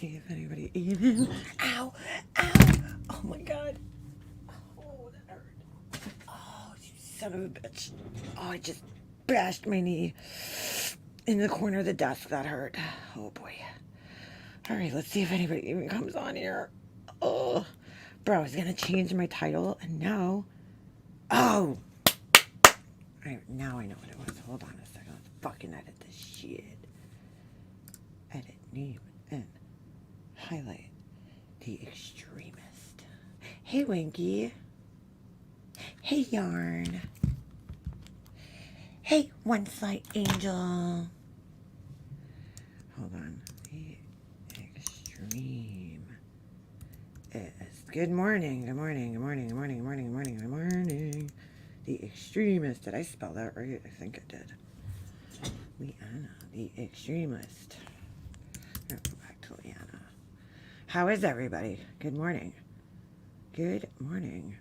see if anybody even. Ow! Ow! Oh my god. Oh, that hurt. Oh, you son of a bitch. Oh, I just bashed my knee in the corner of the desk. That hurt. Oh boy. Alright, let's see if anybody even comes on here. Oh. Bro, I was gonna change my title and now. Oh! Now I know what it was. Hold on a second. Let's fucking edit this shit. Edit, name, and highlight the extremist. Hey, Winky. Hey, Yarn. Hey, One Slight Angel. Hold on. The extreme is. Good morning. Good morning. Good morning. Good morning. Good morning. Good morning. Good morning. The extremist. Did I spell that right? I think I did. Leanna, the extremist. I'll go back to Leanna. How is everybody? Good morning. Good morning.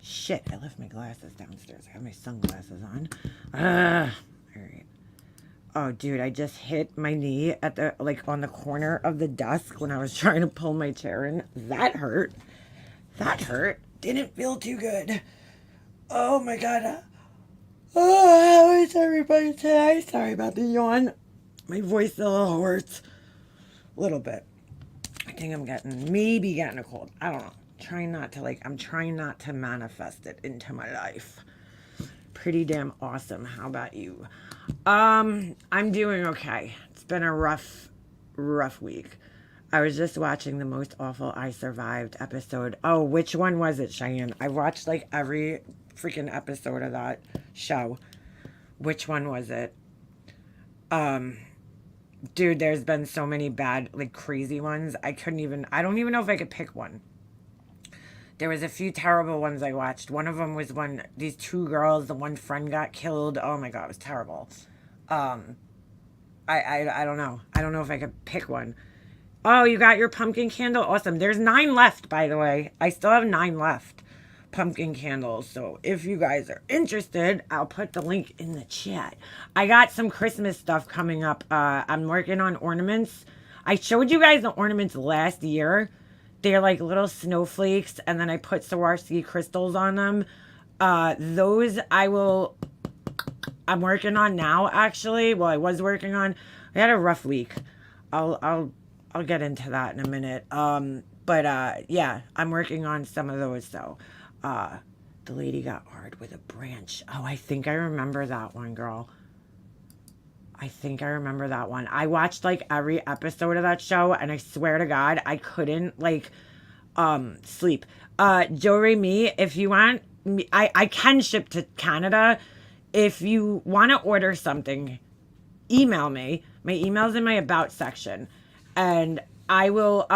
Shit, I left my glasses downstairs. I have my sunglasses on. Alright. Oh, dude, I just hit my knee at the, on the corner of the desk when I was trying to pull my chair in. That hurt. That hurt. Didn't feel too good. Oh my god. Oh, how is everybody today? Sorry about the yawn. My voice a little hoarse. A little bit. I think I'm maybe getting a cold. I don't know. I'm trying not to manifest it into my life. Pretty damn awesome. How about you? I'm doing okay. It's been a rough week. I was just watching the Most Awful I Survived episode. Oh, which one was it, Cheyenne? I watched every freaking episode of that show. Which one was it? Dude, there's been so many bad, crazy ones. I don't even know if I could pick one. There was a few terrible ones I watched. One of them was when these two girls, the one friend got killed. Oh my god, it was terrible. I don't know. I don't know if I could pick one. Oh, you got your pumpkin candle? Awesome. There's 9 left, by the way. I still have 9 left. Pumpkin candles. So if you guys are interested, I'll put the link in the chat. I got some Christmas stuff coming up. I'm working on ornaments. I showed you guys the ornaments last year. They're like little snowflakes, and then I put Swarovski crystals on them. Those I'm working on now, actually. Well, I was working on. I had a rough week. I'll get into that in a minute. Yeah, I'm working on some of those. So, the lady got hard with a branch. Oh, I think I remember that one, girl. I think I remember that one. I watched every episode of that show, and I swear to God, I couldn't sleep. Joe Remy, if you want, I can ship to Canada. If you want to order something, email me. My email's in my about section, and I will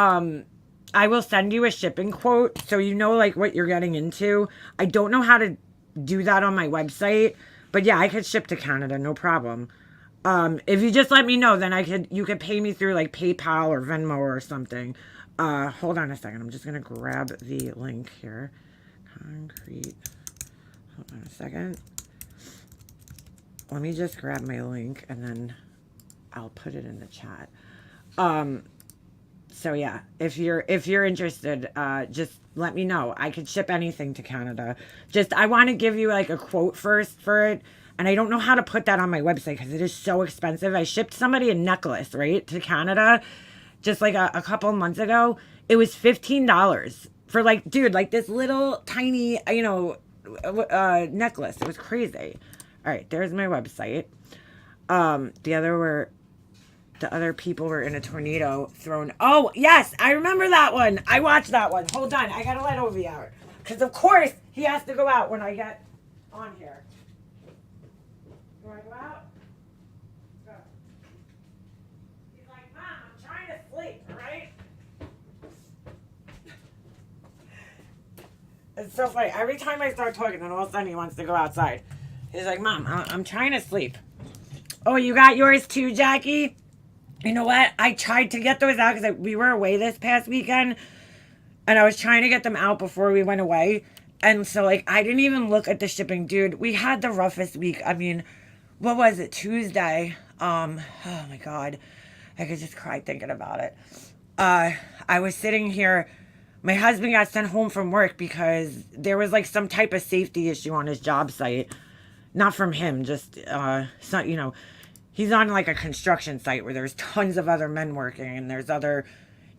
send you a shipping quote so you know what you're getting into. I don't know how to do that on my website, but yeah, I could ship to Canada, no problem. If you just let me know, then you could pay me through PayPal or Venmo or something. Hold on a second. I'm just going to grab the link here. Concrete. Hold on a second. Let me just grab my link and then I'll put it in the chat. So yeah, if you're interested, just let me know. I could ship anything to Canada. I want to give you a quote first for it. And I don't know how to put that on my website because it is so expensive. I shipped somebody a necklace, right, to Canada just a couple months ago. It was $15 for dude, this little tiny, necklace. It was crazy. All right, there's my website. The other people were in a tornado thrown. Oh, yes, I remember that one. I watched that one. Hold on, I got to let Ovi out. Because, of course, he has to go out when I get on here. You want to go out? Go. He's like, Mom, I'm trying to sleep, all right? It's so funny. Every time I start talking, then all of a sudden he wants to go outside. He's like, Mom, I'm trying to sleep. Oh, you got yours too, Jackie? You know what? I tried to get those out because we were away this past weekend. And I was trying to get them out before we went away. And so, I didn't even look at the shipping. Dude, we had the roughest week. I mean, what was it? Tuesday. Oh, my God. I could just cry thinking about it. I was sitting here. My husband got sent home from work because there was like some type of safety issue on his job site. Not from him, just it's not, he's on like a construction site where there's tons of other men working, and there's other,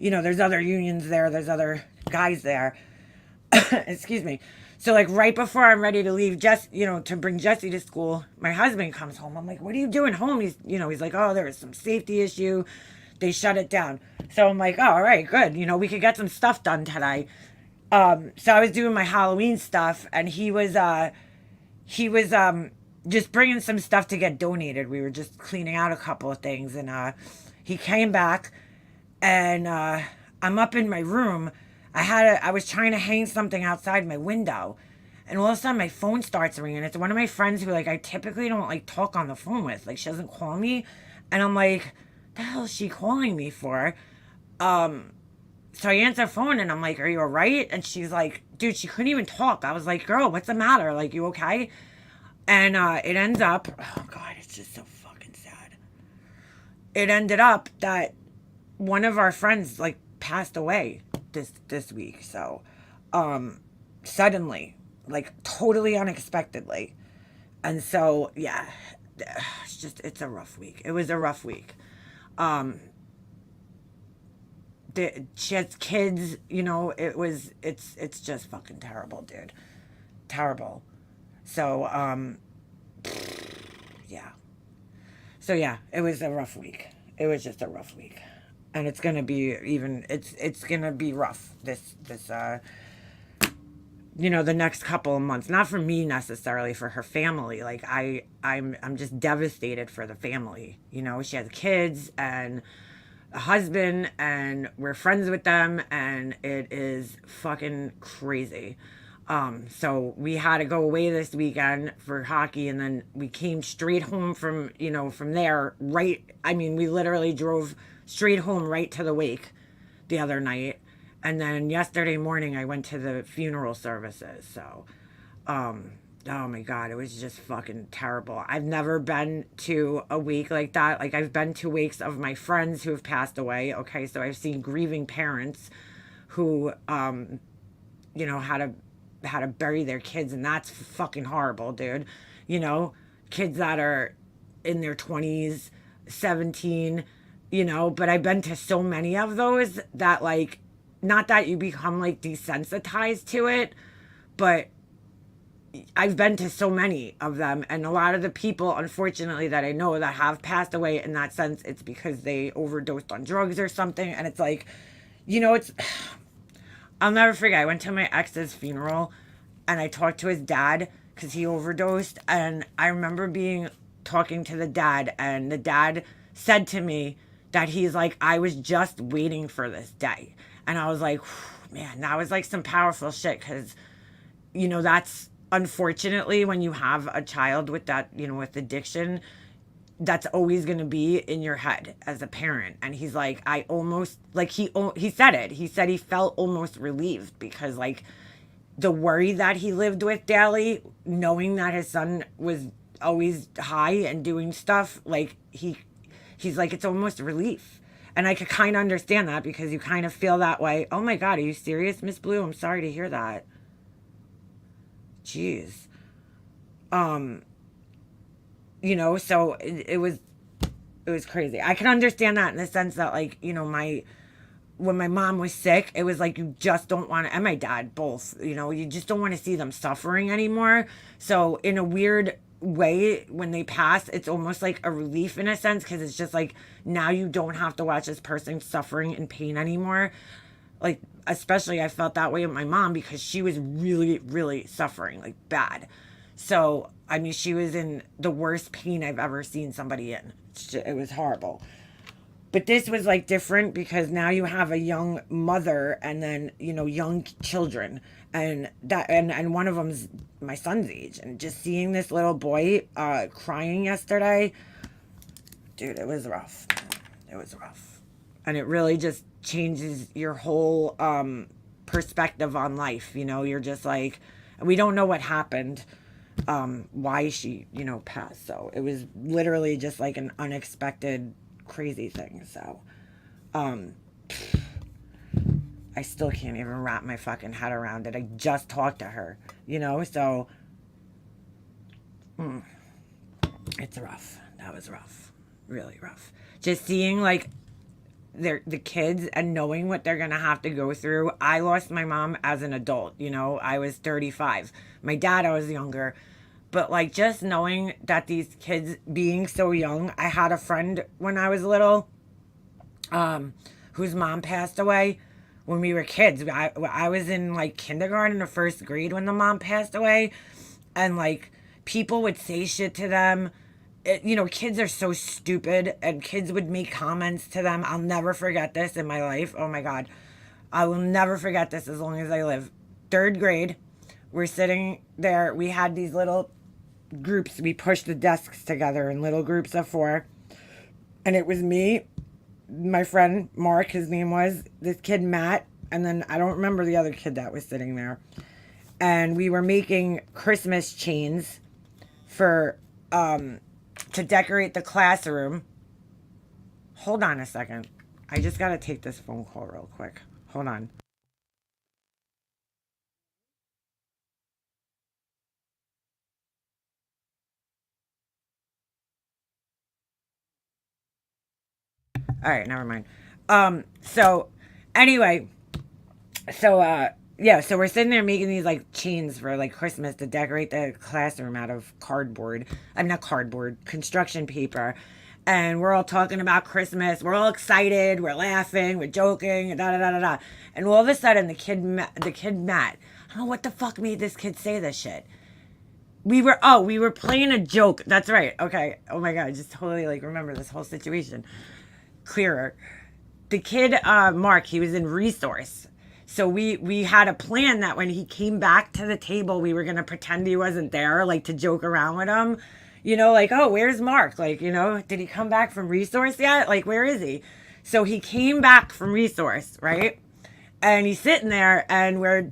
there's other unions there, there's other guys there. Excuse me. So like right before I'm ready to leave, to bring Jesse to school, my husband comes home. I'm like, "What are you doing home?" He's like, "Oh, there was some safety issue. They shut it down." So I'm like, "Oh, all right, good. We could get some stuff done today." So I was doing my Halloween stuff, and he was just bringing some stuff to get donated. We were just cleaning out a couple of things, and he came back, and I'm up in my room. I was trying to hang something outside my window, and all of a sudden my phone starts ringing. It's one of my friends who like I typically don't like talk on the phone with. Like she doesn't call me, and I'm like, the hell is she calling me for? So I answer the phone and I'm like, "Are you all right?" And she's like, "Dude, she couldn't even talk." I was like, "Girl, what's the matter? Like, you okay?" And it ends up, oh God, it's just so fucking sad. It ended up that one of our friends like passed away this week. So, suddenly, like totally unexpectedly. And so, yeah, it's a rough week. It was a rough week. Um, she has kids, it's just fucking terrible, dude. Terrible. So, yeah. So yeah, it was a rough week. It was just a rough week. And it's gonna be even it's gonna be rough the next couple of months. Not for me necessarily, for her family. Like I'm just devastated for the family. She has kids and a husband, and we're friends with them, and it is fucking crazy. So we had to go away this weekend for hockey, and then we came straight home from there. Right, I mean, we literally drove straight home right to the wake the other night, and then yesterday morning I went to the funeral services. So, oh my God, it was just fucking terrible. I've never been to a wake like that. Like, I've been to wakes of my friends who have passed away. Okay, so I've seen grieving parents who, had to bury their kids, and that's fucking horrible, dude. You know, kids that are in their 20s, 17, but I've been to so many of those that, like, not that you become like desensitized to it, but I've been to so many of them, and a lot of the people, unfortunately, that I know that have passed away in that sense, it's because they overdosed on drugs or something. And it's like, it's, I'll never forget. I went to my ex's funeral and I talked to his dad because he overdosed. And I remember talking to the dad, and the dad said to me that he's like, "I was just waiting for this day." And I was like, man, that was like some powerful shit, because, that's unfortunately when you have a child with that, with addiction, that's always going to be in your head as a parent. And he's like, I almost, like, he said it. He said he felt almost relieved because, like, the worry that he lived with daily, knowing that his son was always high and doing stuff, like, he's like, it's almost relief. And I could kind of understand that, because you kind of feel that way. Oh my God, are you serious, Miss Blue? I'm sorry to hear that. Jeez. Um, so it was crazy. I can understand that in the sense that, like, when my mom was sick, it was like you just don't want to, and my dad both, you just don't want to see them suffering anymore. So in a weird way, when they pass, it's almost like a relief in a sense, because it's just like, now you don't have to watch this person suffering in pain anymore. Like, especially I felt that way with my mom, because she was really, really suffering, like, bad. So, I mean, she was in the worst pain I've ever seen somebody in. It was horrible. But this was like different, because now you have a young mother, and then, young children. And one of them's my son's age. And just seeing this little boy crying yesterday, dude, it was rough. It was rough. And it really just changes your whole perspective on life. You're just like, we don't know what happened, why she, passed. So it was literally just like an unexpected, crazy thing. So, I still can't even wrap my fucking head around it. I just talked to her, you know? So, it's rough. That was rough. Really rough. Just seeing, like, the kids and knowing what they're gonna have to go through. I lost my mom as an adult, you know, I was 35. My dad, I was younger. But like just knowing that these kids being so young, I had a friend when I was little, whose mom passed away when we were kids. I was in like kindergarten or first grade when the mom passed away. And like people would say shit to them. You know, kids are so stupid, and kids would make comments to them. I'll never forget this in my life. Oh my God. I will never forget this as long as I live. Third grade, we're sitting there. We had these little groups. We pushed the desks together in little groups of four. And it was me, my friend Mark, his name was, this kid Matt, and then I don't remember the other kid that was sitting there. And we were making Christmas chains for to decorate the classroom. Hold on a second. I just gotta take this phone call real quick. Hold on. All right, never mind. So anyway, yeah, so we're sitting there making these like chains for like Christmas to decorate the classroom out of cardboard. I'm not cardboard, construction paper. And we're all talking about Christmas. We're all excited. We're laughing. We're joking. Da da da da da. And all of a sudden, the kid Matt. I don't know what the fuck made this kid say this shit. We were playing a joke. That's right. Okay. Oh my God. I just totally like remember this whole situation clearer. The kid, Mark, he was in resource. So we had a plan that when he came back to the table, we were gonna pretend he wasn't there, like to joke around with him. You know, like, oh, where's Mark? Like, you know, did he come back from resource yet? Like, where is he? So he came back from resource, right? And he's sitting there and we're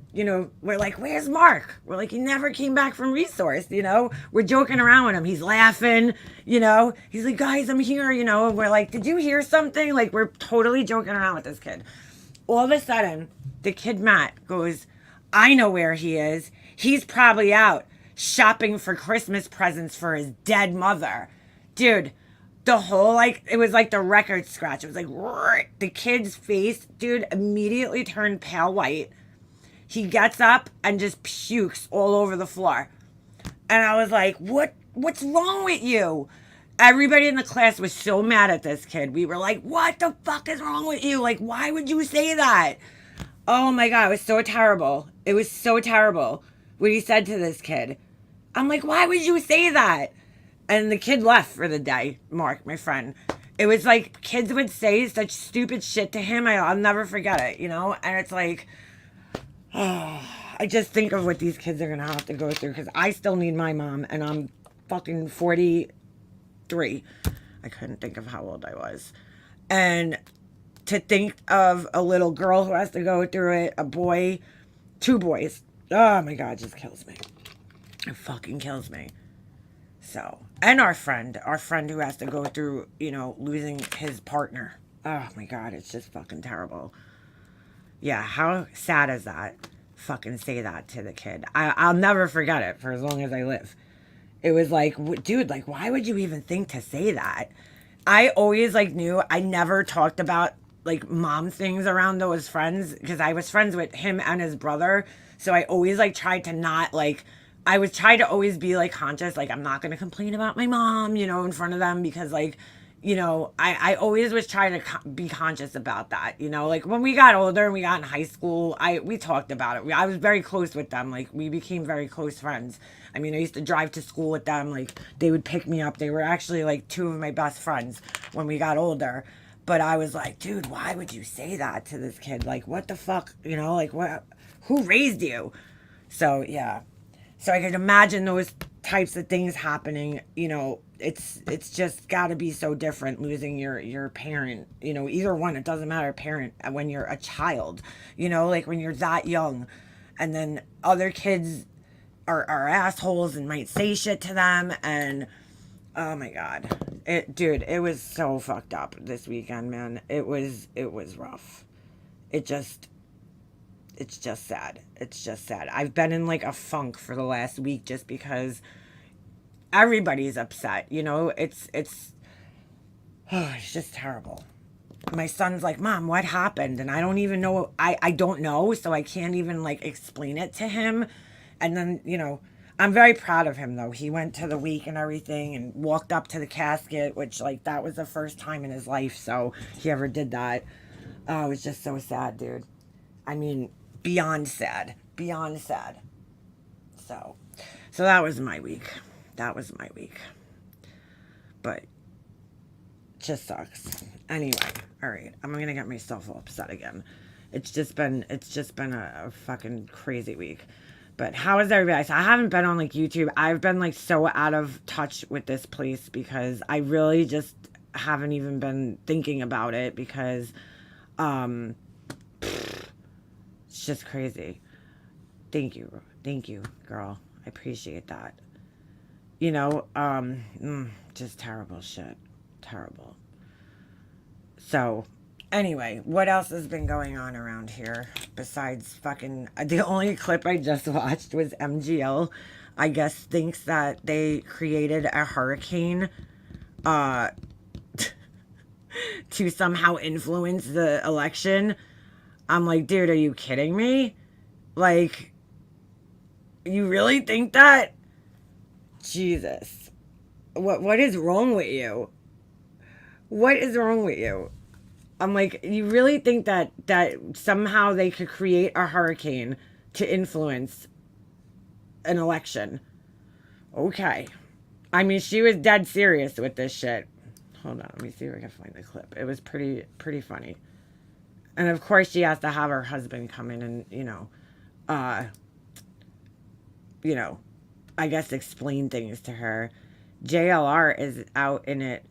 like, where's Mark? We're like, he never came back from resource, you know? We're joking around with him. He's laughing, you know? He's like, guys, I'm here, you know? And we're like, did you hear something? Like, we're totally joking around with this kid. All of a sudden, the kid Matt goes, I know where he is. He's probably out shopping for Christmas presents for his dead mother. Dude, the whole like it was like the record scratch. It was like the kid's face, dude, immediately turned pale white. He gets up and just pukes all over the floor. And I was like, what's wrong with you? Everybody in the class was so mad at this kid. We were like, what the fuck is wrong with you? Like, why would you say that? Oh my God, it was so terrible. It was so terrible what he said to this kid. I'm like, why would you say that? And the kid left for the day, Mark, my friend. It was like kids would say such stupid shit to him. I'll never forget it, you know? And it's like, oh, I just think of what these kids are going to have to go through because I still need my mom and I'm fucking 43. I couldn't think of how old I was. And to think of a little girl who has to go through it, a boy, two boys. Oh my God, it just kills me. It fucking kills me. So, and our friend who has to go through, you know, losing his partner. Oh my God, it's just fucking terrible. Yeah, how sad is that? Fucking say that to the kid. I'll never forget it for as long as I live. It was like, dude, like, why would you even think to say that? I always like knew I never talked about like mom things around those friends because I was friends with him and his brother. So I always like tried to not like I was trying to always be like conscious, like I'm not gonna complain about my mom, you know, in front of them because like, you know, I always was trying to be conscious about that, you know, like when we got older and we got in high school, we talked about it. I was very close with them, like we became very close friends. I mean, I used to drive to school with them, like they would pick me up. They were actually like two of my best friends when we got older. But I was like, dude, why would you say that to this kid? Like, what the fuck, you know, like what? Who raised you? So yeah. So I could imagine those types of things happening. You know, it's just got to be so different losing your parent. You know, either one. It doesn't matter. Parent when you're a child. You know, like when you're that young, and then other kids are assholes and might say shit to them. And oh my God, dude, it was so fucked up this weekend, man. It was rough. It just it's just sad. It's just sad. I've been in like a funk for the last week just because everybody's upset. You know, oh, it's just terrible. My son's like, Mom, what happened? And I don't even know. I don't know. So I can't even like explain it to him. And then, you know, I'm very proud of him though. He went to the wake and everything and walked up to the casket, which like that was the first time in his life. So he ever did that. Oh, it was just so sad, dude. I mean, beyond sad. Beyond sad. So, so that was my week. That was my week. But just sucks. Anyway, all right. I'm gonna get myself all upset again. It's just been a fucking crazy week. But how is everybody? So I haven't been on like YouTube. I've been like so out of touch with this place because I really just haven't even been thinking about it because um it's just crazy. Thank you. Thank you, girl. I appreciate that. You know, just terrible shit. Terrible. So, anyway, what else has been going on around here besides fucking. The only clip I just watched was MGL, I guess, thinks that they created a hurricane uh, to somehow influence the election. I'm like, dude, are you kidding me? Like, you really think that? Jesus. What is wrong with you? What is wrong with you? I'm like, you really think that somehow they could create a hurricane to influence an election? Okay. I mean, she was dead serious with this shit. Hold on, let me see if I can find the clip. It was pretty funny. And of course she has to have her husband come in and, uh, you know, I guess explain things to her. JLR is out in it.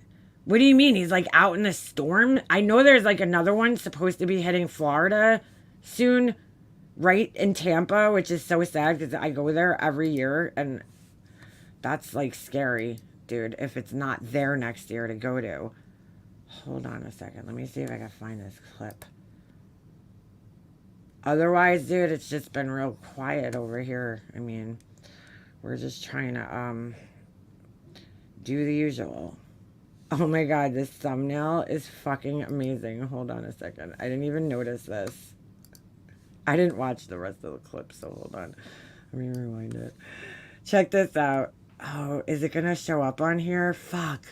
What do you mean? He's like out in the storm? I know there's like another one supposed to be hitting Florida soon, right in Tampa, which is so sad because I go there every year and that's like scary, dude, if it's not there next year to go to. Hold on a second. Let me see if I can find this clip. Otherwise, dude, it's just been real quiet over here. I mean, we're just trying to do the usual. Oh my god, this thumbnail is fucking amazing. Hold on a second. I didn't even notice this. I didn't watch the rest of the clip, so hold on. Let me rewind it. Check this out. Oh, is it gonna show up on here? Fuck.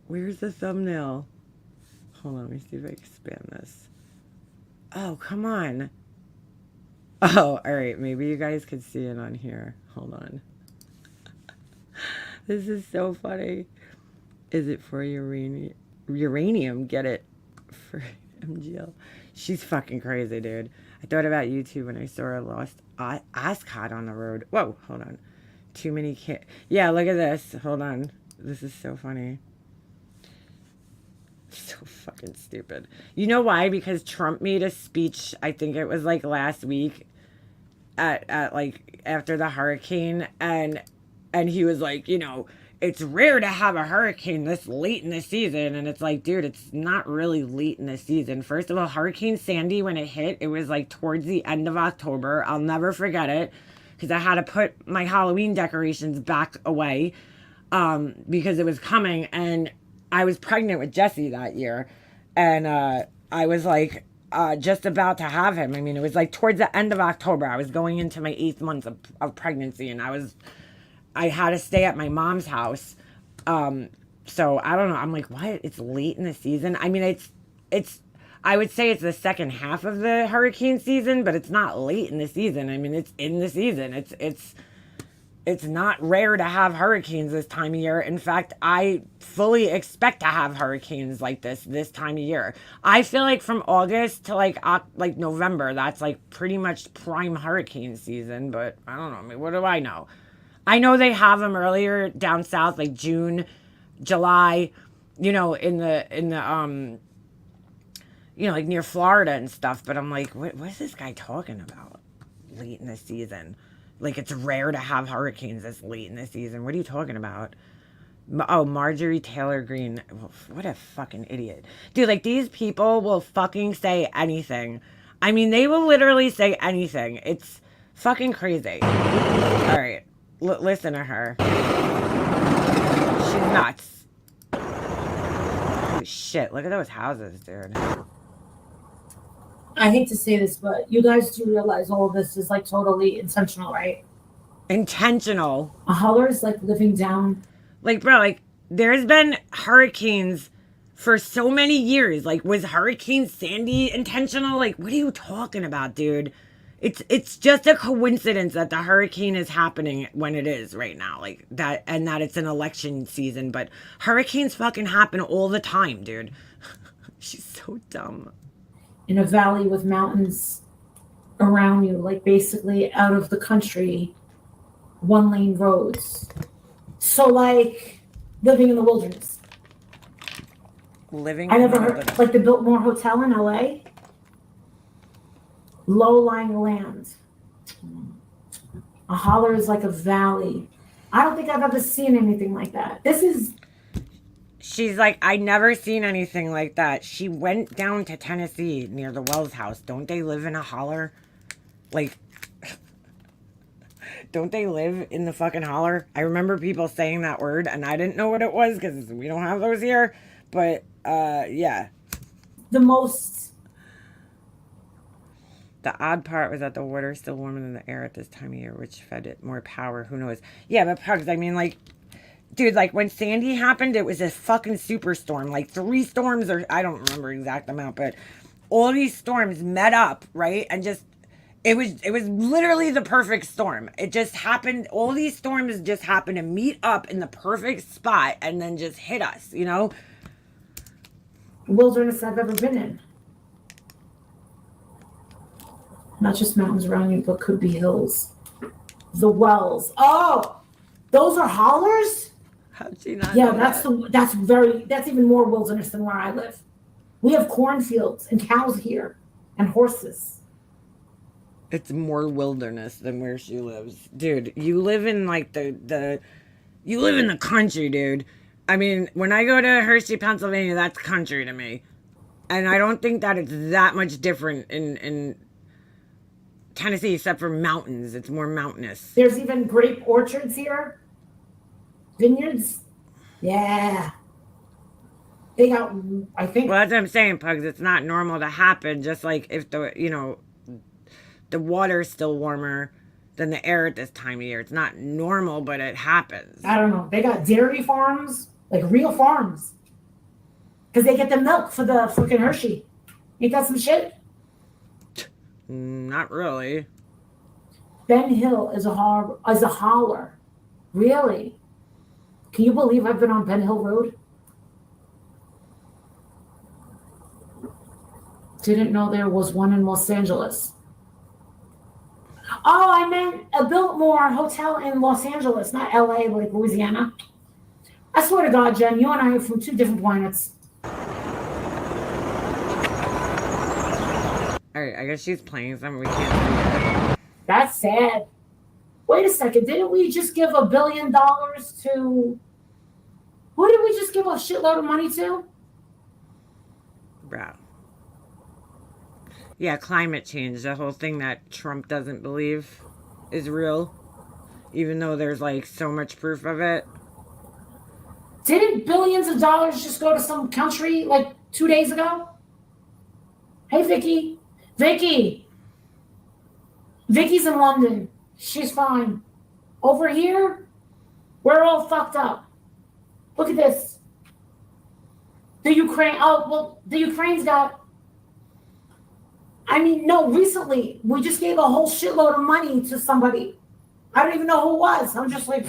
Where's the thumbnail? Hold on, let me see if I expand this. Oh, come on. Oh, alright. Maybe you guys could see it on here. Hold on. This is so funny. Is it for uranium? Uranium, get it. For MGL. She's fucking crazy, dude. I thought about you too when I saw her lost Ascot on the road. Whoa, hold on. Too many kids. Yeah, look at this. Hold on. This is so funny. So fucking stupid. You know why? Because Trump made a speech, I think it was like last week at like after the hurricane and he was like, it's rare to have a hurricane this late in the season. And it's like, dude, it's not really late in the season. First of all, Hurricane Sandy, when it hit, it was like towards the end of October. I'll never forget it because I had to put my Halloween decorations back away because it was coming. And I was pregnant with Jesse that year. And I was like just about to have him. I mean, it was like towards the end of October. I was going into my 8th month of pregnancy. And I had to stay at my mom's house. So I don't know. I'm like, what? It's late in the season. I mean, I would say it's the second half of the hurricane season, but it's not late in the season. I mean, it's in the season. It's not rare to have hurricanes this time of year. In fact, I fully expect to have hurricanes like this time of year. I feel like from August to like November, that's like pretty much prime hurricane season, but I don't know. I mean, what do I know? I know they have them earlier down south, like June, July, in the like near Florida and stuff. But I'm like, what is this guy talking about? Late in the season, like it's rare to have hurricanes this late in the season. What are you talking about? Oh, Marjorie Taylor Greene, what a fucking idiot, dude! Like these people will fucking say anything. I mean, they will literally say anything. It's fucking crazy. All right, listen to her. She's nuts. Holy shit, look at those houses, dude. I hate to say this, but you guys do realize all of this is like totally intentional, right? Intentional. A holler is like living down. Like, bro, like, there's been hurricanes for so many years. Like, was Hurricane Sandy intentional? Like, what are you talking about, dude? It's just a coincidence that the hurricane is happening when it is right now. Like, that, and that it's an election season. But hurricanes fucking happen all the time, dude. She's so dumb. In a valley with mountains around you, like basically out of the country, 1-lane roads. So like living in the wilderness. Living I in never the heard wilderness. like the Biltmore Hotel in LA. Low-lying land. A holler is like a valley. I don't think I've ever seen anything like that. This is She's like, I never seen anything like that. She went down to Tennessee near the Wells house. Don't they live in a holler? Like, don't they live in the fucking holler? I remember people saying that word, and I didn't know what it was because we don't have those here. But, yeah. the most. The odd part was that the water is still warmer than the air at this time of year, which fed it more power. Who knows? Yeah, but Pugs, I mean, like, dude, like when Sandy happened, it was a fucking superstorm. Like 3 storms, or I don't remember exact amount, but all these storms met up, right? And just it was literally the perfect storm. It just happened. All these storms just happened to meet up in the perfect spot and then just hit us, you know? Wilderness I've ever been in. Not just mountains around you, but could be hills. The wells. Oh, those are hollers? How'd she not Yeah, know that's even more wilderness than where I live. We have cornfields and cows here and horses. It's more wilderness than where she lives. Dude, you live in like you live in the country, dude. I mean, when I go to Hershey, Pennsylvania, that's country to me. And I don't think that it's that much different in Tennessee, except for mountains. It's more mountainous. There's even grape orchards here. Vineyards. Yeah. They got, I think. Well, that's what I'm saying, Pugs. It's not normal to happen. Just like if the water's still warmer than the air at this time of year. It's not normal, but it happens. I don't know. They got dairy farms, like real farms. Because they get the milk for the freaking Hershey. Ain't that some shit? Not really. Ben Hill is a holler. Really? Can you believe I've been on Ben Hill Road? Didn't know there was one in Los Angeles. Oh, I meant a Biltmore Hotel in Los Angeles, not LA, like Louisiana. I swear to God, Jen, you and I are from 2 different planets. Alright, I guess she's playing something we can't see. That's sad. Wait a second, didn't we just give $1 billion to... Who did we just give a shitload of money to? Bro. Yeah, climate change, the whole thing that Trump doesn't believe is real, even though there's like so much proof of it. Didn't billions of dollars just go to some country like 2 days ago? Hey, Vicky. Vicky's in London. She's fine. Over here, we're all fucked up. Look at this. The Ukraine's got... recently, we just gave a whole shitload of money to somebody. I don't even know who it was. I'm just like...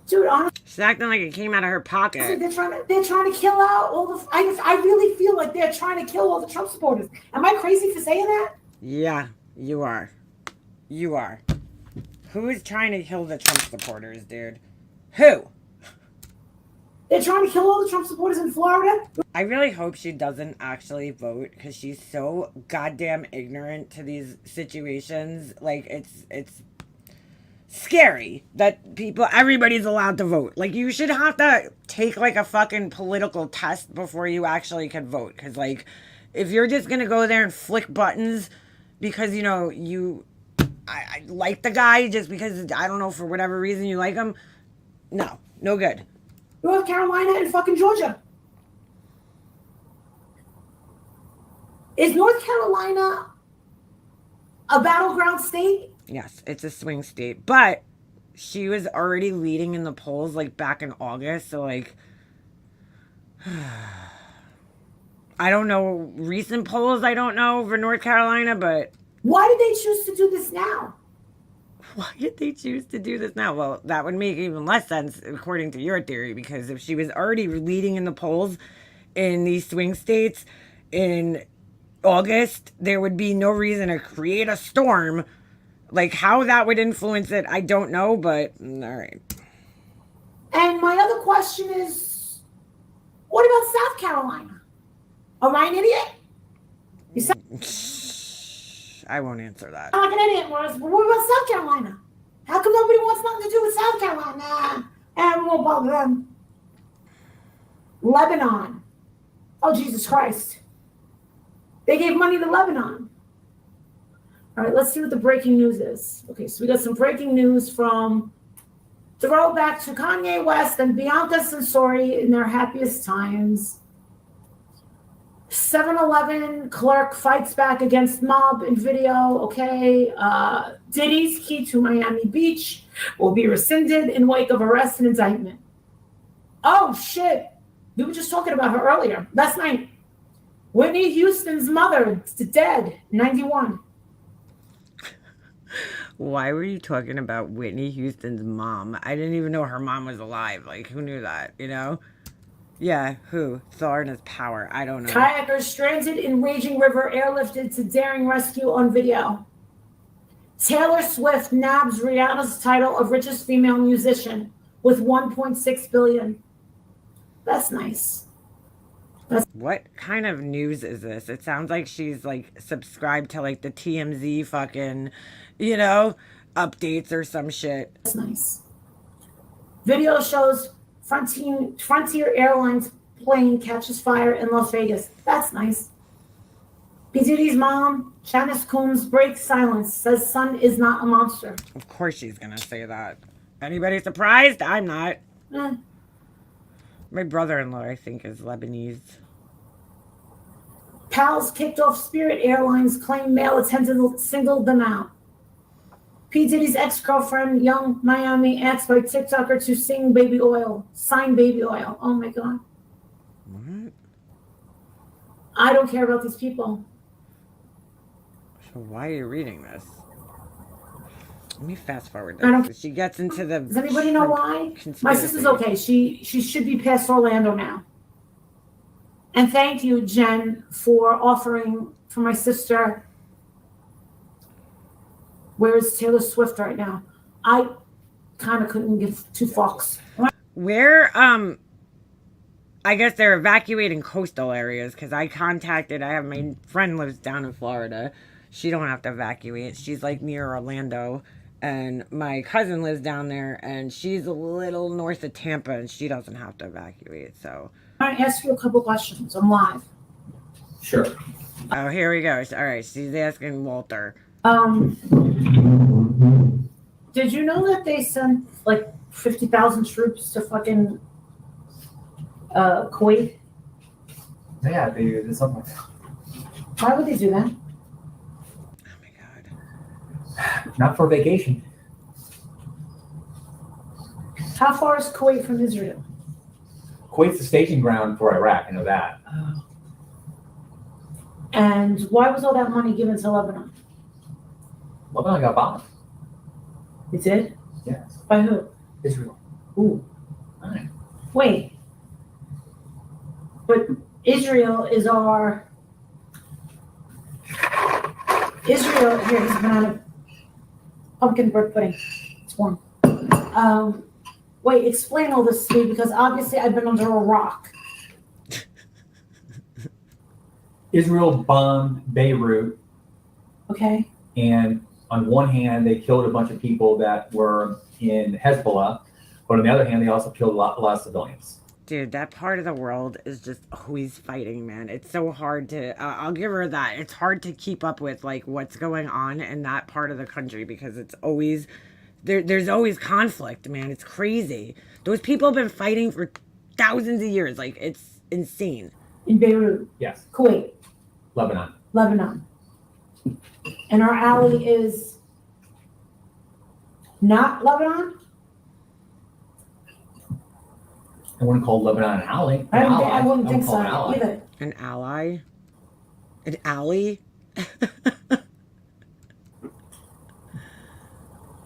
Dude, honestly... She's acting like it came out of her pocket. They're trying to kill out all the... I really feel like they're trying to kill all the Trump supporters. Am I crazy for saying that? Yeah, you are. You are. Who is trying to kill the Trump supporters, dude? Who? They're trying to kill all the Trump supporters in Florida? I really hope she doesn't actually vote because she's so goddamn ignorant to these situations. Like, it's scary that everybody's allowed to vote. Like, you should have to take, like, a fucking political test before you actually can vote. Because, like, If you're just gonna go there and flick buttons because I like the guy just because I don't know, for whatever reason you like him, no good. North Carolina and fucking Georgia. Is North Carolina a battleground state? Yes, it's a swing state, but she was already leading in the polls like back in August, so like I don't know recent polls, I don't know for North Carolina, but why did they choose to do this now? why did they choose to do this now? Well, that would make even less sense according to your theory, because if she was already leading in the polls in these swing states in August, there would be no reason to create a storm. Like, how that would influence it, I don't know, but all right. And my other question is, what about South Carolina? Am I an idiot? You sound I won't answer that. like an idiot, Morris. But what about South Carolina? How come nobody wants nothing to do with South Carolina? And we'll bother them. Lebanon. Oh, Jesus Christ. They gave money to Lebanon. All right, let's see what the breaking news is. Okay, so we got some breaking news from throwback to Kanye West and Bianca Censori in their happiest times. 7-Eleven clerk fights back against mob in video. Okay, Diddy's key to Miami Beach will be rescinded in wake of arrest and indictment. Oh, shit. We were just talking about her earlier. Last night. Whitney Houston's mother, dead, 91. Why were you talking about Whitney Houston's mom? I didn't even know her mom was alive. Like, who knew that, Yeah, who? Thor and his power. I don't know. Kayakers stranded in raging river airlifted to daring rescue on video. Taylor Swift nabs Rihanna's title of richest female musician with $1.6 billion. That's nice. What kind of news is this? It sounds like she's like subscribed to like the TMZ fucking, updates or some shit. That's nice. Video shows Frontier Airlines plane catches fire in Las Vegas. That's nice. P. Diddy's mom, Janice Coombs, breaks silence, says son is not a monster. Of course she's gonna say that. Anybody surprised? I'm not. My brother-in-law, I think, is Lebanese. Pals kicked off Spirit Airlines, claim male attendant singled them out. P. Diddy's ex-girlfriend, Young Miami, asked by TikToker to sign baby oil. Oh my God. What? I don't care about these people. So why are you reading this? Let me fast forward this. She gets into the... Does anybody know why? Conspiracy. My sister's okay. She should be past Orlando now. And thank you, Jen, for offering for my sister. Where is Taylor Swift right now? I kind of couldn't give two fucks. Where, I guess they're evacuating coastal areas because I have my friend lives down in Florida. She don't have to evacuate. She's like near Orlando. And my cousin lives down there and she's a little north of Tampa and she doesn't have to evacuate, so... I want to ask you a couple questions. I'm live. Sure. Oh, here we go. All right, she's asking Walter. Did you know that they sent like 50,000 troops to fucking Kuwait? Yeah, they did something like that. Why would they do that? Oh my God. Not for vacation. How far is Kuwait from Israel? Kuwait's the staging ground for Iraq, I know that. And why was all that money given to Lebanon? Lebanon got bombed. It did? Yes. By who? Israel. Ooh. Alright. Wait. But Israel is our... Israel, here, here's banana pumpkin bread pudding. It's warm. Wait, explain all this to me because obviously I've been under a rock. Israel bombed Beirut, Okay. and on one hand, they killed a bunch of people that were in Hezbollah, but on the other hand, they also killed a lot of civilians. Dude, that part of the world is just always fighting, man. It's so hard to. I'll give her that. It's hard to keep up with like what's going on in that part of the country because it's always there's always conflict, man. It's crazy. Those people have been fighting for thousands of years. Like it's insane. In Beirut, Yes, Kuwait, Lebanon. Lebanon. And our ally is not Lebanon? I wouldn't call Lebanon an ally. I wouldn't think call so it an ally. either. An ally, an ally.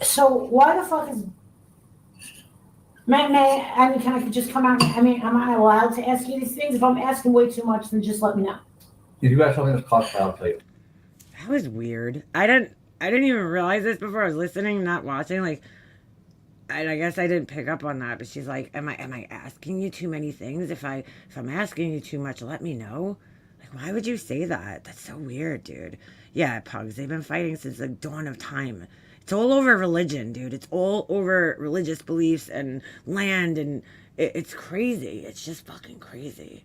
So why the fuck is I mean, can I just come out? I mean, am I allowed to ask you these things? If I'm asking way too much, then just let me know. If you got something that's classified, I'll tell you. That was weird. I didn't even realize this before I was listening, not watching. Like, and I guess I didn't pick up on that. But she's like, "Am I asking you too many things? If I'm asking you too much, let me know." Like, why would you say that? That's so weird, dude. Yeah, pugs. They've been fighting since the dawn of time. It's all over religion, dude. It's all over religious beliefs and land, and it's crazy. It's just fucking crazy.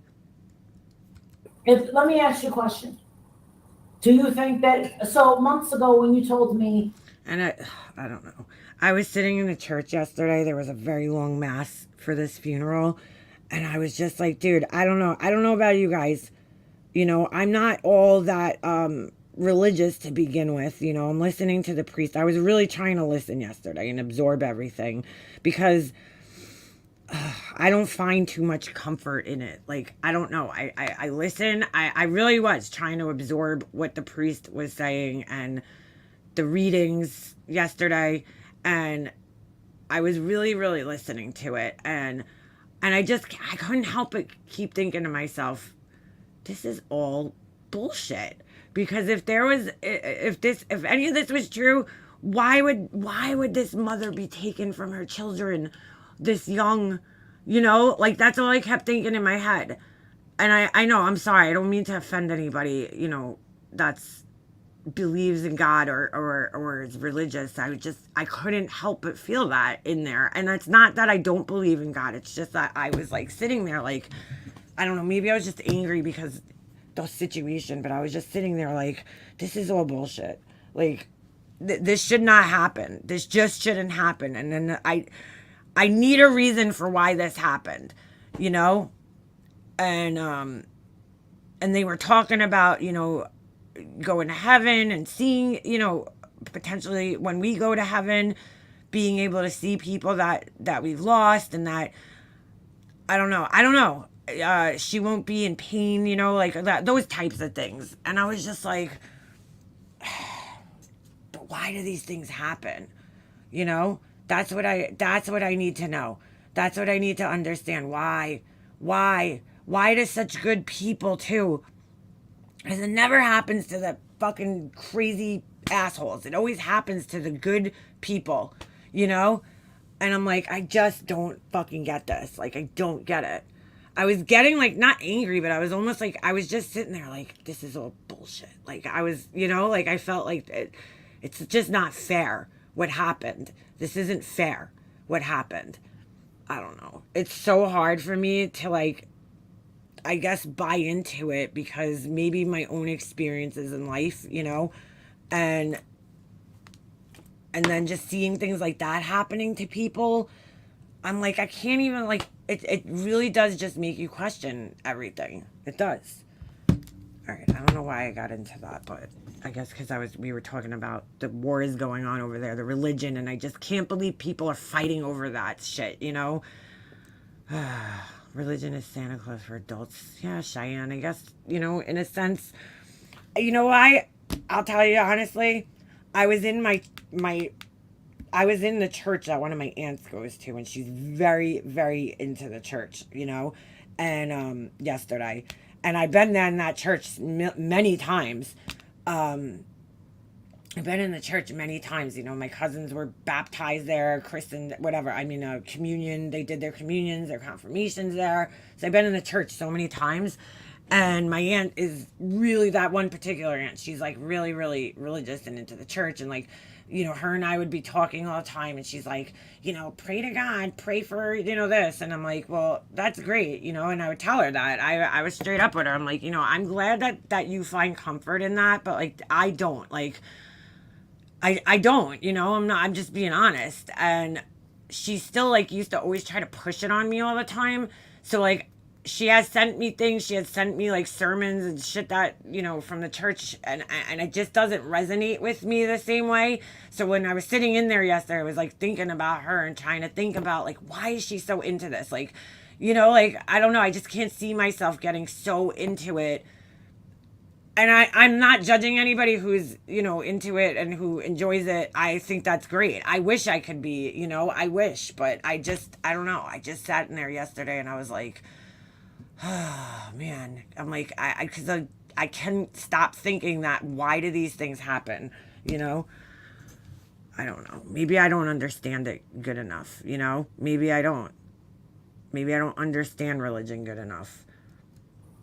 Let me ask you a question. Do you think that, so months ago when you told me, And I don't know. I was sitting in the church yesterday. There was a very long mass for this funeral. And I was just like, dude, I don't know. I don't know about you guys. You know, I'm not all that religious to begin with. You know, I'm listening to the priest. I was really trying to listen yesterday and absorb everything because I don't find too much comfort in it. Like, I don't know. I listen. I really was trying to absorb what the priest was saying and the readings yesterday. And I was really, really listening to it. And I couldn't help but keep thinking to myself, this is all bullshit. Because if any of this was true, why would this mother be taken from her children this young? You know, like that's all I kept thinking in my head. And I know, I'm sorry, I don't mean to offend anybody, you know, that's believes in God or is religious. I couldn't help but feel that in there. And it's not that I don't believe in God. It's just that I was like sitting there like, I don't know, maybe I was just angry because the situation, but I was just sitting there like, this is all bullshit. Like, this should not happen. This just shouldn't happen. And then I need a reason for why this happened, you know? And they were talking about, you know, going to heaven and seeing, you know, potentially when we go to heaven, being able to see people that we've lost and that, I don't know. She won't be in pain, you know, like that, those types of things. And I was just like, but why do these things happen? You know, that's what I need to know. That's what I need to understand. Why do such good people too? Because it never happens to the fucking crazy assholes. It always happens to the good people, you know? And I'm like, I just don't fucking get this. Like, I don't get it. I was getting, like, not angry, but I was almost like, I was just sitting there like, this is all bullshit. Like, I was, you know, like, I felt like it's just not fair what happened. This isn't fair what happened. I don't know. It's so hard for me to, like, I guess buy into it because maybe my own experiences in life, you know, and then just seeing things like that happening to people, I'm like, I can't even, like, it really does just make you question everything. It does. All right, I don't know why I got into that, but I guess because we were talking about the wars going on over there, the religion, and I just can't believe people are fighting over that shit, you know? Religion is Santa Claus for adults. Yeah, Cheyenne, I guess, you know, in a sense. You know why? I'll tell you honestly, I was in I was in the church that one of my aunts goes to, and she's very, very into the church, you know, and yesterday. And I've been there in that church many times. I've been in the church many times, you know, my cousins were baptized there, christened, whatever. I mean, communion, they did their communions, their confirmations there. So I've been in the church so many times. And my aunt is really that one particular aunt. She's like really, really religious and into the church. And like, her and I would be talking all the time. And she's like, pray to God, pray for, this. And I'm like, well, that's great, and I would tell her that. I was straight up with her. I'm like, I'm glad that you find comfort in that. But like, I don't. Like, I don't, I'm just being honest. And she still like used to always try to push it on me all the time. So like, she has sent me things. She has sent me like sermons and shit that, from the church, and it just doesn't resonate with me the same way. So when I was sitting in there yesterday, I was like thinking about her and trying to think about like, why is she so into this? Like, like, I don't know. I just can't see myself getting so into it. And I'm not judging anybody who's, into it and who enjoys it. I think that's great. I wish I could be, I wish, but I don't know. I just sat in there yesterday and I was like, oh man, I'm like, because I can't stop thinking that, why do these things happen? I don't know. Maybe I don't understand it good enough. Maybe I don't understand religion good enough.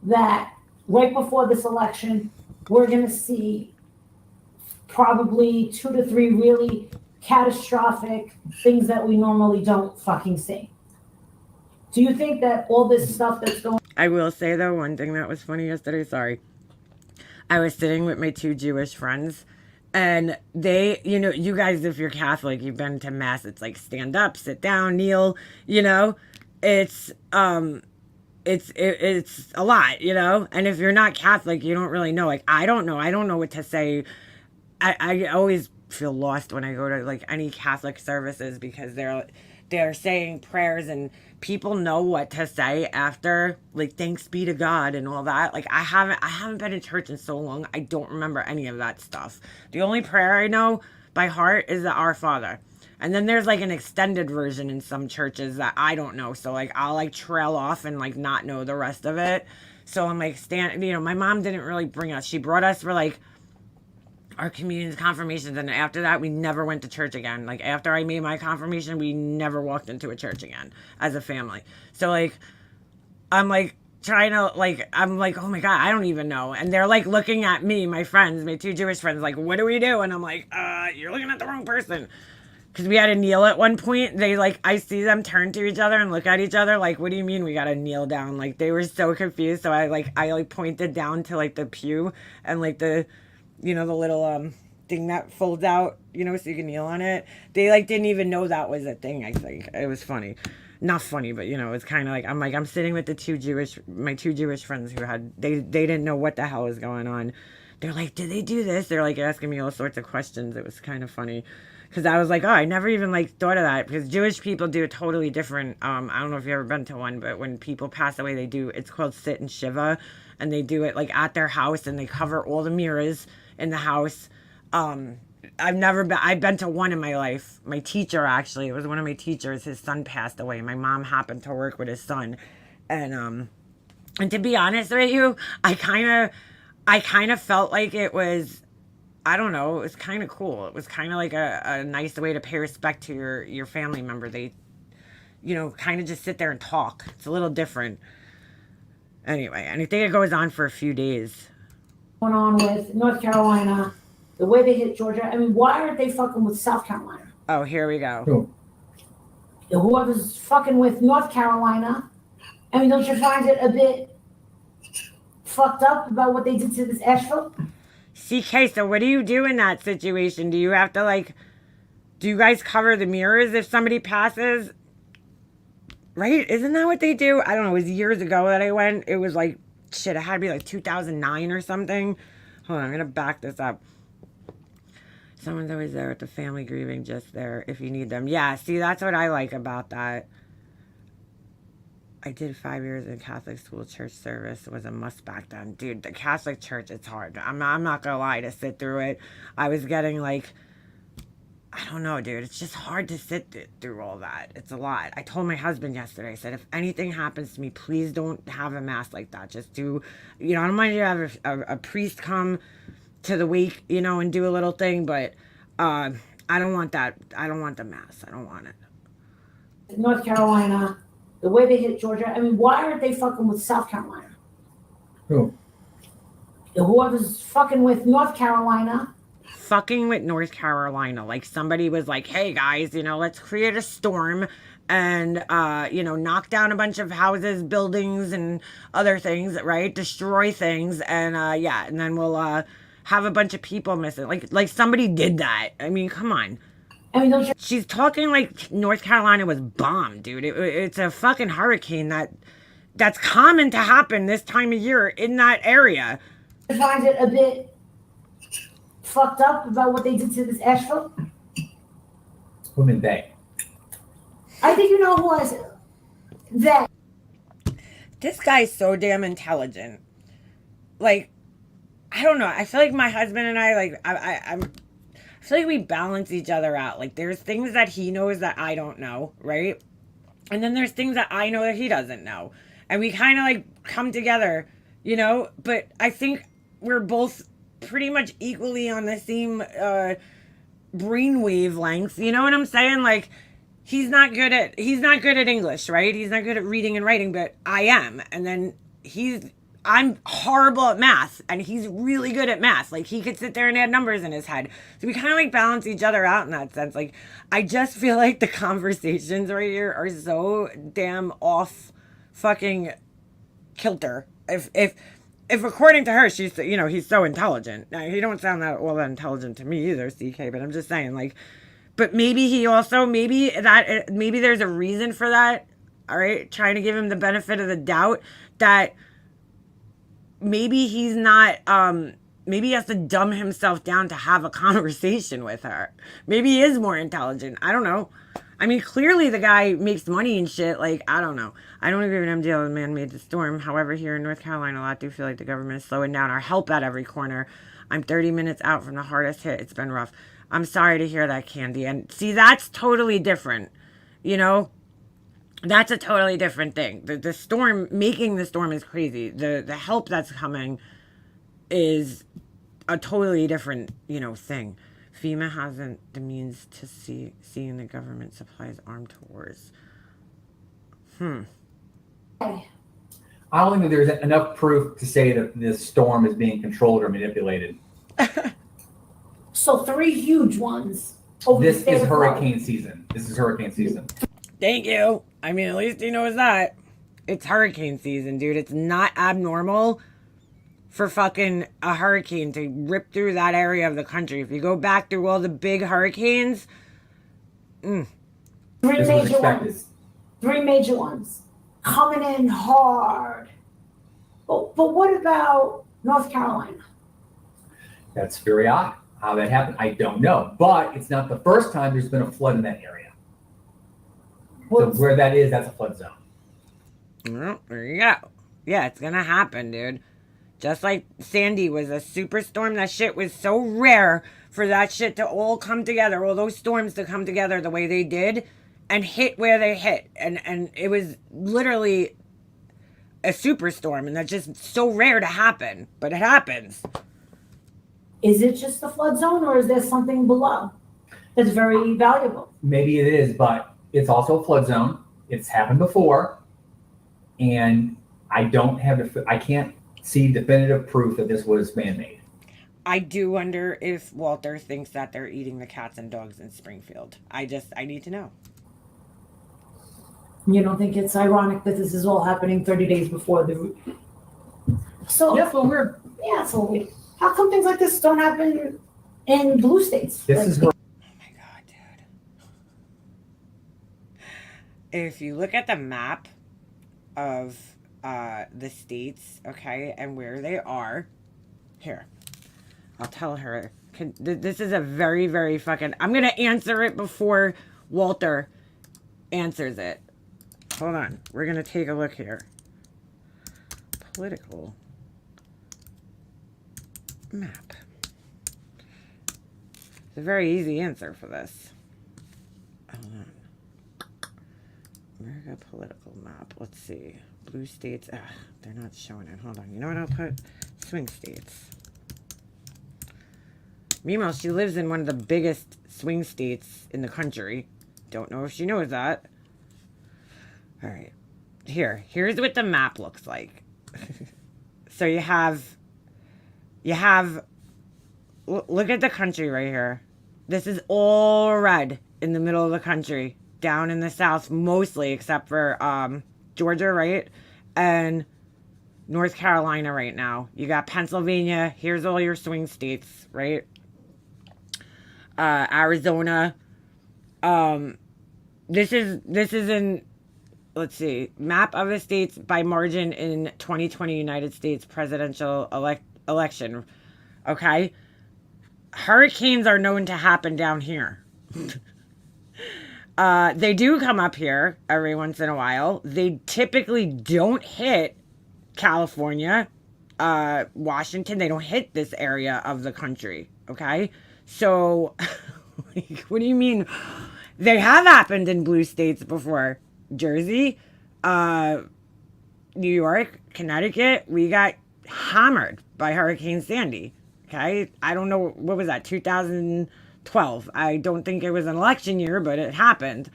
That right before this election, we're going to see probably 2 to 3 really catastrophic things that we normally don't fucking see. Do you think that all this stuff that's going? I will say though, one thing that was funny yesterday, sorry. I was sitting with my 2 Jewish friends, and they, you guys, if you're Catholic, you've been to mass, it's like stand up, sit down, kneel, it's a lot, and if you're not Catholic, you don't really know. Like, I don't know what to say. I always feel lost when I go to like any Catholic services, because they're saying prayers and people know what to say after, like thanks be to God and all that. Like I haven't been in church in so long, I don't remember any of that stuff. The only prayer I know by heart is the Our Father. And then there's like an extended version in some churches that I don't know. So like I'll like trail off and like not know the rest of it. So I'm like my mom didn't really bring us. She brought us for like our communions, confirmations, and after that we never went to church again. Like after I made my confirmation, we never walked into a church again as a family. So like I'm like trying to like, I'm like, oh my God, I don't even know. And they're like looking at me, my friends, my 2 Jewish friends, like, what do we do? And I'm like, you're looking at the wrong person. Because we had to kneel at one point. They like, I see them turn to each other and look at each other like, what do you mean we gotta kneel down? Like they were so confused. So I pointed down to like the pew and like the the little thing that folds out, so you can kneel on it. They like didn't even know that was a thing. I think it was funny, not funny, but it's kind of like I'm sitting with my 2 Jewish friends who they didn't know what the hell was going on. They're like, did they do this? They're like asking me all sorts of questions. It was kind of funny. Because I was like, oh, I never even like thought of that. Because Jewish people do it totally different. I don't know if you've ever been to one, but when people pass away, it's called Sit and Shiva. And they do it like at their house, and they cover all the mirrors in the house. I've been to one in my life. My teacher, actually, it was one of my teachers, his son passed away. My mom happened to work with his son. And to be honest with you, I kind of felt like it was, I don't know, it was kind of cool. It was kind of like a nice way to pay respect to your family member. They, kind of just sit there and talk. It's a little different. Anyway, and I think it goes on for a few days. Going on with North Carolina, the way they hit Georgia. I mean, why aren't they fucking with South Carolina? Oh, here we go. Cool. Whoever's fucking with North Carolina, I mean, don't you find it a bit fucked up about what they did to this Asheville? CK, so what do you do in that situation? Do you have to do you guys cover the mirrors if somebody passes? Right? Isn't that what they do? I don't know. It was years ago that I went. It was like, shit, it had to be like 2009 or something. Hold on, I'm going to back this up. Someone's always there at the family grieving, just there if you need them. Yeah, see, that's what I like about that. I did 5 years in Catholic school. Church service was a must back then. Dude, the Catholic Church, it's hard. I'm not going to lie, to sit through it. I was getting I don't know, dude. It's just hard to sit through all that. It's a lot. I told my husband yesterday, I said, if anything happens to me, please don't have a mass like that. Just do, I don't mind you have a priest come to the wake, and do a little thing, but I don't want that. I don't want the mass. I don't want it. North Carolina, the way they hit Georgia. I mean, why aren't they fucking with South Carolina? Who? Whoever's fucking with North Carolina. Fucking with North Carolina. Like somebody was like, hey guys, let's create a storm and, knock down a bunch of houses, buildings, and other things, right? Destroy things. And, and then we'll, have a bunch of people missing. Like somebody did that. I mean, come on. I mean, don't you She's talking like North Carolina was bombed, dude. It's a fucking hurricane that's common to happen this time of year in that area. find it a bit fucked up about what they did to this Asheville? Women they. I think you know who I said. That. This guy's so damn intelligent. Like, I don't know. I feel like my husband and I, like, I feel like we balance each other out. Like, there's things that he knows that I don't know, right? And then there's things that I know that he doesn't know. And we kind of, like, come together, But I think we're both pretty much equally on the same brain wavelengths. You know what I'm saying? Like, he's not good at English, right? He's not good at reading and writing, but I am. And then I'm horrible at math, and he's really good at math. Like, he could sit there and add numbers in his head. So we kind of, like, balance each other out in that sense. Like, I just feel like the conversations right here are so damn off fucking kilter. If according to her, she's, he's so intelligent. Now, he don't sound that all that intelligent to me either, CK, but I'm just saying, like, but maybe he also, maybe there's a reason for that, all right? Trying to give him the benefit of the doubt that maybe he's not, maybe he has to dumb himself down to have a conversation with her. Maybe he is more intelligent. I don't know. I mean, clearly the guy makes money and shit. Like, I don't know. I don't agree with MDL and man-made the storm. However, here in North Carolina, a lot do feel like the government is slowing down our help at every corner. I'm 30 minutes out from the hardest hit. It's been rough. I'm sorry to hear that, Candy. And see, that's totally different. That's a totally different thing. The storm, making the storm is crazy. The help that's coming is a totally different, thing. FEMA hasn't the means to seeing the government supplies armed wars. I don't think there's enough proof to say that this storm is being controlled or manipulated. So 3 huge ones. Over This the state is of hurricane season. This is hurricane season. Thank you. I mean, at least he knows that. It's hurricane season, dude. It's not abnormal for fucking a hurricane to rip through that area of the country. If you go back through all the big hurricanes, Florida. This was expected. 3 major ones. Coming in hard. But what about North Carolina? That's very odd. How that happened, I don't know. But it's not the first time there's been a flood in that area. So where that is, that's a flood zone. well, there you go. Yeah, it's gonna happen, dude. Just like Sandy was a superstorm, that shit was so rare for that shit to all come together, all those storms to come together the way they did and hit where they hit. And it was literally a superstorm, and that's just so rare to happen, but it happens. Is it just the flood zone, or is there something below that's very valuable? Maybe it is, but it's also a flood zone. It's happened before. And I can't see definitive proof that this was man-made. I do wonder if Walter thinks that they're eating the cats and dogs in Springfield. I need to know. You don't think it's ironic that this is all happening 30 days before the... So, Yeah, well, weird. yeah, it's a little weird. How come things like this don't happen in blue states? This Like, is Oh my god, dude. If you look at the map of the states, okay, and where they are, here, I'll tell her. This is a very, very fucking... I'm going to answer it before Walter answers it. Hold on. We're going to take a look here. Political map. It's a very easy answer for this. Hold on. America political map. Let's see. Blue states. Ugh, they're not showing it. Hold on. You know what? I'll put swing states. Meanwhile, she lives in one of the biggest swing states in the country. Don't know if she knows that. All right. Here's what the map looks like. So look at the country right here. This is all red in the middle of the country, down in the south mostly, except for Georgia, right? And North Carolina right now. You got Pennsylvania. Here's all your swing states, right? Arizona. This is in, let's see, map of the states by margin in 2020 United States presidential election. Okay? Hurricanes are known to happen down here. They do come up here every once in a while. They typically don't hit California, Washington. They don't hit this area of the country. Okay? So, like, what do you mean? They have happened in blue states before. Jersey, New York, Connecticut, we got hammered by Hurricane Sandy. Okay? I don't know, what was that, 2012. I don't think it was an election year, but it happened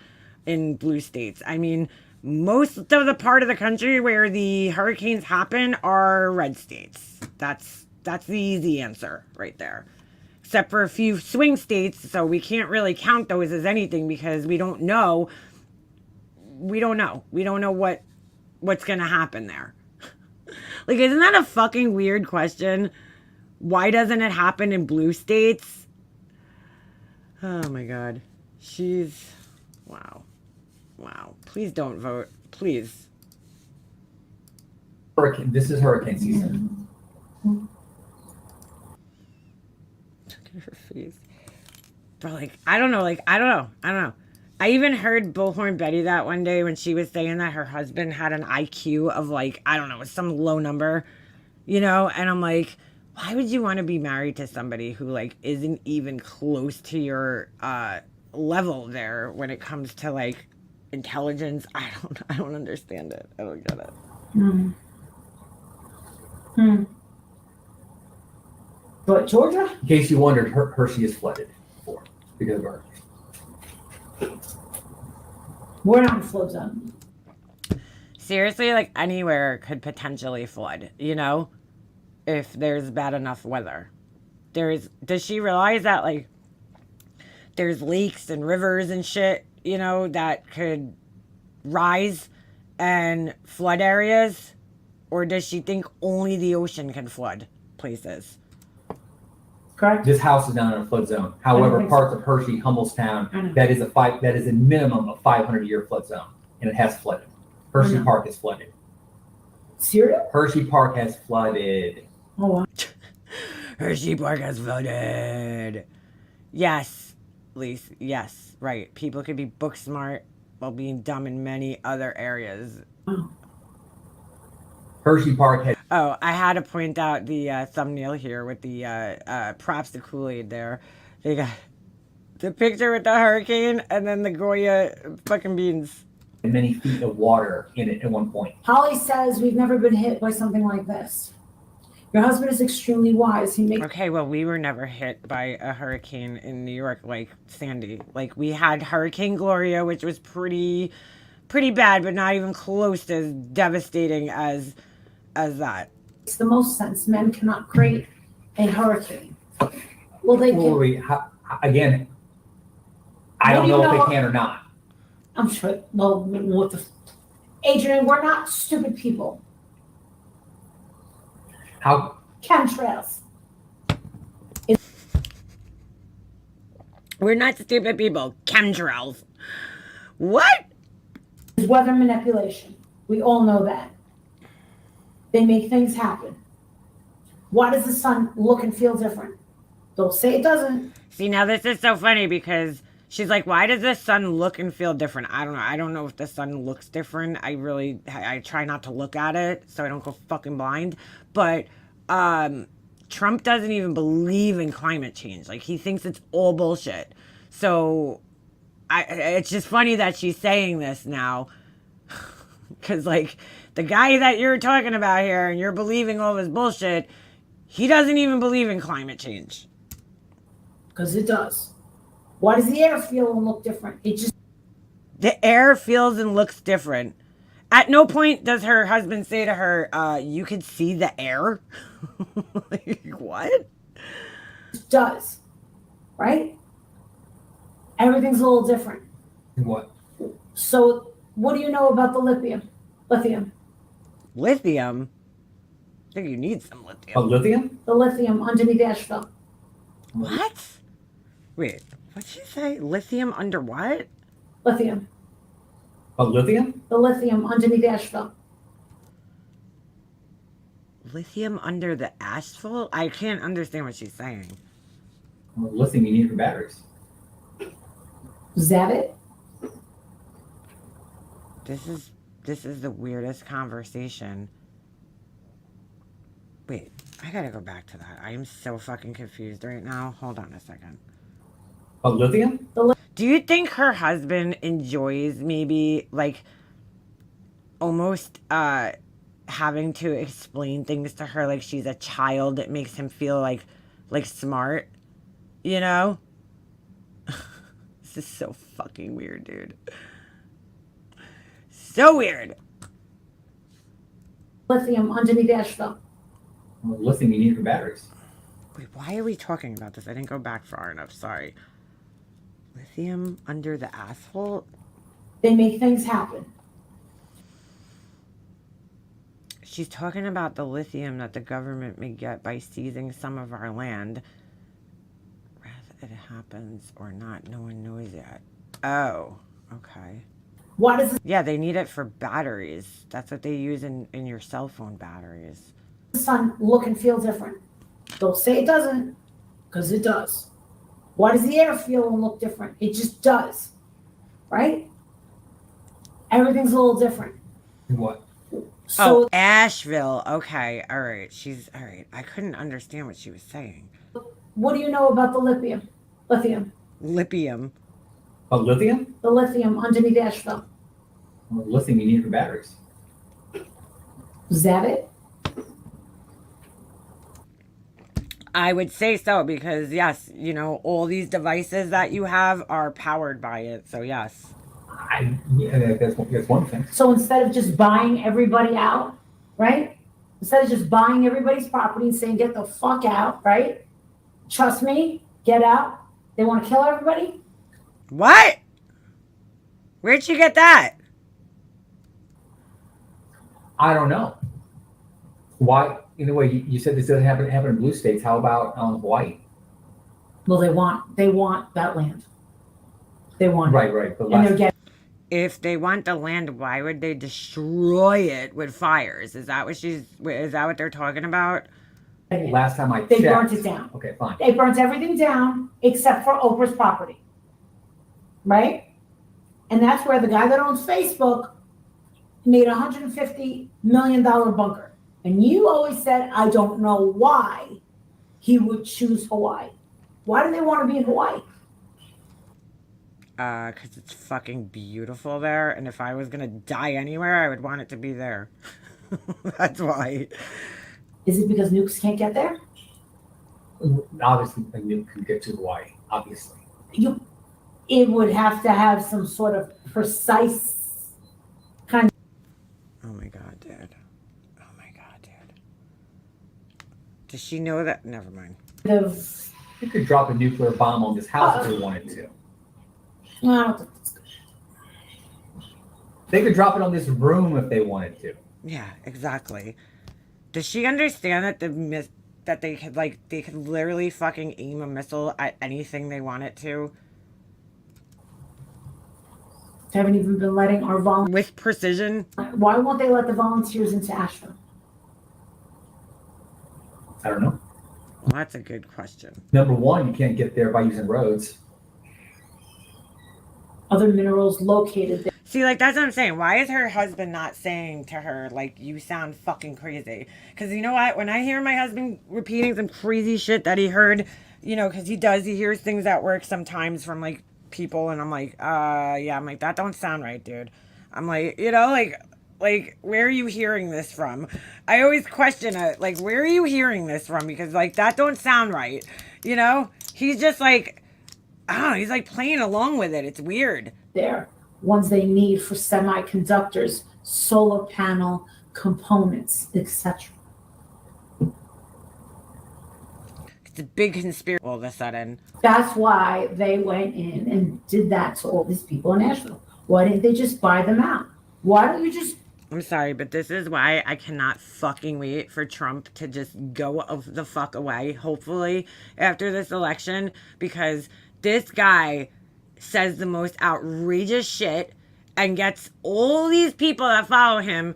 in blue states. I mean, most of the part of the country where the hurricanes happen are red states. That's the easy answer right there. Except for a few swing states, so we can't really count those as anything because we don't know. We don't know what's gonna happen there. Like, isn't that a fucking weird question? Why doesn't it happen in blue states? Oh my god. Wow. Please don't vote. Please. This is hurricane season. Look at her face. But I don't know. I even heard Bullhorn Betty that one day when she was saying that her husband had an IQ of I don't know, some low number, and I'm like, why would you want to be married to somebody who isn't even close to your level there when it comes to intelligence? I don't understand it. I don't get it. But Georgia? In case you wondered, Hershey is flooded before because of hurricanes. We're not in flood zone. Seriously, anywhere could potentially flood, if there's bad enough weather. Does she realize that there's lakes and rivers and shit, that could rise and flood areas? Or does she think only the ocean can flood places? Correct. This house is not in a flood zone. However, parts of Hershey, Hummelstown, that is a minimum of 500-year flood zone, and it has flooded. Hershey Park is flooded. Serious? Hershey Park has flooded. Oh, wow. Hershey Park has flooded. Yes, Lise. Yes, right. People could be book smart while being dumb in many other areas. Oh. Hershey Park had. Oh, I had to point out the thumbnail here with the props to Kool-Aid there. They got the picture with the hurricane and then the Goya fucking beans. Many feet of water in it at one point. Holly says we've never been hit by something like this. Your husband is extremely wise. Okay, well, we were never hit by a hurricane in New York like Sandy. We had Hurricane Gloria, which was pretty bad, but not even close to as devastating as that. It's the most sense. Men cannot create a hurricane. Well, they can. Again, I don't know if they can or not. I'm sure. Well, Adrian, we're not stupid people. How? Chemtrails. We're not stupid people. Chemtrails. What? It's weather manipulation. We all know that. They make things happen. Why does the sun look and feel different? Don't say it doesn't. See, now this is so funny because she's like, why does the sun look and feel different? I don't know. I don't know if the sun looks different. I try not to look at it so I don't go fucking blind. But Trump doesn't even believe in climate change. He thinks it's all bullshit. So it's just funny that she's saying this now. Because, the guy that you're talking about here and you're believing all this bullshit, he doesn't even believe in climate change. Because it does. Why does the air feel and look different? The air feels and looks different. At no point does her husband say to her, you could see the air. Like, what? Does, right? Everything's a little different. What? So what do you know about the lithium? Lithium? I think you need some lithium. Oh, lithium? The lithium underneath Asheville. What? Wait, what'd she say? Lithium under what? Lithium. Oh, lithium? The lithium underneath Asheville. Lithium under the asphalt? I can't understand what she's saying. Well, lithium you need for batteries. Is that it? This is the weirdest conversation. Wait, I gotta go back to that. I am so fucking confused right now. Hold on a second. Oh, lithium? Do you think her husband enjoys maybe like almost having to explain things to her like she's a child? It makes him feel like smart, you know? This is so fucking weird, dude. So weird. Lithium underneath Asheville. Well, lithium you need for batteries. Wait, why are we talking about this? I didn't go back far enough. Sorry. Lithium under the asphalt? They make things happen. She's talking about the lithium that the government may get by seizing some of our land. Whether it happens or not, no one knows yet. Oh, okay. Why does Yeah, they need it for batteries. That's what they use in your cell phone batteries. the sun look and feel different? Don't say it doesn't, because it does. Why does the air feel and look different? It just does, right? Everything's a little different. What? So Oh, Asheville. Okay, all right. All right. I couldn't understand what she was saying. what do you know about the lithium? Lithium. Oh, lithium? The lithium underneath Asheville. Well, lithium you need for batteries. Is that it? I would say so because, yes, you know, all these devices that you have are powered by it. So, yes. Yeah, that's one thing. So instead of just buying everybody out, right? Instead of just buying everybody's property and saying, get the fuck out, right? Trust me, get out. They want to kill everybody? What? Where'd you get that? I don't know. Why? In a way, you said this doesn't happen in blue states. How about Hawaii? Well, they want that land. They want it. Right. But And they're getting If they want the land, why would they destroy it with fires? Is that what they're talking about? it. last time I They checked. burnt it down. Okay, fine. They burnt everything down except for Oprah's property. Right? And that's where the guy that owns Facebook made a $150 million bunker. And you always said, I don't know why he would choose Hawaii. Why do they want to be in Hawaii? Because it's fucking beautiful there. And if I was going to die anywhere, I would want it to be there. That's why. Is it because nukes can't get there? Obviously, a nuke can get to Hawaii. Obviously. It would have to have some sort of precise kind Oh my god, dude. Oh my god, dude. Does she know that? Never mind. of. They could drop a nuclear bomb on this house if they wanted to. Well, I don't think that's good. They could drop it on this room if they wanted to. Yeah, exactly. Does she understand that that they could literally fucking aim a missile at anything they want it to They haven't even been letting our volunteers. with precision? Why won't they let the volunteers into Asheville? I don't know. Well, that's a good question. Number one, you can't get there by using roads. Other minerals located there. See, like, that's what I'm saying. Why is her husband not saying to her, like, you sound fucking crazy? Because you know what? When I hear my husband repeating some crazy shit that he heard, you know, because he hears things at work sometimes from, like, people, and I'm like, yeah, I'm like, that don't sound right, dude. I'm like, you know, like, where are you hearing this from? I always question it, like, where are you hearing this from? Because, like, that don't sound right, you know? He's just, like, I don't know, he's, like, playing along with it. It's weird. There. ones they need for semiconductors, solar panel components, etc. It's a big conspiracy all of a sudden. That's why they went in and did that to all these people in Nashville. Why didn't they just buy them out? Why don't you just I'm sorry, but this is why I cannot fucking wait for Trump to just go of the fuck away, hopefully, after this election, because this guy says the most outrageous shit and gets all these people that follow him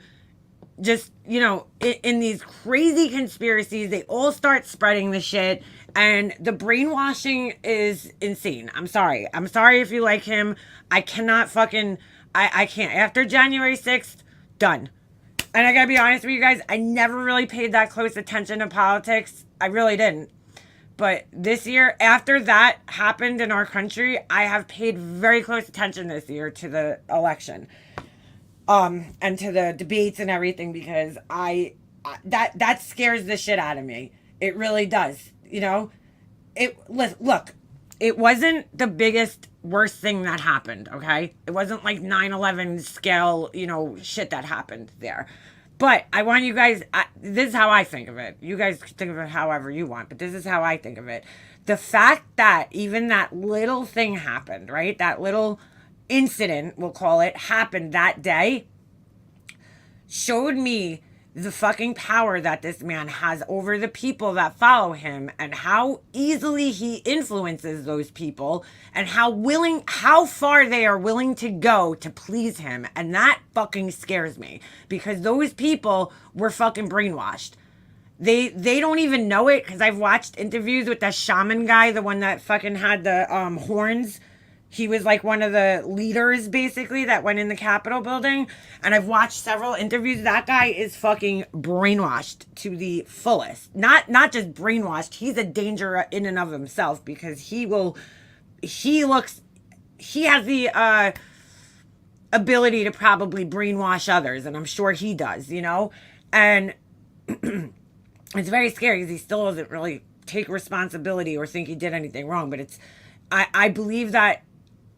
just, you know, in these crazy conspiracies. They all start spreading the shit, and the brainwashing is insane. I'm sorry. I'm sorry if you like him. I cannot fucking, I can't. After January 6th, done. And I gotta be honest with you guys, I never really paid that close attention to politics. I really didn't. But this year, after that happened in our country, I have paid very close attention this year to the election. And to the debates and everything, because that scares the shit out of me. It really does. You know, look, it wasn't the biggest worst thing that happened, okay? It wasn't like 9/11 scale, you know, shit that happened there. But I want you guys, this is how I think of it. You guys think of it however you want, but this is how I think of it. The fact that even that little thing happened, right? That little incident, we'll call it, happened that day, showed me the fucking power that this man has over the people that follow him, and how easily he influences those people, and how far they are willing to go to please him. And that fucking scares me, because those people were fucking brainwashed. They don't even know it, because I've watched interviews with that shaman guy, the one that fucking had the horns. He was like one of the leaders, basically, that went in the Capitol building. And I've watched several interviews. That guy is fucking brainwashed to the fullest. Not just brainwashed. He's a danger in and of himself, because he has the ability to probably brainwash others. And I'm sure he does, you know? And it's very scary, because he still doesn't really take responsibility or think he did anything wrong. But I believe that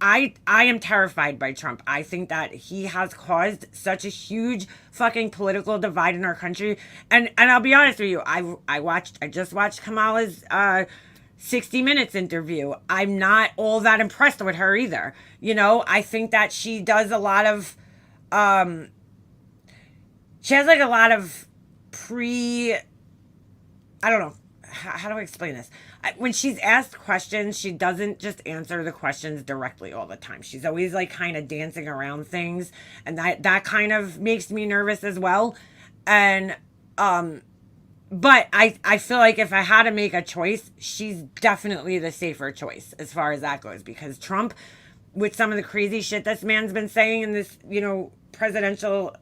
I am terrified by Trump. I think that he has caused such a huge fucking political divide in our country. And I'll be honest with you, I just watched Kamala's 60 Minutes interview. I'm not all that impressed with her either. You know, I think that she does a lot of she has like a lot of I don't know. How do I explain this? When she's asked questions, she doesn't just answer the questions directly all the time. She's always like kind of dancing around things, and that kind of makes me nervous as well. And but I feel like if I had to make a choice, she's definitely the safer choice as far as that goes, because Trump, with some of the crazy shit this man's been saying in this, you know, presidential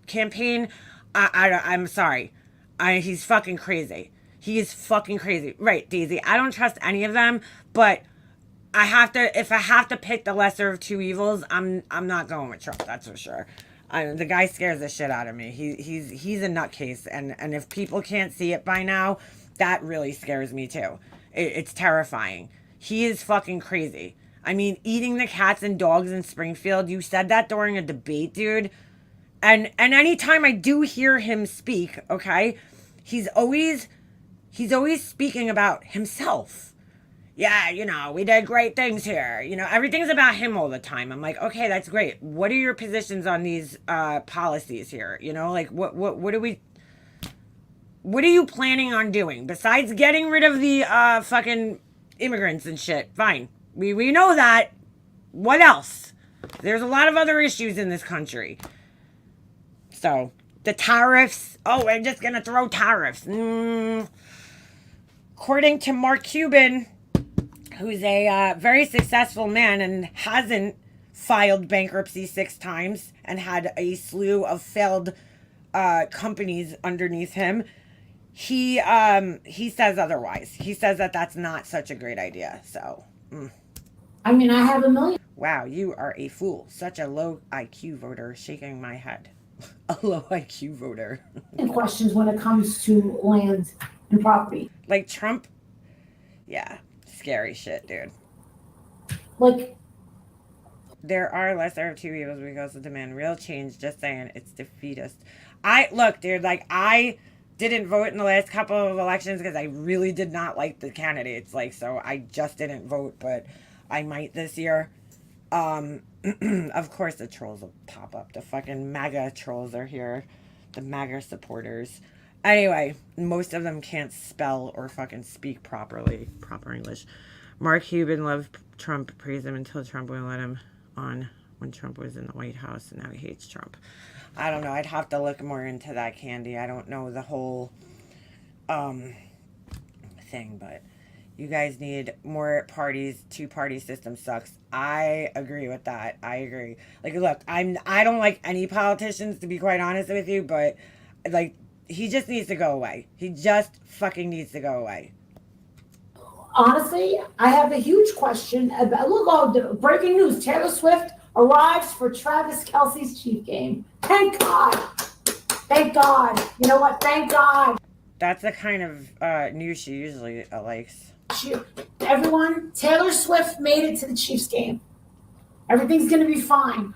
campaign, I'm sorry. He's fucking crazy. He is fucking crazy. Right, Daisy. I don't trust any of them, but if I have to pick the lesser of two evils, I'm not going with Trump, that's for sure. The guy scares the shit out of me. He's a nutcase, and if people can't see it by now, that really scares me too. It's terrifying. He is fucking crazy. I mean, eating the cats and dogs in Springfield, you said that during a debate, dude. And anytime I do hear him speak, okay, he's always speaking about himself. Yeah, you know, we did great things here. You know, everything's about him all the time. I'm like, okay, that's great. What are your positions on these policies here? You know, like what are you planning on doing besides getting rid of the fucking immigrants and shit? Fine. We know that. What else? There's a lot of other issues in this country. So, the tariffs. Oh, we're just going to throw tariffs. According to Mark Cuban, who's a very successful man and hasn't filed bankruptcy 6 times and had a slew of failed companies underneath him, he says otherwise. He says that that's not such a great idea. So, I mean, I have a million wow, you are a fool. Such a low IQ voter, shaking my head. A low IQ voter. questions when it comes to land and property. Like Trump, yeah, scary shit, dude. Like, There are lesser of two evils because of demand real change. Just saying, it's defeatist. I look, dude. Like I didn't vote in the last couple of elections because I really did not like the candidates. Like so, I just didn't vote. But I might this year. Of course, the trolls will pop up. The fucking MAGA trolls are here. The MAGA supporters. Anyway, most of them can't spell or fucking speak proper English. Mark Cuban loved Trump, praised him until Trump wouldn't let him on when Trump was in the White House, and now he hates Trump. I don't know. I'd have to look more into that, Candy. I don't know the whole thing, but you guys need more parties. Two-party system sucks. I agree with that. I agree. Like, look, I don't like any politicians, to be quite honest with you, but like he just needs to go away. He just fucking needs to go away. Honestly, I have a huge question about. Look, oh, breaking news: Taylor Swift arrives for Travis Kelce's Chief game. Thank God. Thank God. You know what? Thank God. That's the kind of news she usually likes. Everyone, Taylor Swift made it to the Chiefs game. Everything's gonna be fine.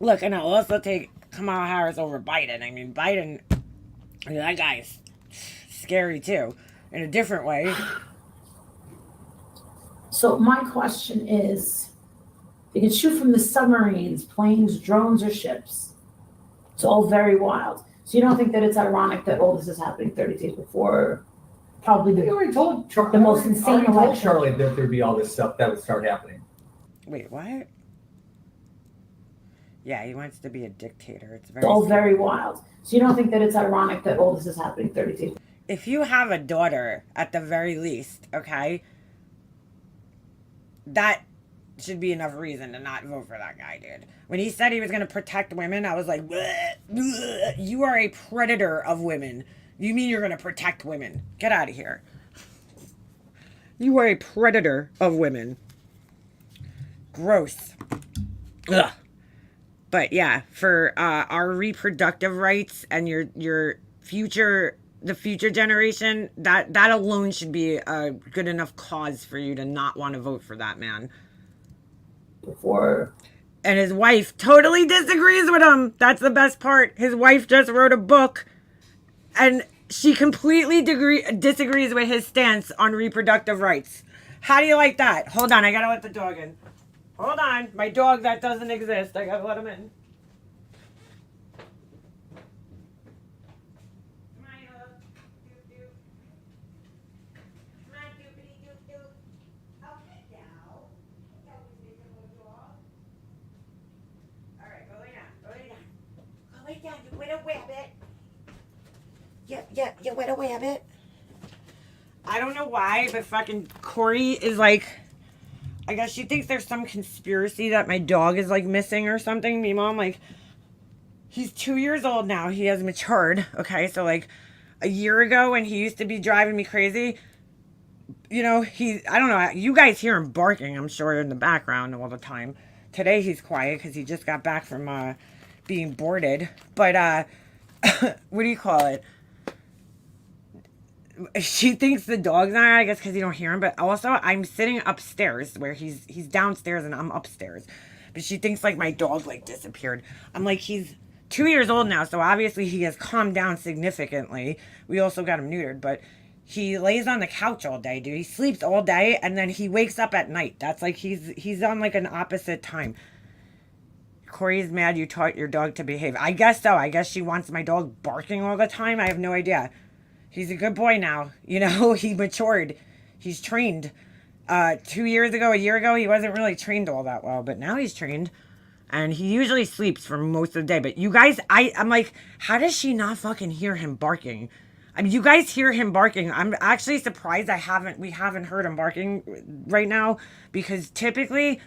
Look, and I'll also take Kamala Harris over Biden. I mean, Biden, that guy's scary too, in a different way. So my question is, they can shoot from the submarines, planes, drones, or ships. It's all very wild. So you don't think that it's ironic that all this is happening 30 days before probably We already told the most insane told election? Charlie that there'd be all this stuff that would start happening. Wait, what? Yeah, he wants to be a dictator. It's It's all scary. very wild. So you don't think that it's ironic that all this is happening 30 days? If you have a daughter, at the very least, okay, that should be enough reason to not vote for that guy, dude. When he said he was going to protect women, I was like, bleh, bleh. You are a predator of women. You mean you're going to protect women? Get out of here. You are a predator of women. Gross. Ugh. But yeah, for our reproductive rights and your future, the future generation, that alone should be a good enough cause for you to not want to vote for that man. Before. And his wife totally disagrees with him. That's the best part. His wife just wrote a book, and she completely disagrees with his stance on reproductive rights. How do you like that? Hold on, I gotta let the dog in. Hold on, my dog that doesn't exist. I gotta let him in. Come on, you little doop-doop. Come on, doopity-doop-doop. Okay, now. That was a little dog. All right, go lay down. Go lay down. Go lay down, you little rabbit. You little rabbit. I don't know why, but fucking Corey is like, I guess she thinks there's some conspiracy that my dog is like missing or something. Meanwhile, I'm like, he's 2 years old now. He has matured. Okay, so like a year ago when he used to be driving me crazy, you know, I don't know. You guys hear him barking, I'm sure, in the background all the time. Today he's quiet because he just got back from being boarded. But what do you call it? She thinks the dog's not, I guess, because you don't hear him. But also, I'm sitting upstairs where he's downstairs and I'm upstairs. But she thinks like my dog like disappeared. I'm like, he's 2 years old now, so obviously he has calmed down significantly. We also got him neutered, but he lays on the couch all day, dude. He sleeps all day and then he wakes up at night. That's like he's on like an opposite time. Corey's mad you taught your dog to behave. I guess so. I guess she wants my dog barking all the time. I have no idea. He's a good boy now. You know, he matured. He's trained. 2 years ago, a year ago, he wasn't really trained all that well, but now he's trained. And he usually sleeps for most of the day. But you guys, I'm like, how does she not fucking hear him barking? I mean, you guys hear him barking. I'm actually surprised we haven't heard him barking right now, because typically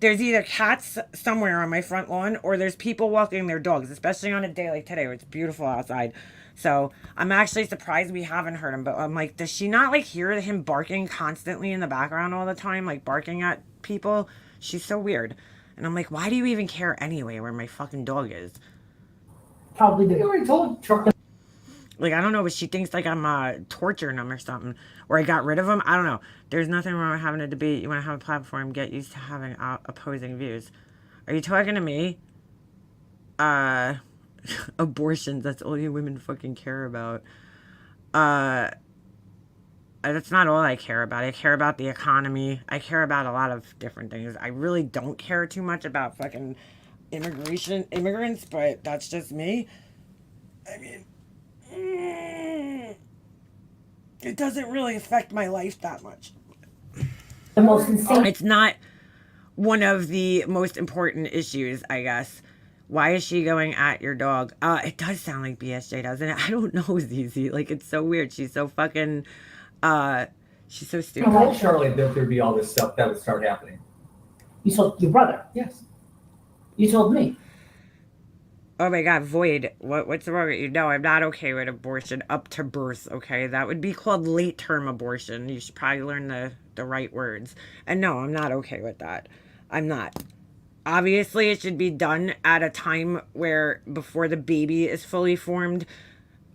there's either cats somewhere on my front lawn or there's people walking their dogs, especially on a day like today where it's beautiful outside. So I'm actually surprised we haven't heard him. But I'm like, does she not like hear him barking constantly in the background all the time, like barking at people? She's so weird. And I'm like, why do you even care anyway where my fucking dog is? Probably We the already told Charlie. Like, I don't know, but she thinks like I'm torturing them or something, or I got rid of them. I don't know. There's nothing wrong with having a debate. You want to have a platform, get used to having opposing views. Are you talking to me? Abortions, that's all you women fucking care about. That's not all I care about. I care about the economy. I care about a lot of different things. I really don't care too much about fucking immigrants, but that's just me. I mean, it doesn't really affect my life that much. The most insane. It's not one of the most important issues, I guess. Why is she going at your dog? It does sound like BSJ, doesn't it? I don't know, Zizi. Like, it's so weird. She's so fucking, she's so I stupid. told Charlie that there'd be all this stuff that would start happening. You told your brother. Yes. You told me. Oh my God, Void. What's wrong with you? No, I'm not okay with abortion up to birth, okay? That would be called late-term abortion. You should probably learn the right words. And no, I'm not okay with that. I'm not. Obviously, it should be done at a time where before the baby is fully formed.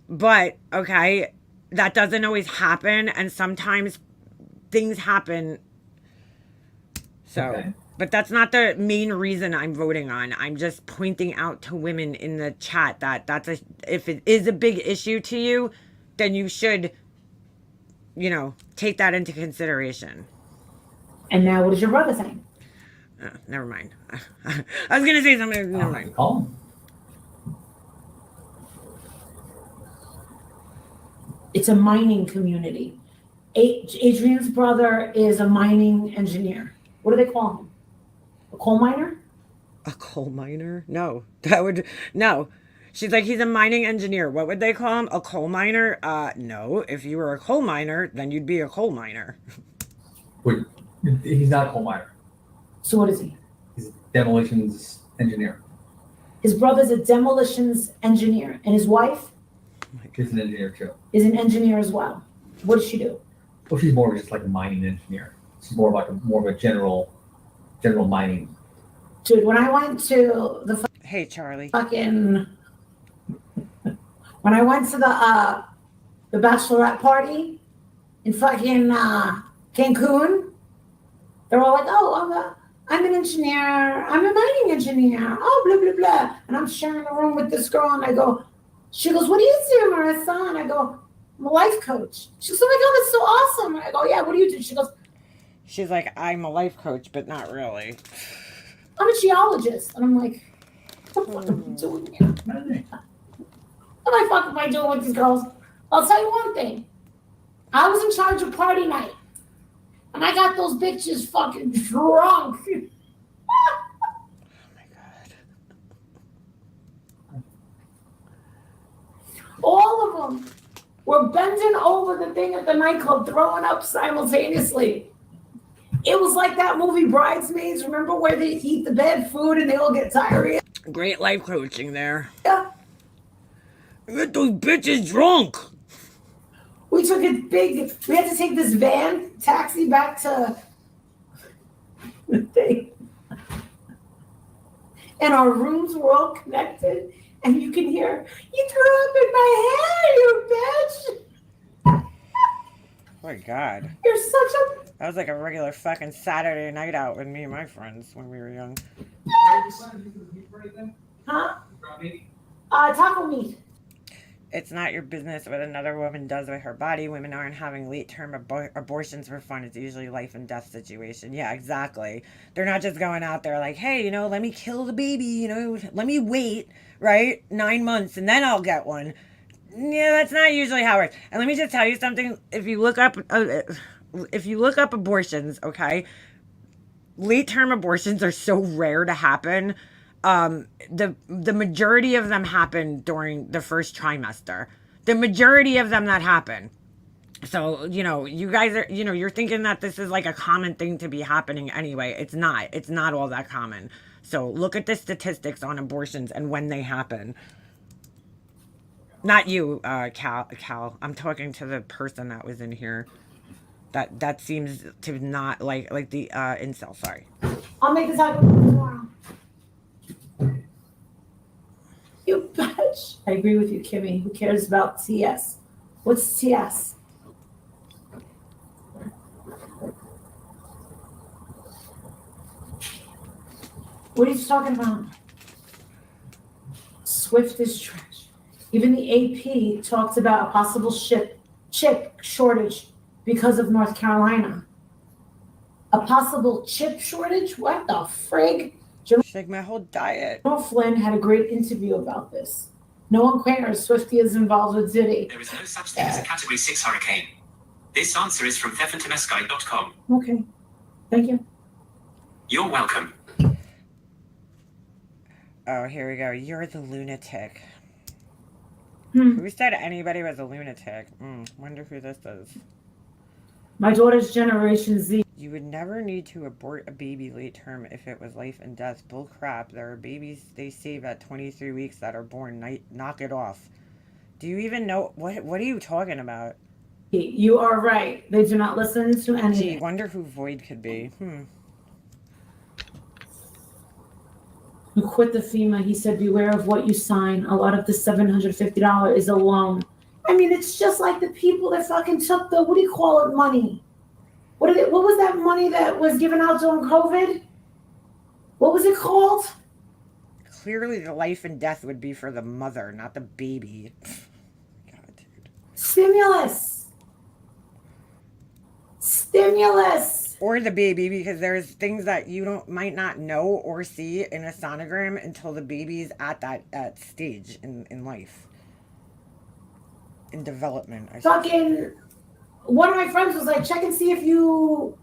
But, okay, that doesn't always happen. And sometimes things happen. So... Okay. But that's not the main reason I'm voting on. I'm just pointing out to women in the chat that if it is a big issue to you, then you should, take that into consideration. And now what is your brother saying? Never mind. I was going to say something. Never mind. Call him. It's a mining community. Adrian's brother is a mining engineer. What do they call him? A coal miner? A coal miner? No. No. She's like, he's a mining engineer. What would they call him? A coal miner? No. If you were a coal miner, then you'd be a coal miner. Wait, he's not a coal miner. So what is he? He's a demolitions engineer. His brother's a demolitions engineer, and his wife He's an engineer too. is an engineer as well. What does she do? Well, she's more of just like a mining engineer. She's more of a general mining. Dude, when I went to the Hey, Charlie. when I went to the bachelorette party in fucking Cancun, they're all like, "Oh, I'm an engineer. I'm a mining engineer. Oh, blah blah blah." And I'm sharing a room with this girl, and I go, she goes, "What do you do, Marissa?" And I go, "I'm a life coach." She goes, "Oh my God, that's so awesome." And I go, "Yeah, what do you do?" She goes, She's like, I'm a life coach, but not really. "I'm a geologist." And I'm like, "What the fuck am I doing here? What the fuck am I doing with these girls?" I'll tell you one thing. I was in charge of party night. And I got those bitches fucking drunk. Oh my God. All of them were bending over the thing at the nightclub, throwing up simultaneously. It was like that movie Bridesmaids. Remember where they eat the bad food and they all get diarrhea? Great life coaching there. Yeah. Get those bitches drunk. We had to take this taxi back to the thing. And our rooms were all connected. And you can hear, "You threw up in my hair, you bitch." Oh my God. You're such a That was like a regular fucking Saturday night out with me and my friends when we were young. huh? Taco meat. It's not your business what another woman does with her body. Women aren't having late-term abortions for fun. It's usually life and death situation. Yeah, exactly. They're not just going out there like, hey, let me kill the baby, let me wait, right? 9 months and then I'll get one. Yeah, that's not usually how it works. And let me just tell you something. If you look up abortions, okay, late-term abortions are so rare to happen. The majority of them happen during the first trimester. The majority of them that happen. So, you guys are, you're thinking that this is like a common thing to be happening anyway. It's not. It's not all that common. So look at the statistics on abortions and when they happen. Not you, Cal. I'm talking to the person that was in here. That seems to not like the incel. Sorry. I'll make the taco tomorrow. You bitch. I agree with you, Kimmy. Who cares about TS? What's TS? What are you talking about? Swift is trash. Even the AP talked about a possible chip shortage because of North Carolina. A possible chip shortage? What the frig? She's like, my whole diet. General Flynn had a great interview about this. No one cares. Swifty is involved with Diddy. There is no such thing as a Category 6 hurricane. This answer is from theffantomesky.com. Okay. Thank you. You're welcome. Oh, here we go. You're the lunatic. Hmm. Who said anybody was a lunatic? Wonder who this is. My daughter's Generation Z. You would never need to abort a baby late term if it was life and death. Bull crap. There are babies they save at 23 weeks that are born. Knock it off. Do you even know? What are you talking about? You are right. They do not listen to Gee, anything. wonder who Void could be. Who quit the FEMA? He said, beware of what you sign. A lot of the $750 is a loan. I mean, it's just like the people that fucking took the, what do you call it, money? What was that money that was given out during COVID? What was it called? Clearly, the life and death would be for the mother, not the baby. God, dude. Stimulus. Or the baby, because there's things that you might not know or see in a sonogram until the baby's at that stage in life. In development. Fucking, one of my friends was like, check and see if you,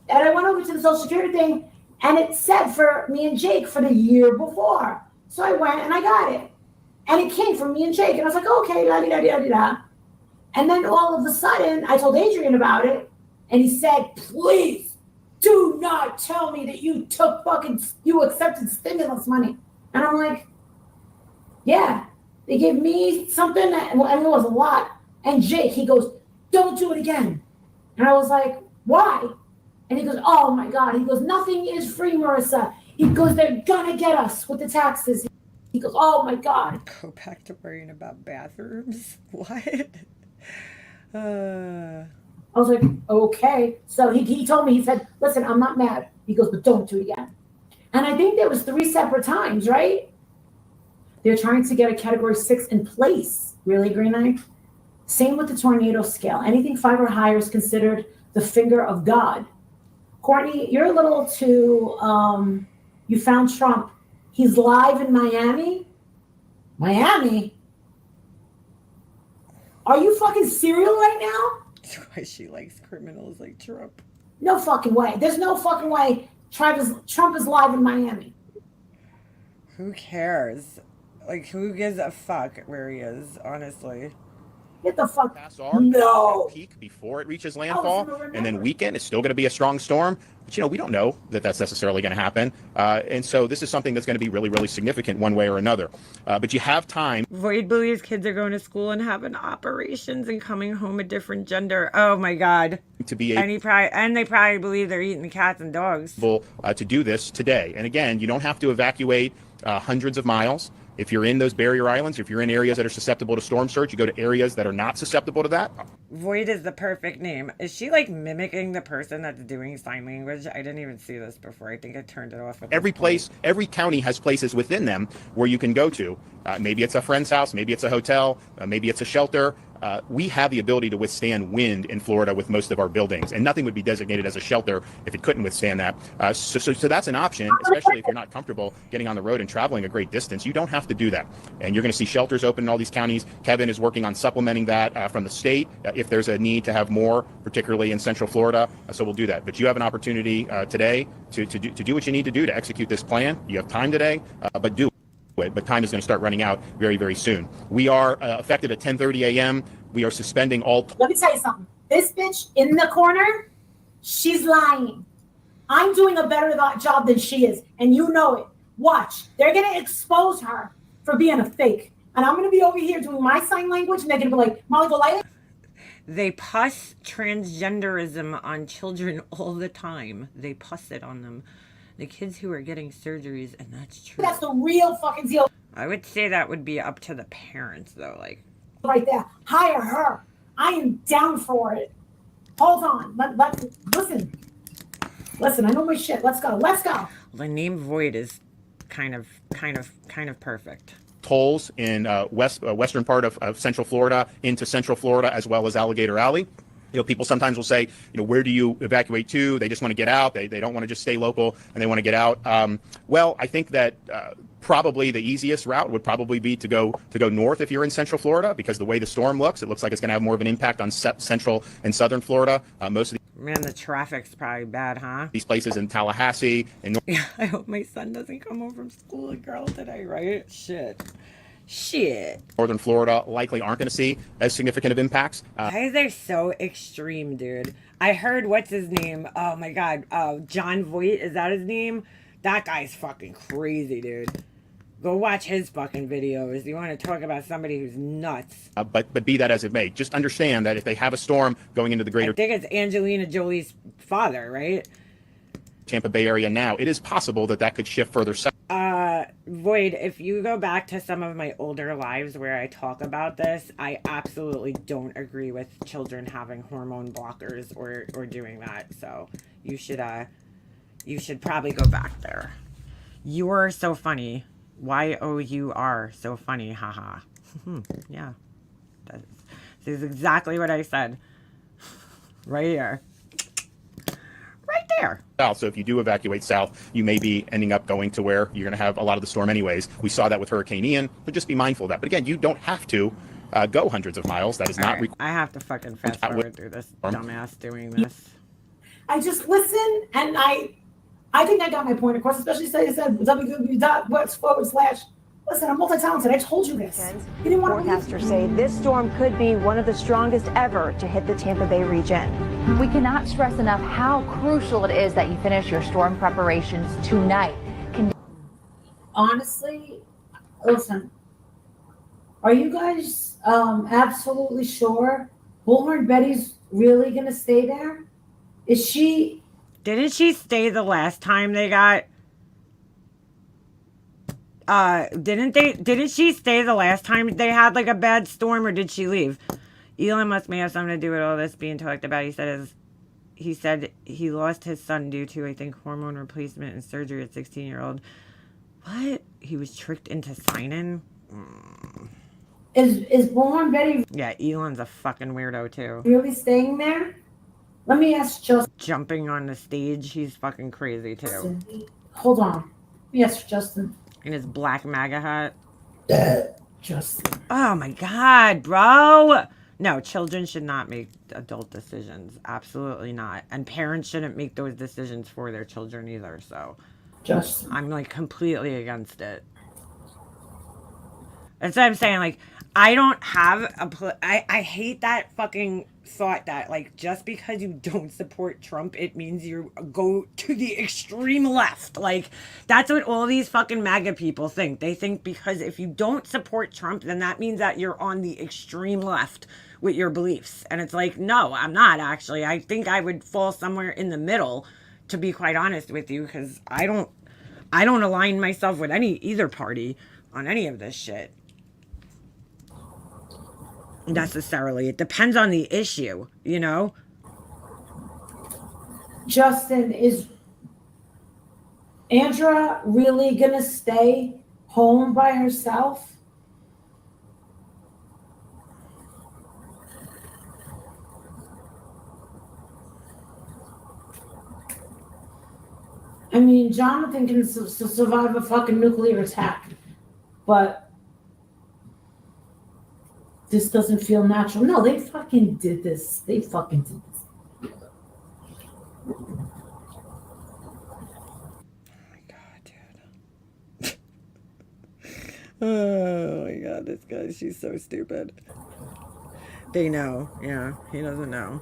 and I went over to the Social Security thing, and it said for me and Jake for the year before. So I went and I got it. And it came from me and Jake, and I was like, okay, la-di-da-di-da-di-da. And then all of a sudden, I told Adrian about it, and he said, please do not tell me that you accepted stimulus money. And I'm like, yeah, they gave me something, and it was a lot. And Jake, he goes, don't do it again. And I was like, why? And he goes, oh my God. He goes, nothing is free, Marissa. He goes, they're gonna get us with the taxes. He goes, oh my God. Go back to worrying about bathrooms? What? I was like, okay. So he told me, he said, listen, I'm not mad. He goes, but don't do it again. And I think there was 3 separate times, right? They're trying to get a Category 6 in place. Really, Green Eye? Same with the tornado scale. Anything 5 or higher is considered the finger of God. Courtney, you're a little too, you found Trump. He's live in Miami? Miami? Are you fucking serial right now? That's why she likes criminals like Trump. No fucking way. There's no fucking way Trump is live in Miami. Who cares? Like, who gives a fuck where he is, honestly? Get the fuck. No. Peak before it reaches landfall, and then weekend, it's still going to be a strong storm. But, we don't know that that's necessarily going to happen. And so this is something that's going to be really, really significant one way or another. But you have time. Void believes kids are going to school and having operations and coming home a different gender. Oh, my God. To be and they probably believe they're eating the cats and dogs. To do this today. And again, you don't have to evacuate hundreds of miles. If you're in those barrier islands, if you're in areas that are susceptible to storm surge, you go to areas that are not susceptible to that. Void is the perfect name. Is she like mimicking the person that's doing sign language? I didn't even see this before. I think I turned it off. Every county has places within them where you can go to. Maybe it's a friend's house, maybe it's a hotel, maybe it's a shelter. We have the ability to withstand wind in Florida with most of our buildings, and nothing would be designated as a shelter if it couldn't withstand that. So that's an option, especially if you're not comfortable getting on the road and traveling a great distance. You don't have to do that. And you're going to see shelters open in all these counties. Kevin is working on supplementing that from the state if there's a need to have more, particularly in Central Florida. So we'll do that. But you have an opportunity today to do what you need to do to execute this plan. You have time today, but do it. But time is going to start running out very, very soon. We are effective at 10:30 a.m. We are suspending all. Let me tell you something. This bitch in the corner, she's lying. I'm doing a better job than she is, and you know it. Watch. They're going to expose her for being a fake. And I'm going to be over here doing my sign language, and they're going to be like, Molly Golay. They puss transgenderism on children all the time. They puss it on them. The kids who are getting surgeries, and that's true. That's the real fucking deal. I would say that would be up to the parents, though. Like, right there. Hire her. I am down for it. Hold on. Listen. Listen, I know my shit. Let's go. Let's go. the name Void is kind of perfect. Tolls in western part of Central Florida into Central Florida, as well as Alligator Alley. You know, people sometimes will say, you know, where do you evacuate to? They just want to get out. They don't want to just stay local, and they want to get out. Well, I think that probably the easiest route would probably be to go north if you're in Central Florida, because the way the storm looks, it looks like it's going to have more of an impact on Central and Southern Florida. Most of Man, the traffic's probably bad, huh? these places in Tallahassee and Yeah, I hope my son doesn't come home from school a girl today, right? Shit. Northern Florida likely aren't going to see as significant of impacts. Why is they so extreme, dude? I heard, what's his name? Oh my god, John Voight, is that his name? That guy's fucking crazy, dude. Go watch his fucking videos. You want to talk about somebody who's nuts. But be that as it may, just understand that if they have a storm going into the I greater think it's Angelina Jolie's father, right? Tampa Bay area now, it is possible that that could shift further south. Void, if you go back to some of my older lives where I talk about this, I absolutely don't agree with children having hormone blockers or doing that. So you should probably go back there. You're so funny. YOUR so funny, haha. Yeah. This is exactly what I said. Right here. Right there. South. So if you do evacuate south, you may be ending up going to where you're going to have a lot of the storm anyways. We saw that with Hurricane Ian, but just be mindful of that. But again, you don't have to go hundreds of miles. That is not Right. I have to fucking fast forward through this dumbass doing this. I just listen, and I think I got my point across, especially since I said www.what's/. Listen, I'm multi-talented. I told you this. You didn't want to Forecasters say this storm could be one of the strongest ever to hit the Tampa Bay region. We cannot stress enough how crucial it is that you finish your storm preparations tonight. Honestly, listen. Are you guys absolutely sure Bullhorn Betty's really gonna stay there? Is she? Didn't she stay the last time they got? Didn't she stay the last time they had like a bad storm, or did she leave? Elon Musk may have something to do with all this being talked about. He said he lost his son due to, I think, hormone replacement and surgery at 16-year-old. What? He was tricked into signing? Is Bullhorn Betty Yeah, Elon's a fucking weirdo too. really staying there? Let me ask Justin. Jumping on the stage, he's fucking crazy too. Hold on. Yes, Justin. In his black MAGA hat. Justin. Oh my god, bro! No, children should not make adult decisions. Absolutely not. And parents shouldn't make those decisions for their children either, so. Justin. I'm like completely against it. That's what I'm saying. Like, I don't have I hate that fucking thought that, like, just because you don't support Trump, it means you go to the extreme left. Like, that's what all these fucking MAGA people think. They think because if you don't support Trump, then that means that you're on the extreme left with your beliefs. And it's like, no, I'm not actually. I think I would fall somewhere in the middle, to be quite honest with you, because I don't align myself with either party on any of this shit. Necessarily. It depends on the issue, you know? Justin, is Andra really gonna stay home by herself? I mean, Jonathan can survive a fucking nuclear attack, but this doesn't feel natural. No, they fucking did this. They fucking did this. Oh my god, this guy, she's so stupid. They know. Yeah, he doesn't know.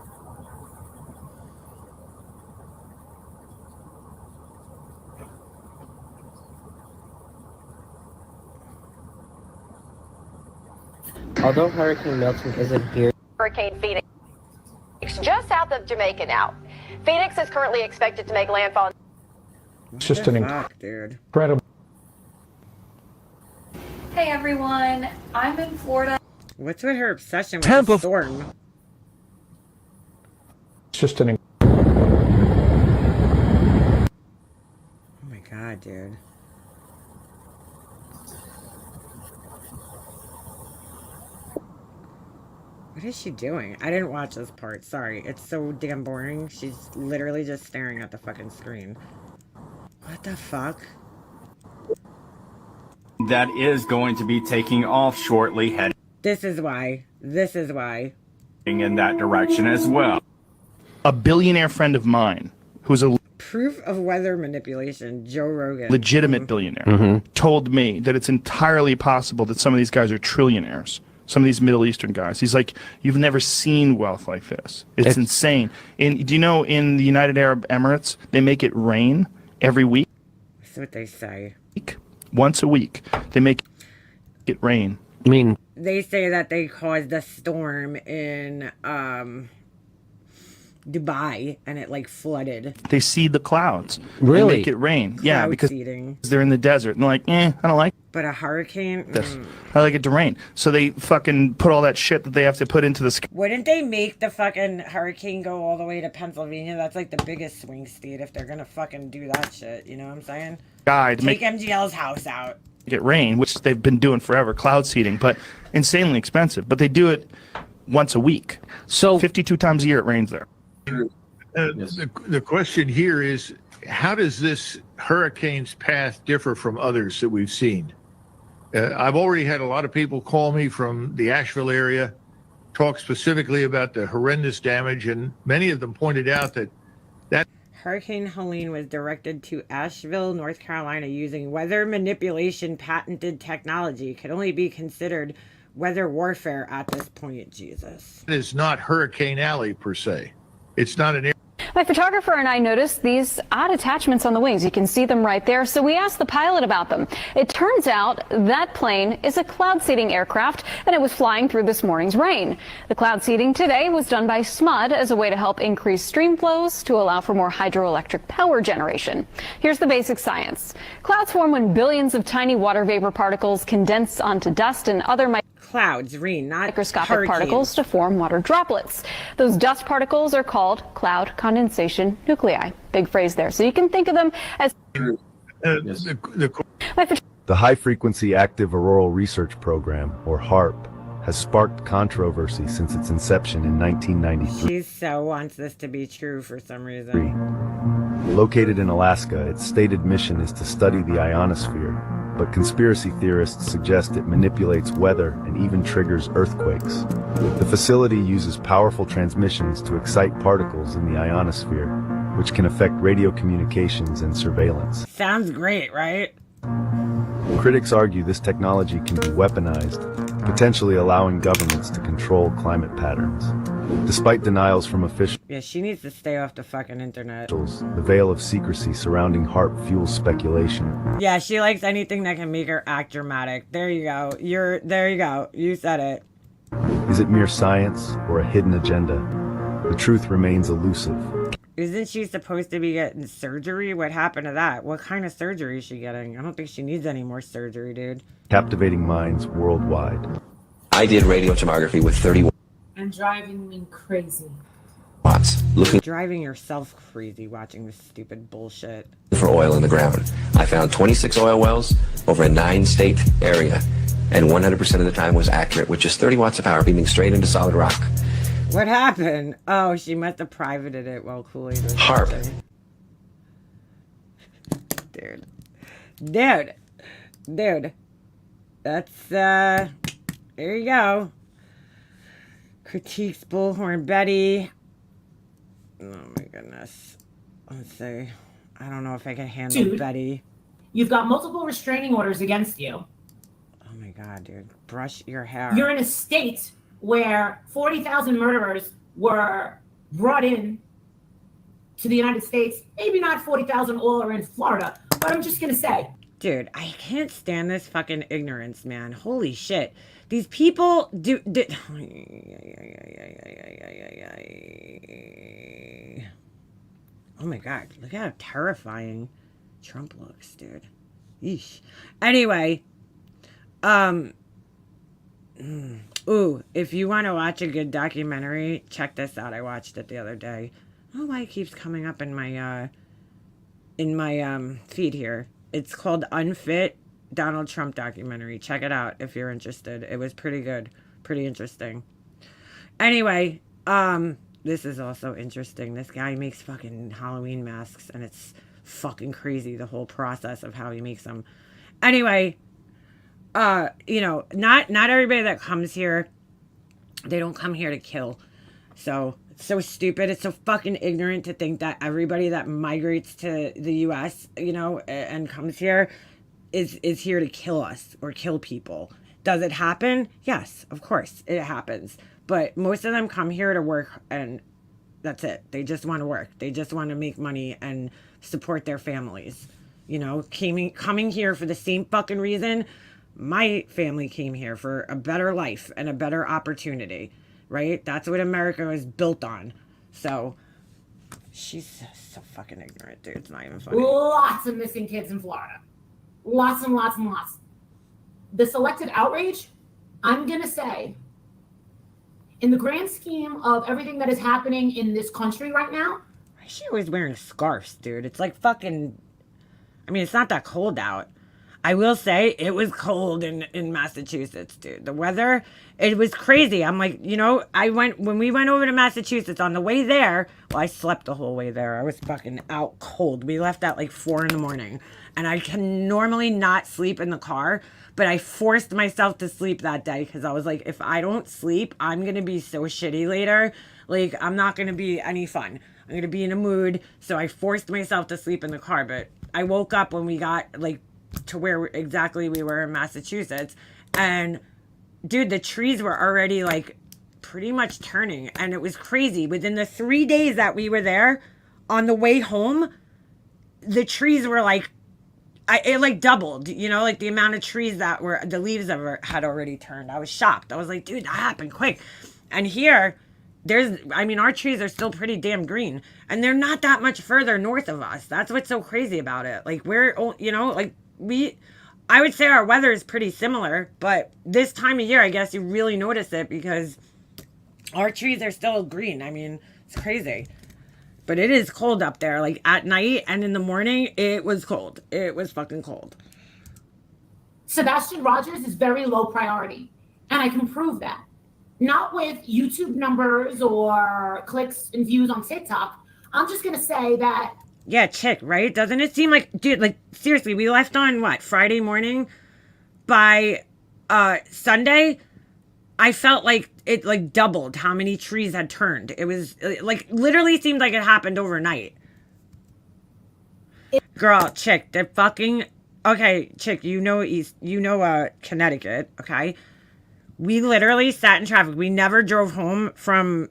Although Hurricane Milton isn't here, Hurricane Phoenix, just south of Jamaica now. Phoenix is currently expected to make landfall. It's just an Fuck, dude. incredible. Hey everyone, I'm in Florida. What's with her obsession with Tampa- the storm? It's just an. Oh my god, dude. What is she doing? I didn't watch this part. Sorry. It's so damn boring. She's literally just staring at the fucking screen. What the fuck? That is going to be taking off shortly, heading This is why. This is why. in that direction as well. A billionaire friend of mine, who's a Proof of weather manipulation. Joe Rogan. legitimate billionaire, told me that it's entirely possible that some of these guys are trillionaires. Some of these Middle Eastern guys. He's like, you've never seen wealth like this. It's insane. Do you know in the United Arab Emirates, they make it rain every week? That's what they say. Once a week. They make it rain. I mean, They say that they caused a storm in Dubai and it like flooded. they seed the clouds. Really? And make it rain. Yeah, Cloud because seeding. they're in the desert. And they're like, I don't like But a hurricane? this. I like it to rain. So they fucking put all that shit that they have to put into the sky. Wouldn't they make the fucking hurricane go all the way to Pennsylvania? That's like the biggest swing state if they're gonna fucking do that shit. You know what I'm saying? To Take make MGL's house out. it rain, which they've been doing forever, cloud seeding, but insanely expensive. But they do it once a week. So 52 times a year it rains there. The question here is, how does this hurricane's path differ from others that we've seen? I've already had a lot of people call me from the Asheville area, talk specifically about the horrendous damage, and many of them pointed out that Hurricane Helene was directed to Asheville, North Carolina using weather manipulation patented technology. It could only be considered weather warfare at this point. Jesus. it is not Hurricane Alley per se. It's not an My photographer and I noticed these odd attachments on the wings. You can see them right there. So we asked the pilot about them. It turns out that plane is a cloud seeding aircraft, and it was flying through this morning's rain. The cloud seeding today was done by SMUD as a way to help increase stream flows to allow for more hydroelectric power generation. Here's the basic science. Clouds form when billions of tiny water vapor particles condense onto dust and other clouds, rain, not microscopic hurricanes. particles to form water droplets. Those dust particles are called cloud condensation nuclei. Big phrase there. So you can think of them as The High Frequency Active Auroral Research Program, or HARP, has sparked controversy since its inception in 1993. She so wants this to be true for some reason. Located in Alaska, its stated mission is to study the ionosphere, but conspiracy theorists suggest it manipulates weather and even triggers earthquakes. The facility uses powerful transmissions to excite particles in the ionosphere, which can affect radio communications and surveillance. Sounds great, right? Critics argue this technology can be weaponized, potentially allowing governments to control climate patterns. Despite denials from officials, Yeah, she needs to stay off the fucking internet. the veil of secrecy surrounding HARP fuels speculation. Yeah, she likes anything that can make her act dramatic. There you go. There you go. You said it. Is it mere science or a hidden agenda? The truth remains elusive. Isn't she supposed to be getting surgery? What happened to that? What kind of surgery is she getting? I don't think she needs any more surgery, dude. Captivating minds worldwide. I did radio tomography with 30 And driving me crazy. watts, looking Driving yourself crazy watching this stupid bullshit. for oil in the ground. I found 26 oil wells over a 9-state area, and 100% of the time was accurate with just 30 watts of power beaming straight into solid rock. What happened? Oh, she must have privated it while Kool-Aid was HARP. watching. Dude. That's, there you go. Critiques Bullhorn Betty. Oh my goodness. Let's see. I don't know if I can handle Dude. Betty. You've got multiple restraining orders against you. Oh my god, dude. Brush your hair. You're in a state where 40,000 murderers were brought in to the United States. Maybe not 40,000 all are in Florida, but I'm just going to say. Dude, I can't stand this fucking ignorance, man. Holy shit. These people do oh my god, look how terrifying Trump looks, dude. Yeesh. Anyway, Ooh, if you want to watch a good documentary, check this out. I watched it the other day. I don't know why it keeps coming up in my feed here. It's called Unfit, Donald Trump documentary. Check it out if you're interested. It was pretty good. Pretty interesting. Anyway, this is also interesting. This guy makes fucking Halloween masks, and it's fucking crazy, the whole process of how he makes them. Anyway, you know, not everybody that comes here, they don't come here to kill. So it's so stupid. It's so fucking ignorant to think that everybody that migrates to the U.S., you know, and comes here is here to kill us or kill people. Does it happen? Yes, of course it happens. But most of them come here to work, and that's it. They just want to work. They just want to make money and support their families. You know, coming here for the same fucking reason my family came here, for a better life and a better opportunity, right? That's what America was built on. So she's so fucking ignorant, dude. It's not even funny. Lots of missing kids in Florida. Lots and lots and lots. The selected outrage, I'm going to say, in the grand scheme of everything that is happening in this country right now. Why is she always wearing scarves, dude? It's like fucking, I mean, it's not that cold out. I will say it was cold in Massachusetts, dude. The weather, it was crazy. I'm like, you know, when we went over to Massachusetts on the way there, well, I slept the whole way there. I was fucking out cold. We left at like 4 a.m. and I can normally not sleep in the car, but I forced myself to sleep that day because I was like, if I don't sleep, I'm going to be so shitty later. Like, I'm not going to be any fun. I'm going to be in a mood. So I forced myself to sleep in the car, but I woke up when we got like to where exactly we were in Massachusetts, and dude, the trees were already like pretty much turning, and it was crazy. Within the 3 days that we were there, on the way home, the trees were like, it like doubled, you know, like the amount of trees that were, the leaves had already turned. I was shocked. I was like, dude, that happened quick. And here, our trees are still pretty damn green, and they're not that much further north of us. That's what's so crazy about it. Like, we're, you know, like, I would say our weather is pretty similar, but this time of year, I guess you really notice it because our trees are still green. I mean, it's crazy. But it is cold up there. Like, at night and in the morning, it was cold. It was fucking cold. Sebastian Rogers is very low priority, and I can prove that. Not with YouTube numbers or clicks and views on TikTok. I'm just going to say that. Yeah, chick, right? Doesn't it seem like, dude, like, seriously, we left on what, Friday morning? By Sunday, I felt like it like doubled how many trees had turned. It was like literally seemed like it happened overnight. Girl, chick, the fucking, okay, chick, you know Connecticut, okay? We literally sat in traffic. We never drove home from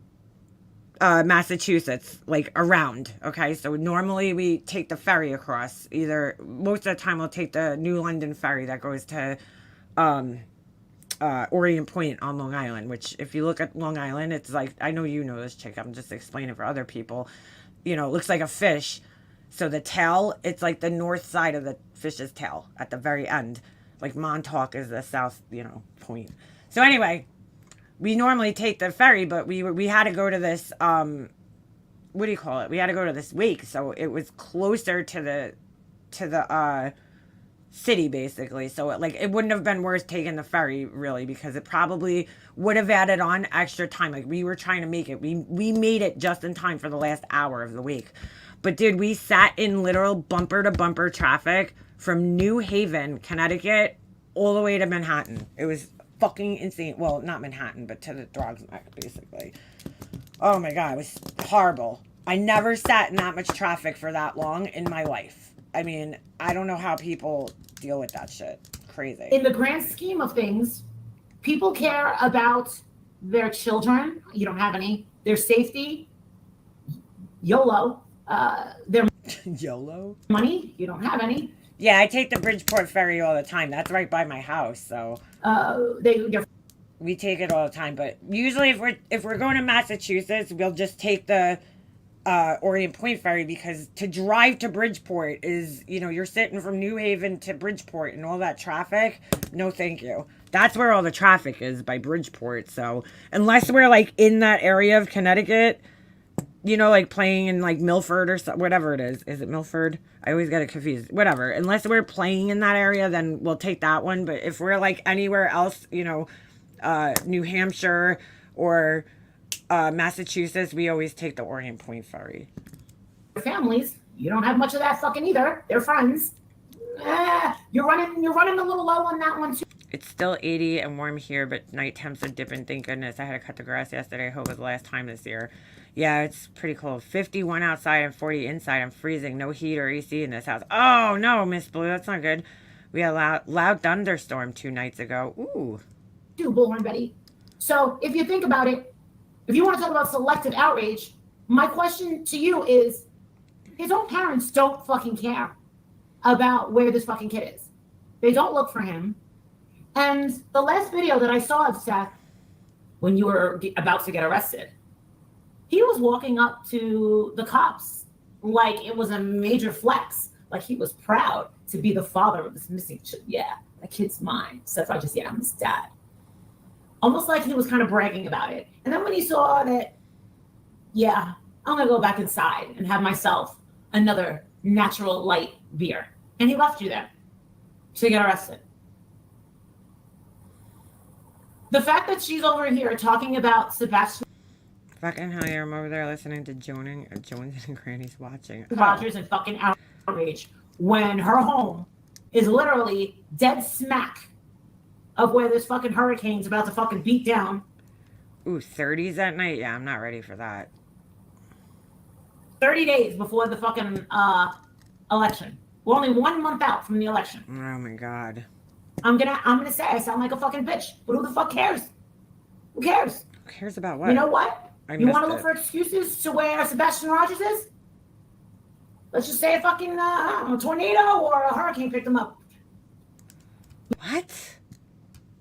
Massachusetts, like around, okay? So normally we take the ferry across. Most of the time we'll take the New London ferry that goes to Orient Point on Long Island, which if you look at Long Island, it's like, I know you know this, chick, I'm just explaining for other people. You know, it looks like a fish. So the tail, it's like the north side of the fish's tail at the very end. Like Montauk is the south, you know, point. So anyway, we normally take the ferry, but we had to go to this, what do you call it? We had to go to this wake, so it was closer to the city, basically. So it wouldn't have been worth taking the ferry, really, because it probably would have added on extra time. Like, we were trying to make it. We made it just in time for the last hour of the wake. But, dude, we sat in literal bumper-to-bumper traffic from New Haven, Connecticut, all the way to Manhattan. It was fucking insane. Well, not Manhattan, but to the Dog's Neck, basically. Oh my god, it was horrible. I never sat in that much traffic for that long in my life. I mean, I don't know how people deal with that shit. Crazy. In the grand scheme of things, people care about their children. You don't have any. Their safety. YOLO. Their YOLO? Money. You don't have any. Yeah, I take the Bridgeport ferry all the time. That's right by my house, so we take it all the time. But usually, if we're going to Massachusetts, we'll just take the Orient Point ferry, because to drive to Bridgeport is, you know, you're sitting from New Haven to Bridgeport and all that traffic. No, thank you. That's where all the traffic is, by Bridgeport. So unless we're like in that area of Connecticut, you know, like playing in like Milford or whatever it is. Is it Milford? I always get it confused. Whatever. Unless we're playing in that area, then we'll take that one. But if we're like anywhere else, you know, New Hampshire or Massachusetts, we always take the Orient Point ferry. Families, you don't have much of that fucking either. They're friends. You're running a little low on that one too. It's still 80 and warm here, but night temps are dipping. Thank goodness. I had to cut the grass yesterday. I hope it was the last time this year. Yeah, it's pretty cold. 51 outside and 40 inside. I'm freezing. No heat or AC in this house. Oh, no, Miss Blue. That's not good. We had a loud thunderstorm 2 nights ago. Ooh. Bullhorn Betty. So if you think about it, if you want to talk about selective outrage, my question to you is, his own parents don't fucking care about where this fucking kid is. They don't look for him. And the last video that I saw of Seth, when you were about to get arrested, he was walking up to the cops like it was a major flex. Like he was proud to be the father of this missing child. Yeah, that kid's mine. Seth Rogers, yeah, I'm his dad. Almost like he was kind of bragging about it. And then when he saw that, yeah, I'm going to go back inside and have myself another natural light beer. And he left you there to get arrested. The fact that she's over here talking about Sebastian Fucking hell, yeah, I'm over there listening to Jones and Granny's watching. Rogers and fucking outrage when her home is literally dead smack of where this fucking hurricane's about to fucking beat down. Ooh, 30s at night? Yeah, I'm not ready for that. 30 days before the fucking election. We're only 1 month out from the election. Oh my god. I'm gonna say I sound like a fucking bitch, but who the fuck cares? Who cares? Who cares about what? You know what? You want to look it. for excuses to where Sebastian Rogers is? Let's just say a fucking a tornado or a hurricane picked him up. What?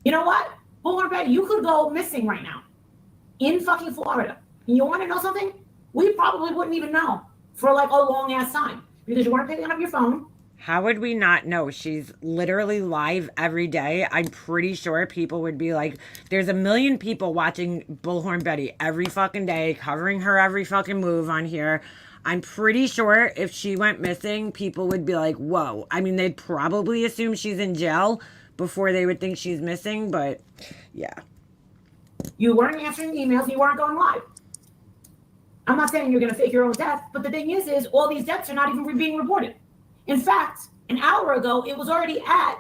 You know what? Bullhorn Betty, you could go missing right now in fucking Florida. And you want to know something? We probably wouldn't even know for like a long ass time because you weren't picking up your phone. How would we not know? She's literally live every day. I'm pretty sure people would be like, there's a million people watching Bullhorn Betty every fucking day, covering her every fucking move on here. I'm pretty sure if she went missing, people would be like, whoa. I mean, they'd probably assume she's in jail before they would think she's missing, but yeah. You weren't answering emails, you weren't going live. I'm not saying you're going to fake your own death, but the thing is all these deaths are not even being reported. In fact, an hour ago, it was already at...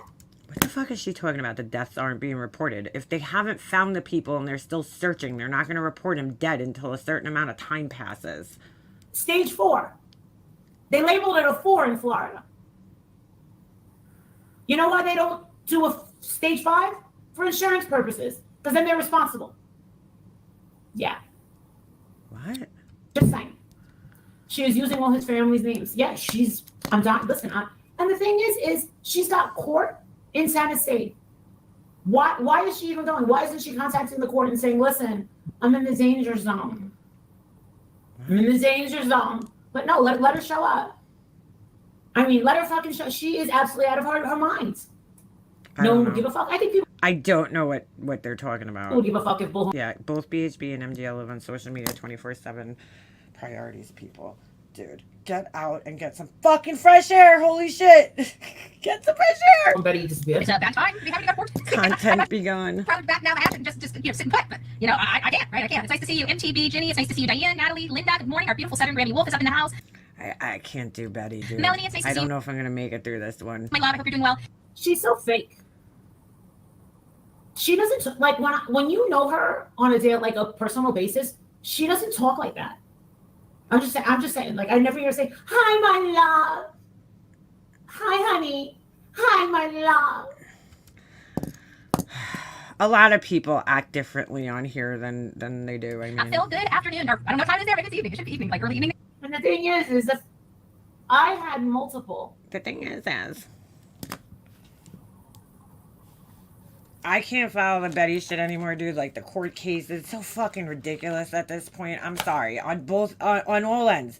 What the fuck is she talking about? The deaths aren't being reported. If they haven't found the people and they're still searching, they're not going to report him dead until a certain amount of time passes. Stage 4. They labeled it a 4 in Florida. You know why they don't do a stage 5? For insurance purposes. Because then they're responsible. Yeah. What? Just saying. She is using all his family's names. Yeah, I'm not, listen, and the thing is she's got court in Santa State. Why is she even going? Why isn't she contacting the court and saying, listen, I'm in the danger zone. I'm in the danger zone. But no, let her show up. I mean, let her fucking show. She is absolutely out of her mind. No one would give a fuck. I think people. I don't know what they're talking about. Would give a fuck if Bullhorn. Yeah, both BHB and MGL live on social media 24/7. Priorities, people. Dude, get out and get some fucking fresh air. Holy shit. Get some fresh air. Betty disappeared. That's fine. We haven't got work. Content be gone. Probably back now. I have to just sit and put. But, I can't, right? I can't. It's nice to see you, MTB, Ginny. It's nice to see you, Diane, Natalie, Linda. Good morning. Our beautiful Southern Granny Wolf is up in the house. I can't do Betty, dude. Melanie, it's nice to see you. I don't know if I'm going to make it through this one. My love, I hope you're doing well. She's so fake. She doesn't, like, when you know her on a personal basis, she doesn't talk like that. I'm just saying, like, I never hear her say, hi, my love. Hi, honey. Hi, my love. A lot of people act differently on here than they do. I mean, Phil, good afternoon. Or I don't know what time it is there. Maybe it's evening. It should be evening, like early evening. And the thing is that I had multiple. The thing is, I can't follow the Betty shit anymore, dude. Like the court case is so fucking ridiculous at this point. I'm sorry. On both, on all ends.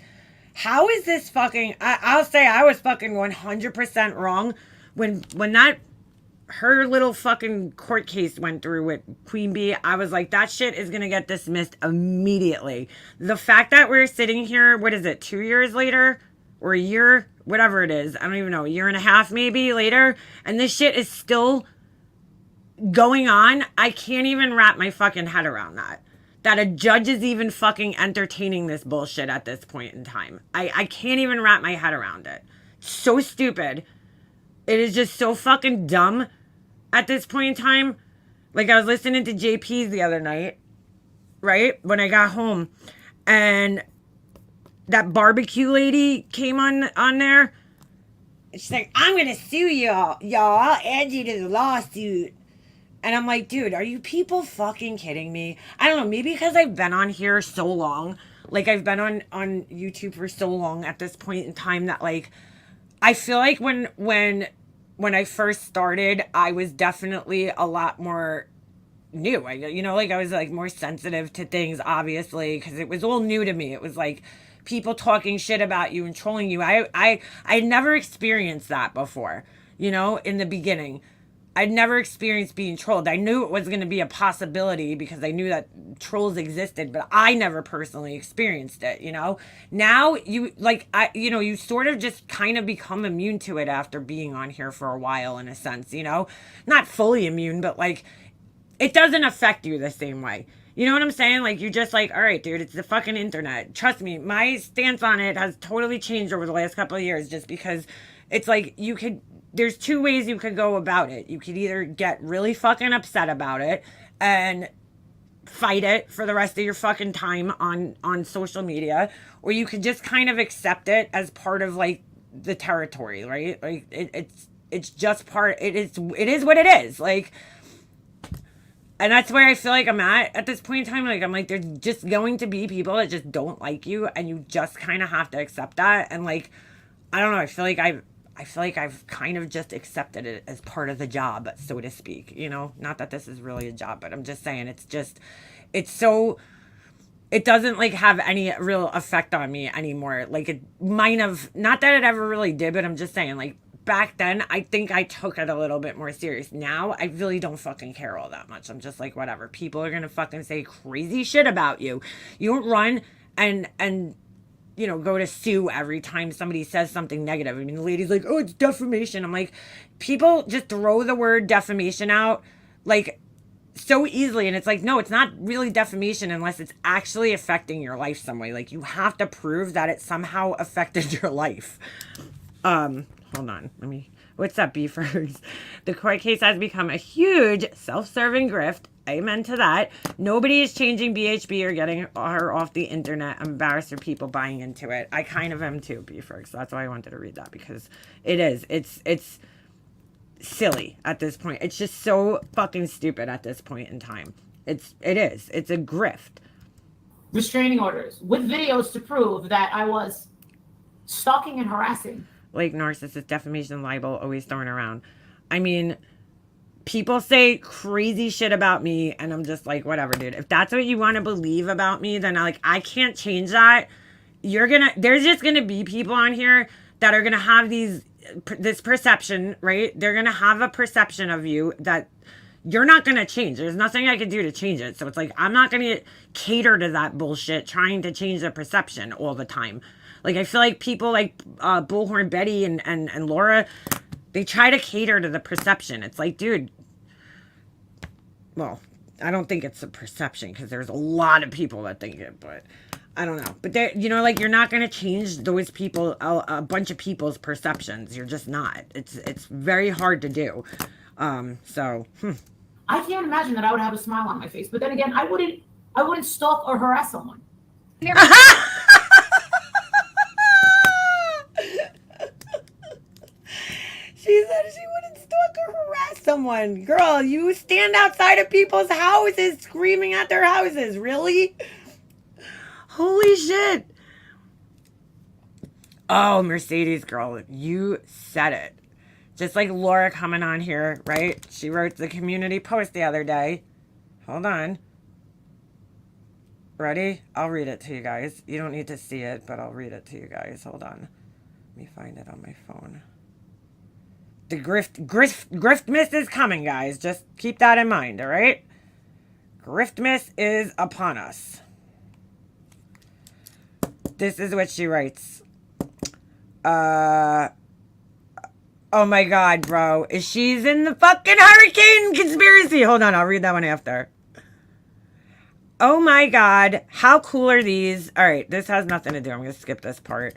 How is this fucking, I'll say I was fucking 100% wrong when that, her little fucking court case went through with Queen Bee. I was like, that shit is gonna get dismissed immediately. The fact that we're sitting here, what is it, 2 years later? Or a year? Whatever it is. I don't even know. A year and a half maybe later. And this shit is still going on. I can't even wrap my fucking head around that. That a judge is even fucking entertaining this bullshit at this point in time. I can't even wrap my head around it. So stupid. It is just so fucking dumb at this point in time. Like I was listening to JP's the other night, right? When I got home. And that barbecue lady came on there. She's like, I'm going to sue y'all. I'll add you to the lawsuit. And I'm like, dude, are you people fucking kidding me? I don't know, maybe because I've been on here so long. Like, I've been on YouTube for so long at this point in time that, like, I feel like when I first started, I was definitely a lot more new. I was, like, more sensitive to things, obviously, because it was all new to me. It was, like, people talking shit about you and trolling you. I never experienced that before, in the beginning. I'd never experienced being trolled. I knew it was going to be a possibility because I knew that trolls existed, but I never personally experienced it, Now you you sort of just kind of become immune to it after being on here for a while in a sense, Not fully immune, but like it doesn't affect you the same way. You know what I'm saying? Like, you're just like, all right, dude, it's the fucking internet. Trust me, my stance on it has totally changed over the last couple of years just because it's like there's two ways you could go about it. You could either get really fucking upset about it and fight it for the rest of your fucking time on social media, or you could just kind of accept it as part of like the territory, right? Like it's just part. It is what it is. Like, and that's where I feel like I'm at this point in time. Like, I'm like, there's just going to be people that just don't like you, and you just kind of have to accept that. And like, I don't know. I feel like I've kind of just accepted it as part of the job, so to speak. Not that this is really a job, but I'm just saying it doesn't like have any real effect on me anymore. Like it might have, not that it ever really did, but I'm just saying like back then, I think I took it a little bit more serious. Now, I really don't fucking care all that much. I'm just like, whatever. People are going to fucking say crazy shit about you. You don't run and go to sue every time somebody says something negative. I mean, the lady's like, oh, it's defamation. I'm like, people just throw the word defamation out like so easily. And it's like, no, it's not really defamation unless it's actually affecting your life some way. Like, you have to prove that it somehow affected your life. Hold on. What's up, beefers? The court case has become a huge self-serving grift. Amen to that. Nobody is changing BHB or getting her off the internet. I'm embarrassed for people buying into it. I kind of am too, beefers. That's why I wanted to read that, because it is. It's silly at this point. It's just so fucking stupid at this point in time. It is. It's a grift. Restraining orders with videos to prove that I was stalking and harassing. Like narcissist, defamation, libel, always thrown around. I mean, people say crazy shit about me, and I'm just like, whatever, dude. If that's what you want to believe about me, then I can't change that. There's just gonna be people on here that are gonna have this perception, right? They're gonna have a perception of you that you're not gonna change. There's nothing I can do to change it. So it's like, I'm not gonna cater to that bullshit, trying to change the perception all the time. Like, I feel like people like Bullhorn Betty and Laura, they try to cater to the perception. It's like, dude, well, I don't think it's a perception because there's a lot of people that think it, but I don't know. But you're not going to change those people, a bunch of people's perceptions. You're just not. It's very hard to do. I can't imagine that I would have a smile on my face. But then again, I wouldn't stalk or harass someone. She said she wouldn't stalk or harass someone. Girl, you stand outside of people's houses screaming at their houses. Really? Holy shit. Oh, Mercedes girl, you said it. Just like Laura coming on here, right? She wrote the community post the other day. Hold on. Ready? I'll read it to you guys. You don't need to see it, but I'll read it to you guys. Hold on. Let me find it on my phone. The Griftmas is coming, guys. Just keep that in mind, all right? Griftmas is upon us. This is what she writes. Oh my God, bro. She's in the fucking hurricane conspiracy. Hold on, I'll read that one after. Oh my God, how cool are these? All right, this has nothing to do. I'm going to skip this part.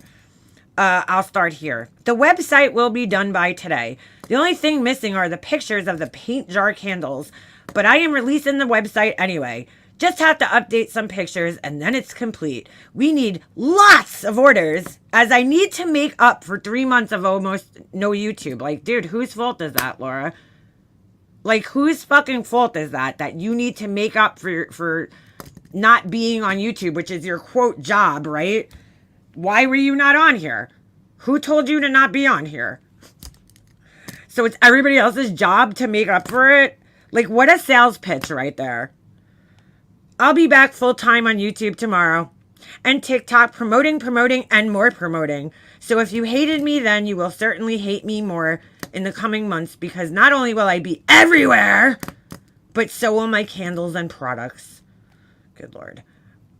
I'll start here. The website will be done by today. The only thing missing are the pictures of the paint jar candles, but I am releasing the website anyway. Just have to update some pictures and then it's complete. We need lots of orders as I need to make up for 3 months of almost no YouTube. Like, dude, whose fault is that, Laura? Like, whose fucking fault is that you need to make up for not being on YouTube, which is your quote job, right? Why were you not on here? Who told you to not be on here? So it's everybody else's job to make up for it? Like, what a sales pitch right there. I'll be back full time on YouTube tomorrow and TikTok promoting, and more promoting. So if you hated me then, you will certainly hate me more in the coming months because not only will I be everywhere, but so will my candles and products. Good Lord.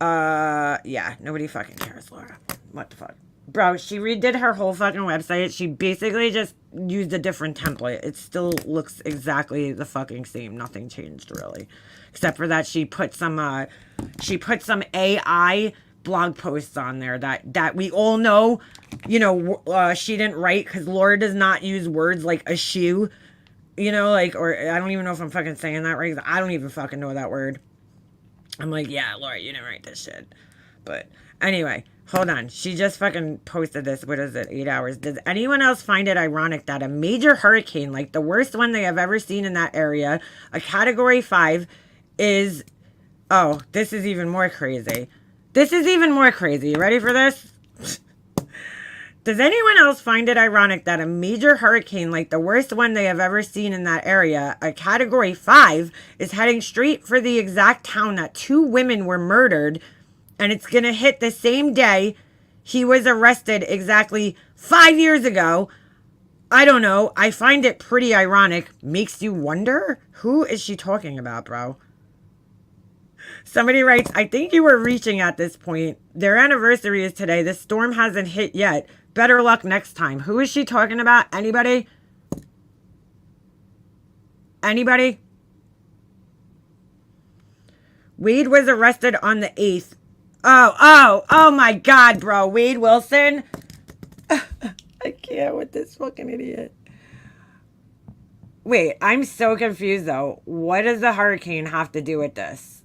Yeah, nobody fucking cares, Laura. What the fuck? Bro, she redid her whole fucking website. She basically just used a different template. It still looks exactly the fucking same. Nothing changed, really. Except for that she put some AI blog posts on there that we all know, you know, she didn't write because Laura does not use words like a shoe, you know, like, or I don't even know if I'm fucking saying that right. I don't even fucking know that word. I'm like, yeah, Laura, you didn't write this shit. But anyway, hold on. She just fucking posted this. What is it? 8 hours. Does anyone else find it ironic that a major hurricane, like the worst one they have ever seen in that area, a category 5, is... Oh, this is even more crazy. This is even more crazy. You ready for this? Does anyone else find it ironic that a major hurricane like the worst one they have ever seen in that area, a category 5, is heading straight for the exact town that 2 women were murdered, and it's going to hit the same day he was arrested exactly 5 years ago? I don't know. I find it pretty ironic. Makes you wonder? Who is she talking about, bro? Somebody writes, I think you were reaching at this point. Their anniversary is today. The storm hasn't hit yet. Better luck next time. Who is she talking about? Anybody? Anybody? Wade was arrested on the 8th. Oh my God, bro. Wade Wilson? I can't with this fucking idiot. Wait, I'm so confused though. What does the hurricane have to do with this?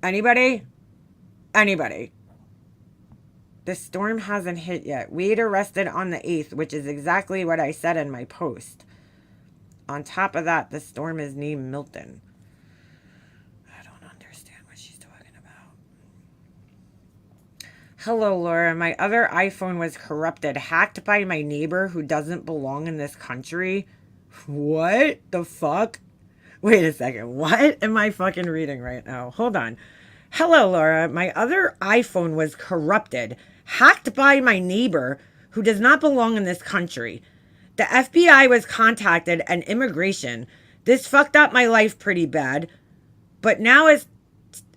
Anybody? Anybody? The storm hasn't hit yet. Wade arrested on the 8th, which is exactly what I said in my post. On top of that, the storm is named Milton. I don't understand what she's talking about. Hello, Laura. My other iPhone was corrupted, hacked by my neighbor who doesn't belong in this country. What the fuck? Wait a second. What am I fucking reading right now? Hold on. Hello, Laura. My other iPhone was corrupted, hacked by my neighbor who does not belong in this country. The FBI was contacted and immigration. This fucked up my life pretty bad. But now as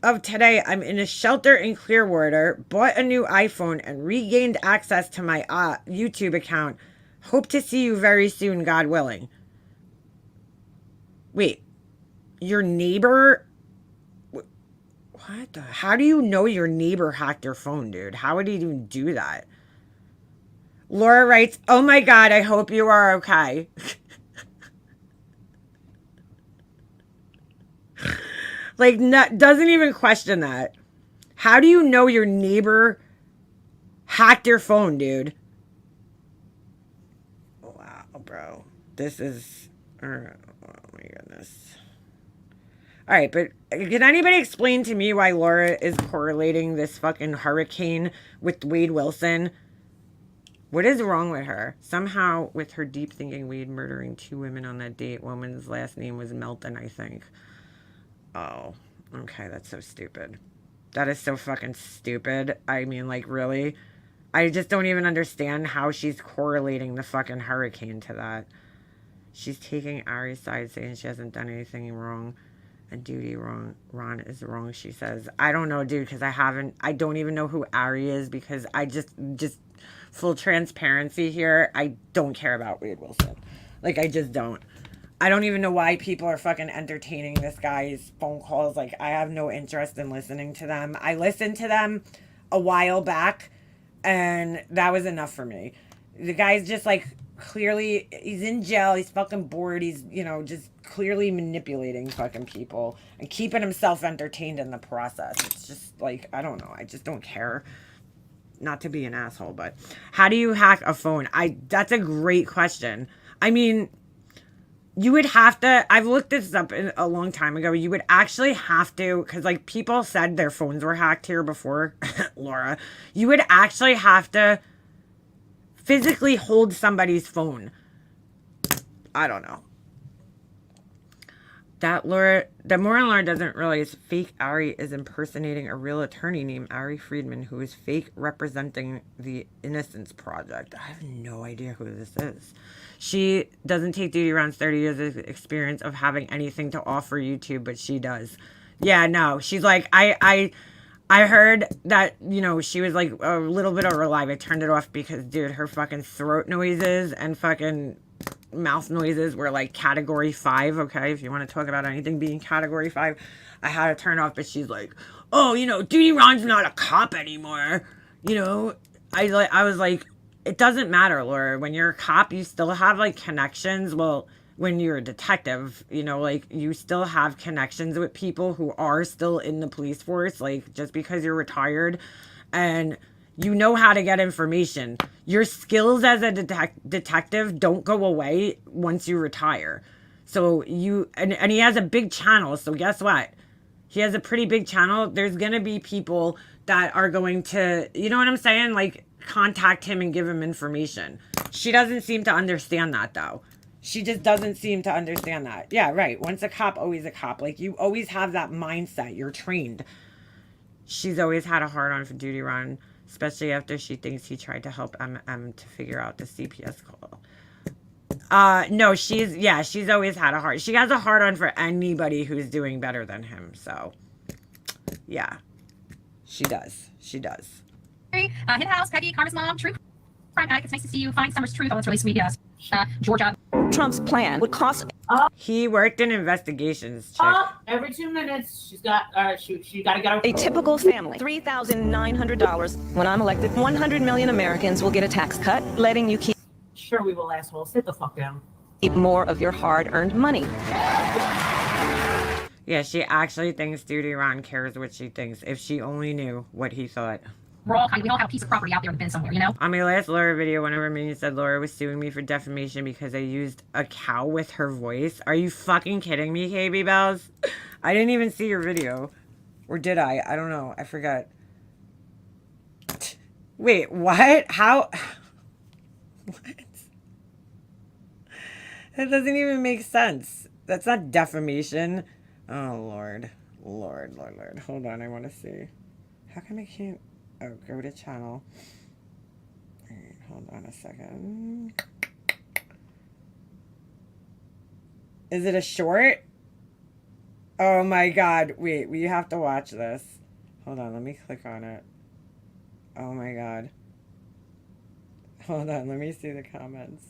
of today, I'm in a shelter in Clearwater, bought a new iPhone, and regained access to my YouTube account. Hope to see you very soon, God willing. Wait. Your neighbor... What the... How do you know your neighbor hacked your phone, dude? How would he even do that? Laura writes, oh my God, I hope you are okay. Like, doesn't even question that. How do you know your neighbor hacked your phone, dude? Wow, bro. This is... Oh my goodness. All right, but can anybody explain to me why Laura is correlating this fucking hurricane with Wade Wilson? What is wrong with her? Somehow, with her deep thinking weed, murdering 2 women on that date. Woman's last name was Melton, I think. Oh, okay, that's so stupid. That is so fucking stupid. I mean, like, really? I just don't even understand how she's correlating the fucking hurricane to that. She's taking Ari's side, saying she hasn't done anything wrong. And Duty wrong. Ron is wrong, she says. I don't know, dude, because I don't even know who Ari is, because I just full transparency here, I don't care about Wade Wilson. Like, I just don't. I don't even know why people are fucking entertaining this guy's phone calls. Like, I have no interest in listening to them. I listened to them a while back, and that was enough for me. The guy's just, like, clearly, he's in jail. He's fucking bored. He's, you know, just clearly manipulating fucking people and keeping himself entertained in the process. It's just, like, I don't know. I just don't care. Not to be an asshole, but how do you hack a phone? That's a great question. I mean, you would have to, I've looked this up a long time ago. You would actually have to, because like people said their phones were hacked here before, Laura. You would actually have to physically hold somebody's phone. I don't know. That moron Laura doesn't realize fake Ari is impersonating a real attorney named Ari Friedman, who is fake representing the Innocence Project. I have no idea who this is. She doesn't take duty around 30 years of experience of having anything to offer YouTube, but she does. Yeah, no, she's like, I heard that, you know, she was like a little bit over live. I turned it off because, dude, her fucking throat noises and fucking mouth noises were like category 5. Okay, if you want to talk about anything being category 5, I had to turn off. But she's like, oh, you know, Duty Ron's not a cop anymore. You know, I was like, it doesn't matter, Laura. When you're a cop, you still have like connections. Well, when you're a detective, you know, like you still have connections with people who are still in the police force. Like just because you're retired and you know how to get information. Your skills as a detective don't go away once you retire. So and he has a big channel. So guess what? He has a pretty big channel. There's going to be people that are going to, you know what I'm saying? Like contact him and give him information. She doesn't seem to understand that though. She just doesn't seem to understand that. Yeah, right. Once a cop, always a cop. Like you always have that mindset. You're trained. She's always had a hard on for Duty Ron. Especially after she thinks he tried to help MM to figure out the CPS call. No, she's always had a hard. She has a hard on for anybody who's doing better than him. So, yeah, she does. She does. Hit House, Peggy, Karma's mom, True Crime Addict. It's nice to see you. Find Summer's Truth. Oh, that's really sweet. Yes. Georgia. Trump's plan would cost. He worked in investigations. Chick. Every 2 minutes, she got to get her. A typical family, $3,900. When I'm elected, 100 million Americans will get a tax cut, letting you keep. Sure, we will, asshole. Sit the fuck down. Keep more of your hard-earned money. Yeah, she actually thinks Duty Ron cares what she thinks. If she only knew what he thought. We all have a piece of property out there in the bin somewhere, you know? On my last Laura video, one of her minions said Laura was suing me for defamation because I used a cow with her voice. Are you fucking kidding me, KB Bells? I didn't even see your video. Or did I? I don't know. I forgot. Wait, what? How? What? That doesn't even make sense. That's not defamation. Oh, Lord. Lord. Hold on, I want to see. How come I can't... Oh, go to channel. All right, hold on a second. Is it a short? Oh my God. Wait, we have to watch this. Hold on, let me click on it. Oh my God. Hold on, let me see the comments.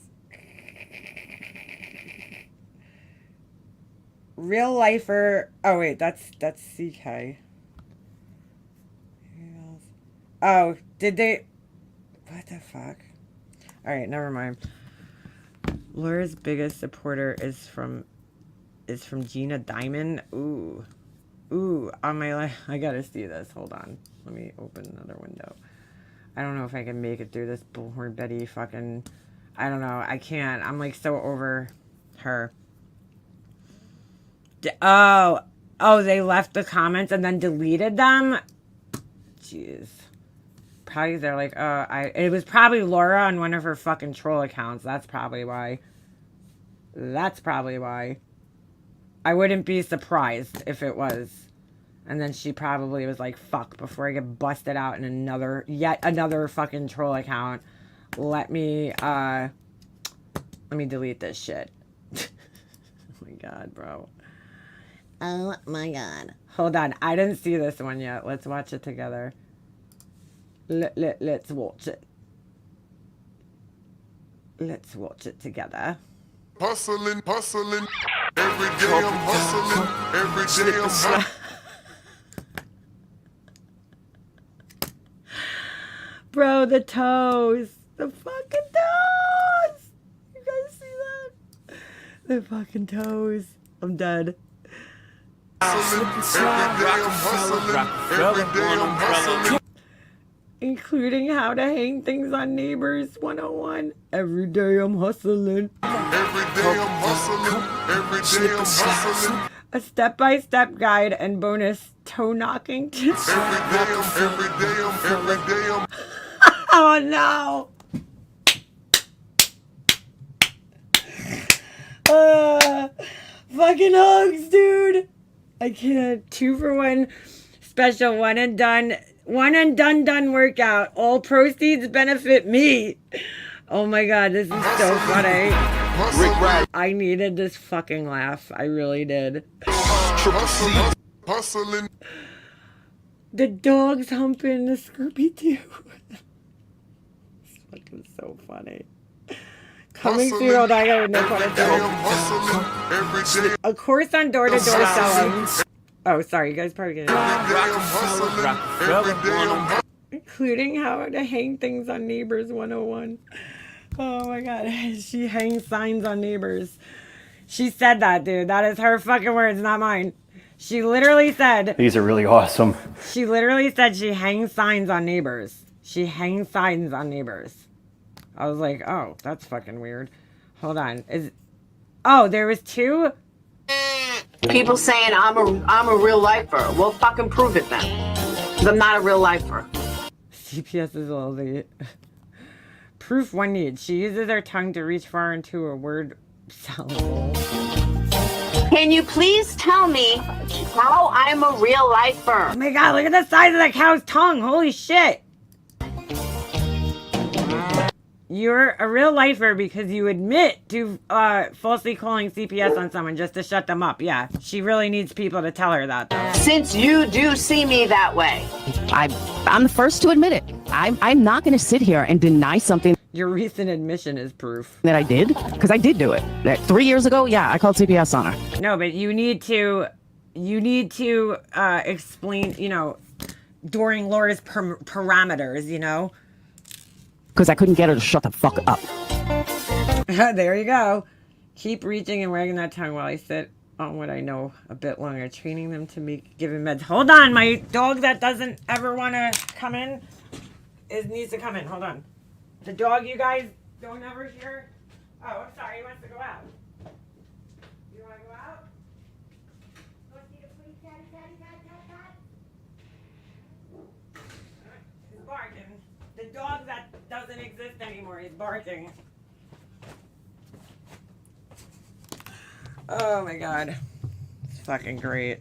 Real lifer. Oh wait, that's CK. Oh, did they? What the fuck? All right, never mind. Laura's biggest supporter is from Gina Diamond. Ooh. On my life, I gotta see this. Hold on. Let me open another window. I don't know if I can make it through this Bullhorn Betty fucking. I don't know. I can't. I'm like so over her. Oh, they left the comments and then deleted them. Jeez. Probably they're like, it was probably Laura on one of her fucking troll accounts. That's probably why. That's probably why. I wouldn't be surprised if it was. And then she probably was like, fuck, before I get busted out in yet another fucking troll account, let me delete this shit. Oh my god, bro. Oh my god. Hold on, I didn't see this one yet. Let's watch it together. Let's watch it. Let's watch it together. Hustling, every day I'm hustling, every day I'm hustling. Bro, the toes. The fucking toes. You guys see that? The fucking toes. I'm dead. Including how to hang things on Neighbors 101. Every day I'm hustling. Every day I'm hustling. Every day I'm hustling. A step-by-step guide and bonus toe knocking tips. Every day I'm. Oh no. Fucking hugs, dude. I can't. 2 for 1 special, one and done workout. All proceeds benefit me. Oh my god, this is so funny. I needed this fucking laugh. I really did. Hustling. The dog's humping the Scooby-Doo. It's fucking so funny. Coming soon, I got no pun. A course on door-to-door selling. Oh, sorry, you guys probably get it. Including how to hang things on Neighbors 101. Oh my god, she hangs signs on Neighbors. She said that, dude. That is her fucking words, not mine. She literally said... These are really awesome. She literally said she hangs signs on Neighbors. She hangs signs on Neighbors. I was like, oh, that's fucking weird. Hold on. Oh, there was 2? People saying I'm a real lifer. Well, fucking prove it then. 'Cause I'm not a real lifer. CPS is all the... Proof 1 needs. She uses her tongue to reach far into a word salad. Can you please tell me how I'm a real lifer? Oh my god, look at the size of that cow's tongue. Holy shit. You're a real lifer because you admit to falsely calling CPS on someone just to shut them up. Yeah, she really needs people to tell her that, though. Since you do see me that way. I'm the first to admit it. I'm not going to sit here and deny something. Your recent admission is proof. That I did? Because I did do it. 3 years ago, yeah, I called CPS on her. No, but you need to explain, during Laura's parameters, Because I couldn't get her to shut the fuck up. There you go. Keep reaching and wagging that tongue while I sit on what I know a bit longer. Training them to be given meds. Hold on, my dog that doesn't ever want to come in needs to come in. Hold on. The dog you guys don't ever hear. Oh, I'm sorry. He wants to go out. You want to go out? Go see the police, cat. He's barking. The dog that doesn't exist anymore. He's barking. Oh my god. It's fucking great.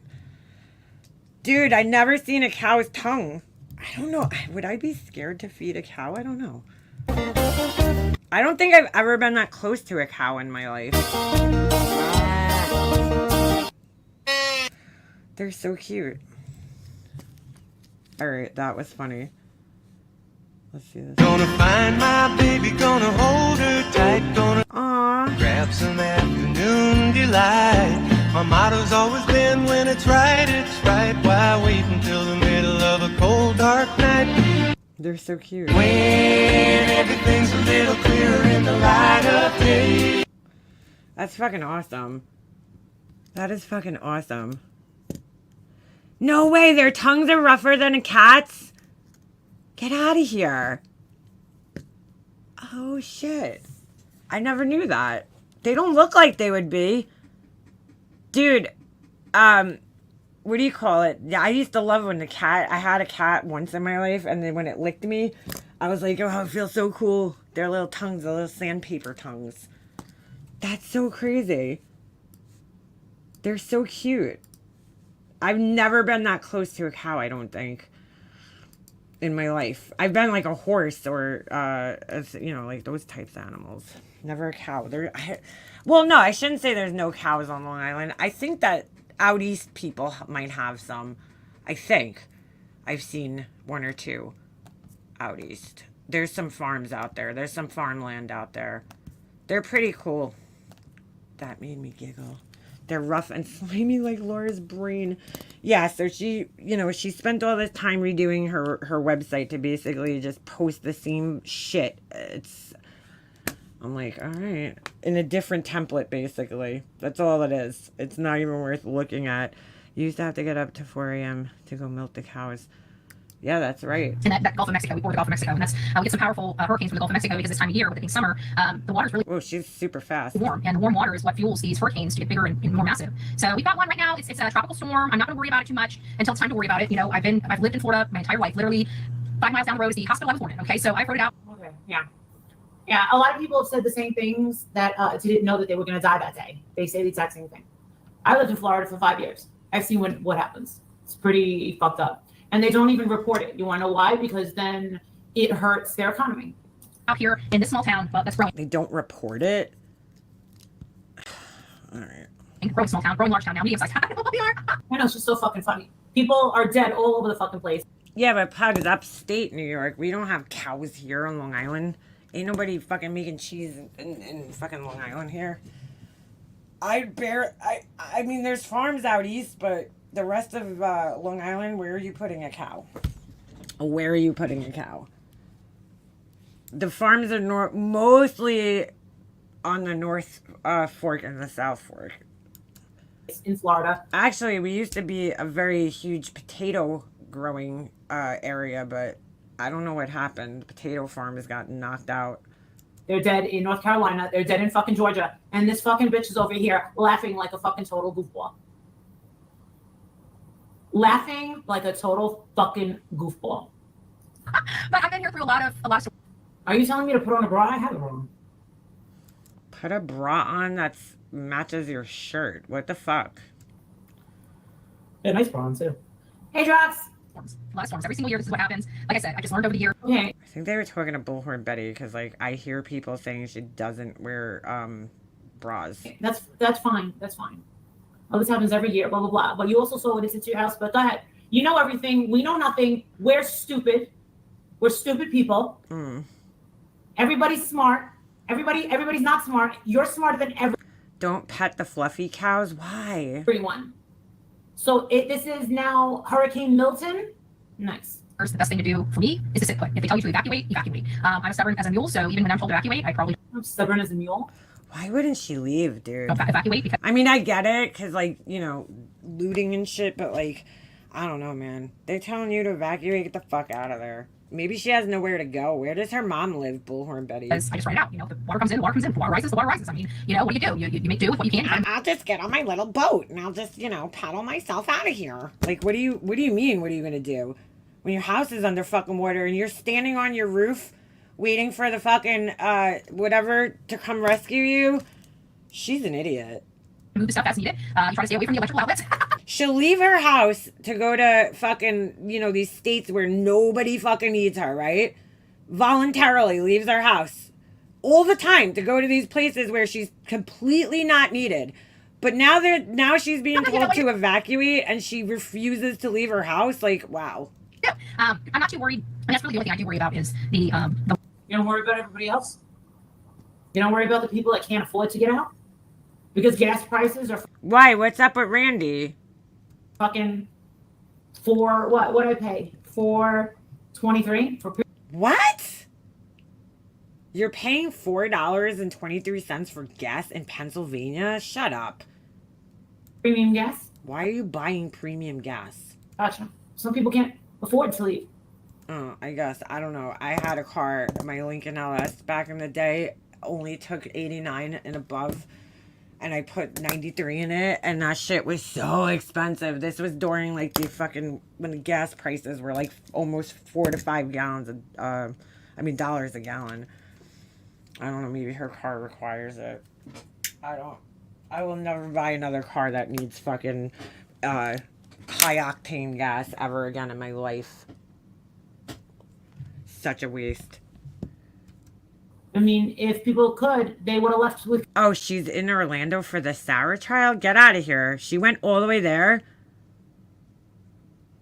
Dude, I'd never seen a cow's tongue. I don't know. Would I be scared to feed a cow? I don't know. I don't think I've ever been that close to a cow in my life. They're so cute. Alright, that was funny. Let's see this. Gonna find my baby, gonna hold her tight, gonna grab some afternoon delight. My motto's always been when it's right. Why wait until the middle of a cold, dark night? They're so cute. When everything's a little clearer in the light of day. That's fucking awesome. That is fucking awesome. No way, their tongues are rougher than a cat's? Get out of here. Oh, shit. I never knew that. They don't look like they would be. Dude, what do you call it? Yeah, I used to love when I had a cat once in my life, and then when it licked me, I was like, oh, it feels so cool. Their little tongues, the little sandpaper tongues. That's so crazy. They're so cute. I've never been that close to a cow, I don't think, in my life. I've been like a horse or, like those types of animals. Never a cow. Well, no, I shouldn't say there's no cows on Long Island. I think that out east people might have some. I think. I've seen one or two out east. There's some farms out there. There's some farmland out there. They're pretty cool. That made me giggle. They're rough and slimy like Laura's brain. Yeah, so she spent all this time redoing her website to basically just post the same shit. I'm like, all right. In a different template, basically. That's all it is. It's not even worth looking at. You used to have to get up to 4 a.m. to go milk the cows. Yeah, that's right. In that Gulf of Mexico, we board the Gulf of Mexico, and that's we get some powerful hurricanes from the Gulf of Mexico because this time of year, with it being summer, the water's really she's super fast. Warm, and the warm water is what fuels these hurricanes to get bigger and more massive. So we've got one right now. It's a tropical storm. I'm not going to worry about it too much until it's time to worry about it. You know, I've lived in Florida my entire life. Literally 5 miles down the road is the hospital I was born in. Okay, so I wrote it out. Okay, yeah. Yeah, a lot of people have said the same things that didn't know that they were going to die that day. They say the exact same thing. I lived in Florida for 5 years. I've seen what happens. It's pretty fucked up. And they don't even report it. You want to know why? Because then it hurts their economy. Out here in this small town, well, that's growing. They don't report it? All right. Growing small town, growing large town now, medium sized. I know, it's just so fucking funny. People are dead all over the fucking place. Yeah, but Pug is upstate New York. We don't have cows here on Long Island. Ain't nobody fucking making cheese in fucking Long Island here. I mean, there's farms out east, but the rest of Long Island, where are you putting a cow? Where are you putting a cow? The farms are mostly on the North Fork and the South Fork. In Florida. Actually, we used to be a very huge potato growing area, but I don't know what happened. The potato farm has gotten knocked out. They're dead in North Carolina. They're dead in fucking Georgia. And this fucking bitch is over here laughing like a fucking total goofball. Laughing like a total fucking goofball. But I've been here through a lot of. Are you telling me to put on a bra? I have a bra. Put a bra on that matches your shirt. What the fuck? Yeah, nice bra on too. Hey, Drox. A lot of storms every single year. This is what happens. Like I said, I just learned over the year. Okay. I think they were talking to Bullhorn Betty because, like, I hear people saying she doesn't wear bras. That's fine. That's fine. Oh, this happens every year. Blah blah blah. But you also saw what it's into your house. But go ahead. You know everything. We know nothing. We're stupid. We're stupid people. Everybody's smart. Everybody's not smart. You're smarter than everyone. Don't pet the fluffy cows. Why? Everyone. So this is now Hurricane Milton. Nice. First, the best thing to do for me is to sit put. If they tell you to evacuate, evacuate. I'm stubborn as a mule, so even when I'm told to evacuate, I'm stubborn as a mule. Why wouldn't she leave, dude? Don't evacuate because I mean, I get it, because, like, you know, looting and shit, but, like, I don't know, man. They're telling you to evacuate, get the fuck out of there. Maybe she has nowhere to go. Where does her mom live, Bullhorn Betty? I just write it out. You know, the water comes in, the water comes in. The water rises, the water rises. I mean, you know, what do? You make do with what you can. I'll just get on my little boat and I'll just, you know, paddle myself out of here. Like, what do you mean? What are you gonna do when your house is under fucking water and you're standing on your roof waiting for the fucking whatever to come rescue you? She's an idiot. Move the stuff as needed. You try to stay away from the electrical outlets. She'll leave her house to go to fucking, you know, these states where nobody fucking needs her, right? Voluntarily leaves her house all the time to go to these places where she's completely not needed. But now she's being told to evacuate and she refuses to leave her house. Like, wow. Yeah. I'm not too worried. And that's really the only thing I do worry about is the You don't worry about everybody else? You don't worry about the people that can't afford to get out? Because gas prices are... Why? What's up with Randy? Fucking what do I pay? $4.23 for what? You're paying $4.23 for gas in Pennsylvania? Shut up. Premium gas? Why are you buying premium gas? Gotcha. Some people can't afford to leave. Oh, I guess. I don't know. I had a car, my Lincoln LS back in the day, only took 89 and above. and I put 93 in it, and that shit was so expensive. This was during like when the gas prices were like almost $4 to $5 dollars a gallon. I don't know, maybe her car requires it. I will never buy another car that needs fucking high octane gas ever again in my life. Such a waste. I mean, if people could, they would have left with. Oh, she's in Orlando for the Sarah trial? Get out of here. She went all the way there?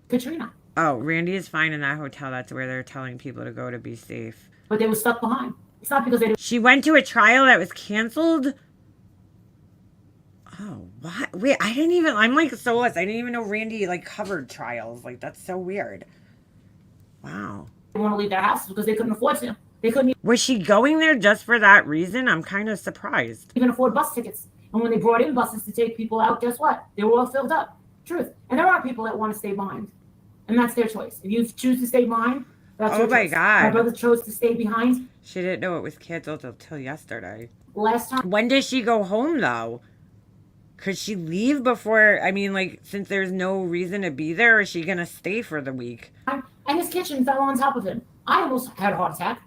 Katrina. Oh, Randy is fine in that hotel. That's where they're telling people to go to be safe. But they were stuck behind. It's not because they didn't. She went to a trial that was canceled? Oh, what? Wait, I'm like so lost. I didn't even know Randy like covered trials. Like, that's so weird. Wow. They want to leave their house because they couldn't afford to. They couldn't Was she going there just for that reason? I'm kind of surprised. even afford bus tickets. And when they brought in buses to take people out, guess what? They were all filled up. Truth. And there are people that want to stay behind. And that's their choice. If you choose to stay behind, that's Oh your my choice. God. My brother chose to stay behind. She didn't know it was canceled until yesterday. Last time. When does she go home, though? Could she leave before, I mean, like, since there's no reason to be there, is she going to stay for the week? And his kitchen fell on top of him. I almost had a heart attack.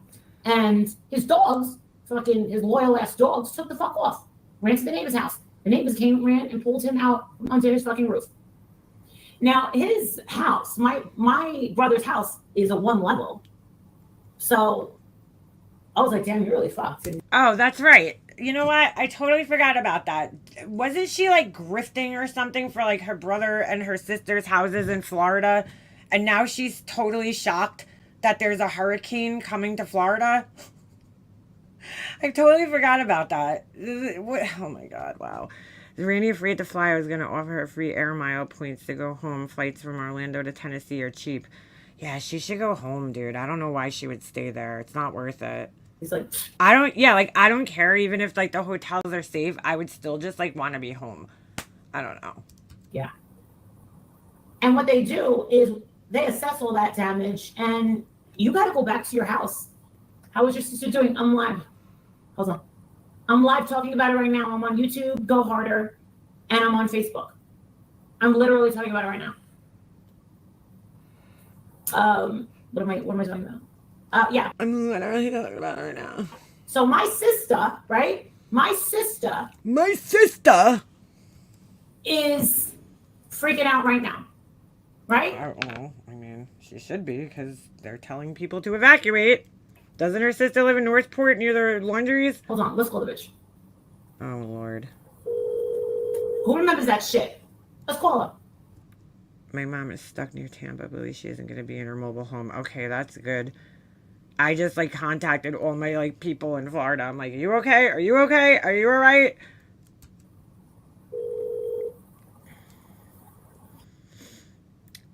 And his dogs, fucking his loyal ass dogs, took the fuck off. Ran to the neighbor's house. The neighbors came, ran, and pulled him out onto his fucking roof. Now, his house, my brother's house, is a 1 level. So I was like, damn, you're really fucked. Oh, that's right. You know what? I totally forgot about that. Wasn't she like grifting or something for like her brother and her sister's houses in Florida? And now she's totally shocked that there's a hurricane coming to Florida? I totally forgot about that. Oh my God, wow. Is Randy afraid to fly? I was going to offer her free air mile points to go home. Flights from Orlando to Tennessee are cheap. Yeah, she should go home, dude. I don't know why she would stay there. It's not worth it. He's like, I don't care even if like the hotels are safe. I would still just like want to be home. I don't know. yeah. And what they do is they assess all that damage, and you got to go back to your house. How is your sister doing? I'm live. Hold on. I'm live talking about it right now. I'm on YouTube, Go Harder, and I'm on Facebook. I'm literally talking about it right now. What am I talking about? Yeah. I'm literally talking about it right now. So my sister, right? My sister is freaking out right now. Right? Well, I mean, she should be because they're telling people to evacuate. Doesn't her sister live in Northport near the laundries? Hold on, let's call the bitch. Oh, Lord. Who remembers that shit? Let's call her. My mom is stuck near Tampa. I believe she isn't going to be in her mobile home. Okay, that's good. I just, like, contacted all my, like, people in Florida. I'm like, are you okay? Are you okay? Are you all right?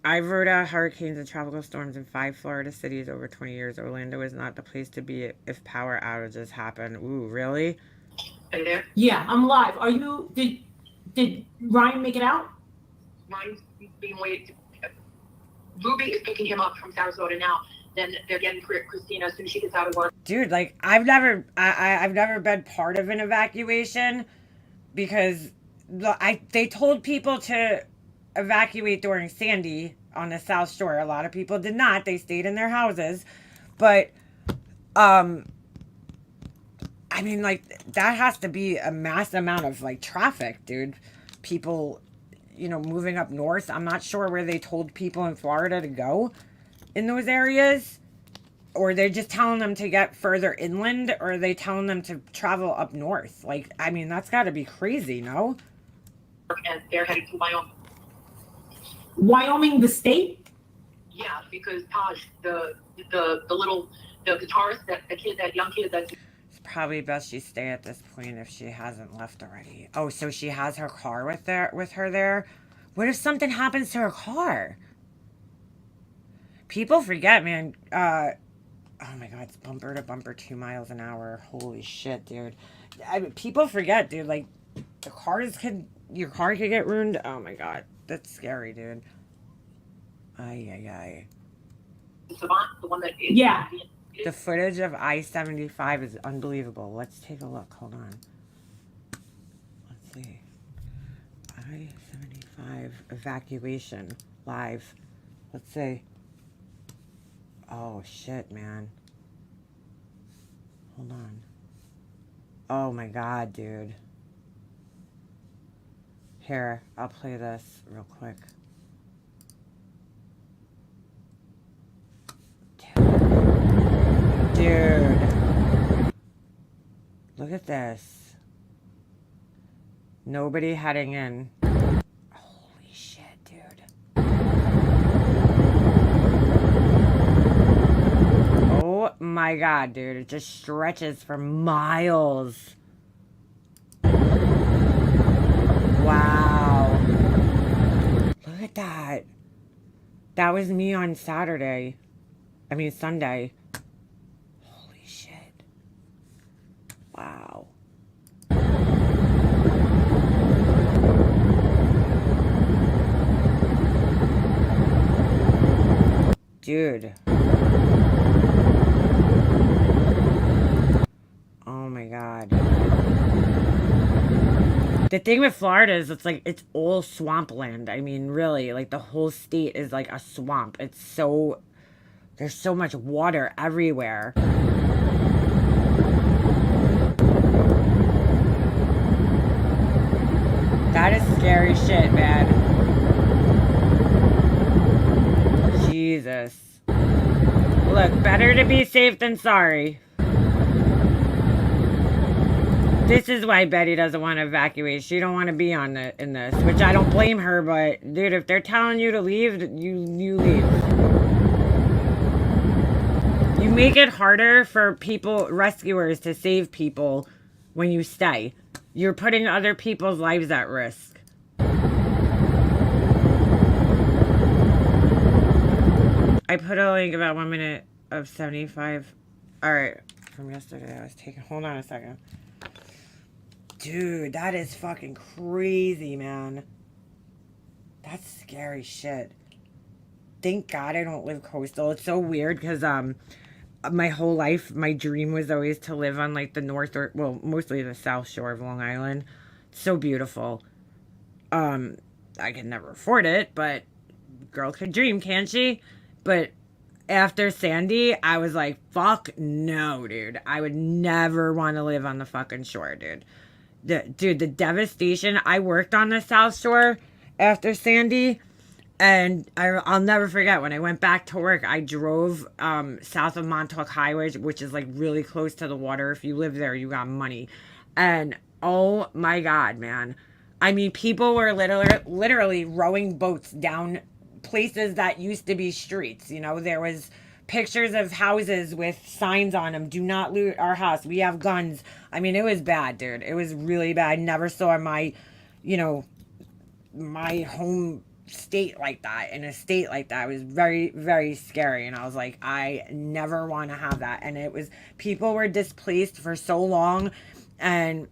I've rode out hurricanes and tropical storms in 5 Florida cities over 20 years. Orlando is not the place to be if power outages happen. Ooh, really? Are you there? Yeah, I'm live. Are you? Did Ryan make it out? Ryan's being waited. Ruby is picking him up from Sarasota now. Then they're getting Christina as soon as she gets out of work. Dude, like I've never been part of an evacuation because they told people to evacuate during Sandy on the South Shore. A lot of people did not. They stayed in their houses. But I mean, like, that has to be a mass amount of like traffic, dude. People, you know, moving up north. I'm not sure where they told people in Florida to go in those areas, or they're just telling them to get further inland, or are they telling them to travel up north? Like, I mean, that's got to be crazy, no? And they're heading to Wyoming. Wyoming, the state? Yeah, because Taj, the guitarist, that young kid that's It's probably best she stay at this point if she hasn't left already. Oh, so she has her car with her there? What if something happens to her car? People forget, man. Oh my God, it's bumper to bumper 2 miles an hour. Holy shit, dude. People forget, dude. Like, your car could get ruined. Oh my God, that's scary, dude. Ay. Savant, the one that is. Yeah. The footage of I-75 is unbelievable. Let's take a look. Hold on. Let's play I-75 evacuation live. Let's see. Oh shit, man. Hold on. Oh my god, dude. Here, I'll play this real quick. Dude. Look at this. Nobody heading in. Holy shit, dude. Oh my god, dude. It just stretches for miles. Wow. Look at that. That was me on Saturday. I mean, Sunday. Holy shit. Wow. Dude. Oh my god. The thing with Florida is it's like, it's all swampland. I mean, really, like the whole state is like a swamp. It's so, there's so much water everywhere. That is scary shit, man. Jesus. Look, better to be safe than sorry. This is why Betty doesn't want to evacuate. She don't want to be on in this, which I don't blame her, but dude, if they're telling you to leave, you leave. You make it harder for people, rescuers, to save people when you stay. You're putting other people's lives at risk. I put a link about 1 minute of 75. Alright, from yesterday I was taking, hold on a second. Dude, that is fucking crazy, man. That's scary shit. Thank God I don't live coastal. It's so weird because my whole life, my dream was always to live on like the north or, well, mostly the south shore of Long Island. It's so beautiful. I can never afford it, but girl could dream, can't she? But after Sandy, I was like, fuck no, dude. I would never want to live on the fucking shore, dude. Dude, the devastation. I worked on the South Shore after Sandy, and I'll never forget when I went back to work. I drove south of Montauk Highway, which is like really close to the water. If you live there, you got money. And oh my God, man. I mean, people were literally rowing boats down places that used to be streets. You know, there was pictures of houses with signs on them. Do not loot our house. We have guns. I mean, it was bad, dude. It was really bad. I never saw my, you know, my home state like that, in a state like that. It was very, very scary. And I was like, I never want to have that. And it was, people were displaced for so long, and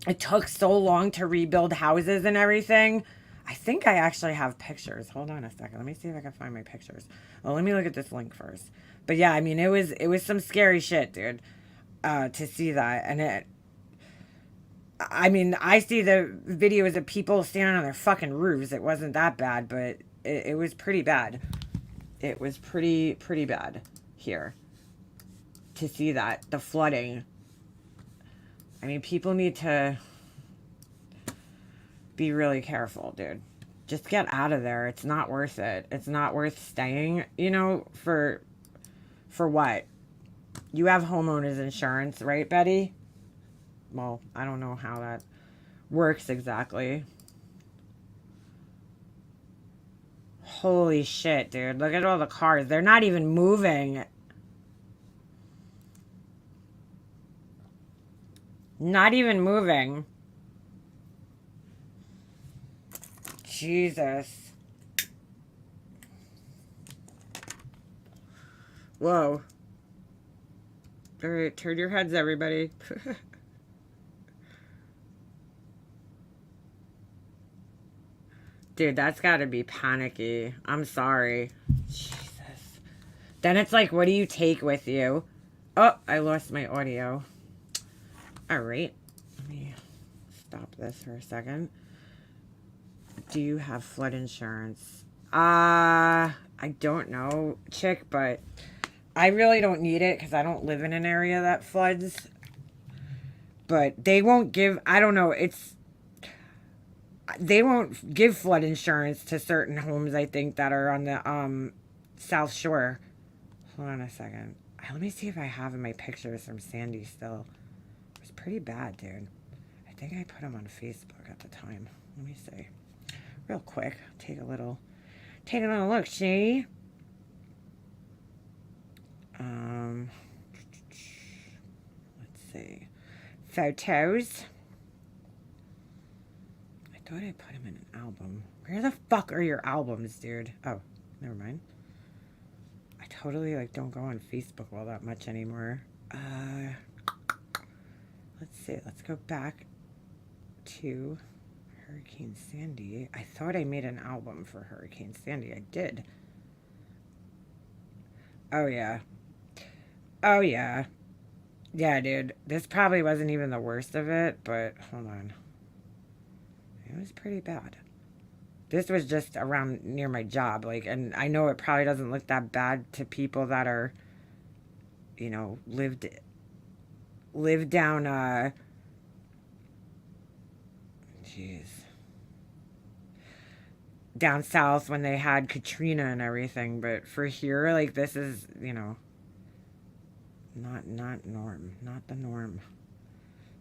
it took so long to rebuild houses and everything. I think I actually have pictures. Hold on a second. Let me see if I can find my pictures. Well, let me look at this link first. But yeah, I mean, it was some scary shit, dude, to see that. And I mean, I see the videos of people standing on their fucking roofs. It wasn't that bad, but it was pretty bad. It was pretty bad here to see that, the flooding. I mean, people need to be really careful, dude. Just get out of there. It's not worth it. It's not worth staying, you know, for what? You have homeowners insurance, right, Betty? Well, I don't know how that works exactly. Holy shit, dude. Look at all the cars. They're not even moving. Not even moving. Jesus. Whoa. All right, turn your heads, everybody. Dude, that's gotta be panicky. I'm sorry. Jesus. Then it's like, what do you take with you? Oh, I lost my audio. All right. Let me stop this for a second. Do you have flood insurance? I don't know, chick, but I really don't need it because I don't live in an area that floods. But they won't give, I don't know, they won't give flood insurance to certain homes, I think, that are on the South Shore. Hold on a second. Let me see if I have in my pictures from Sandy still. It was pretty bad, dude. I think I put them on Facebook at the time. Let me see. Real quick. Take a little look, see? Let's see. Photos. I thought I put them in an album. Where the fuck are your albums, dude? Oh, never mind. I totally, like, don't go on Facebook all that much anymore. Let's see. Let's go back to Hurricane Sandy. I thought I made an album for Hurricane Sandy. I did. Oh, yeah. Oh, yeah. Yeah, dude. This probably wasn't even the worst of it, but hold on. It was pretty bad. This was just around near my job, like, and I know it probably doesn't look that bad to people that are, you know, lived down, jeez, down south when they had Katrina and everything, but for here, like, this is, you know, not the norm.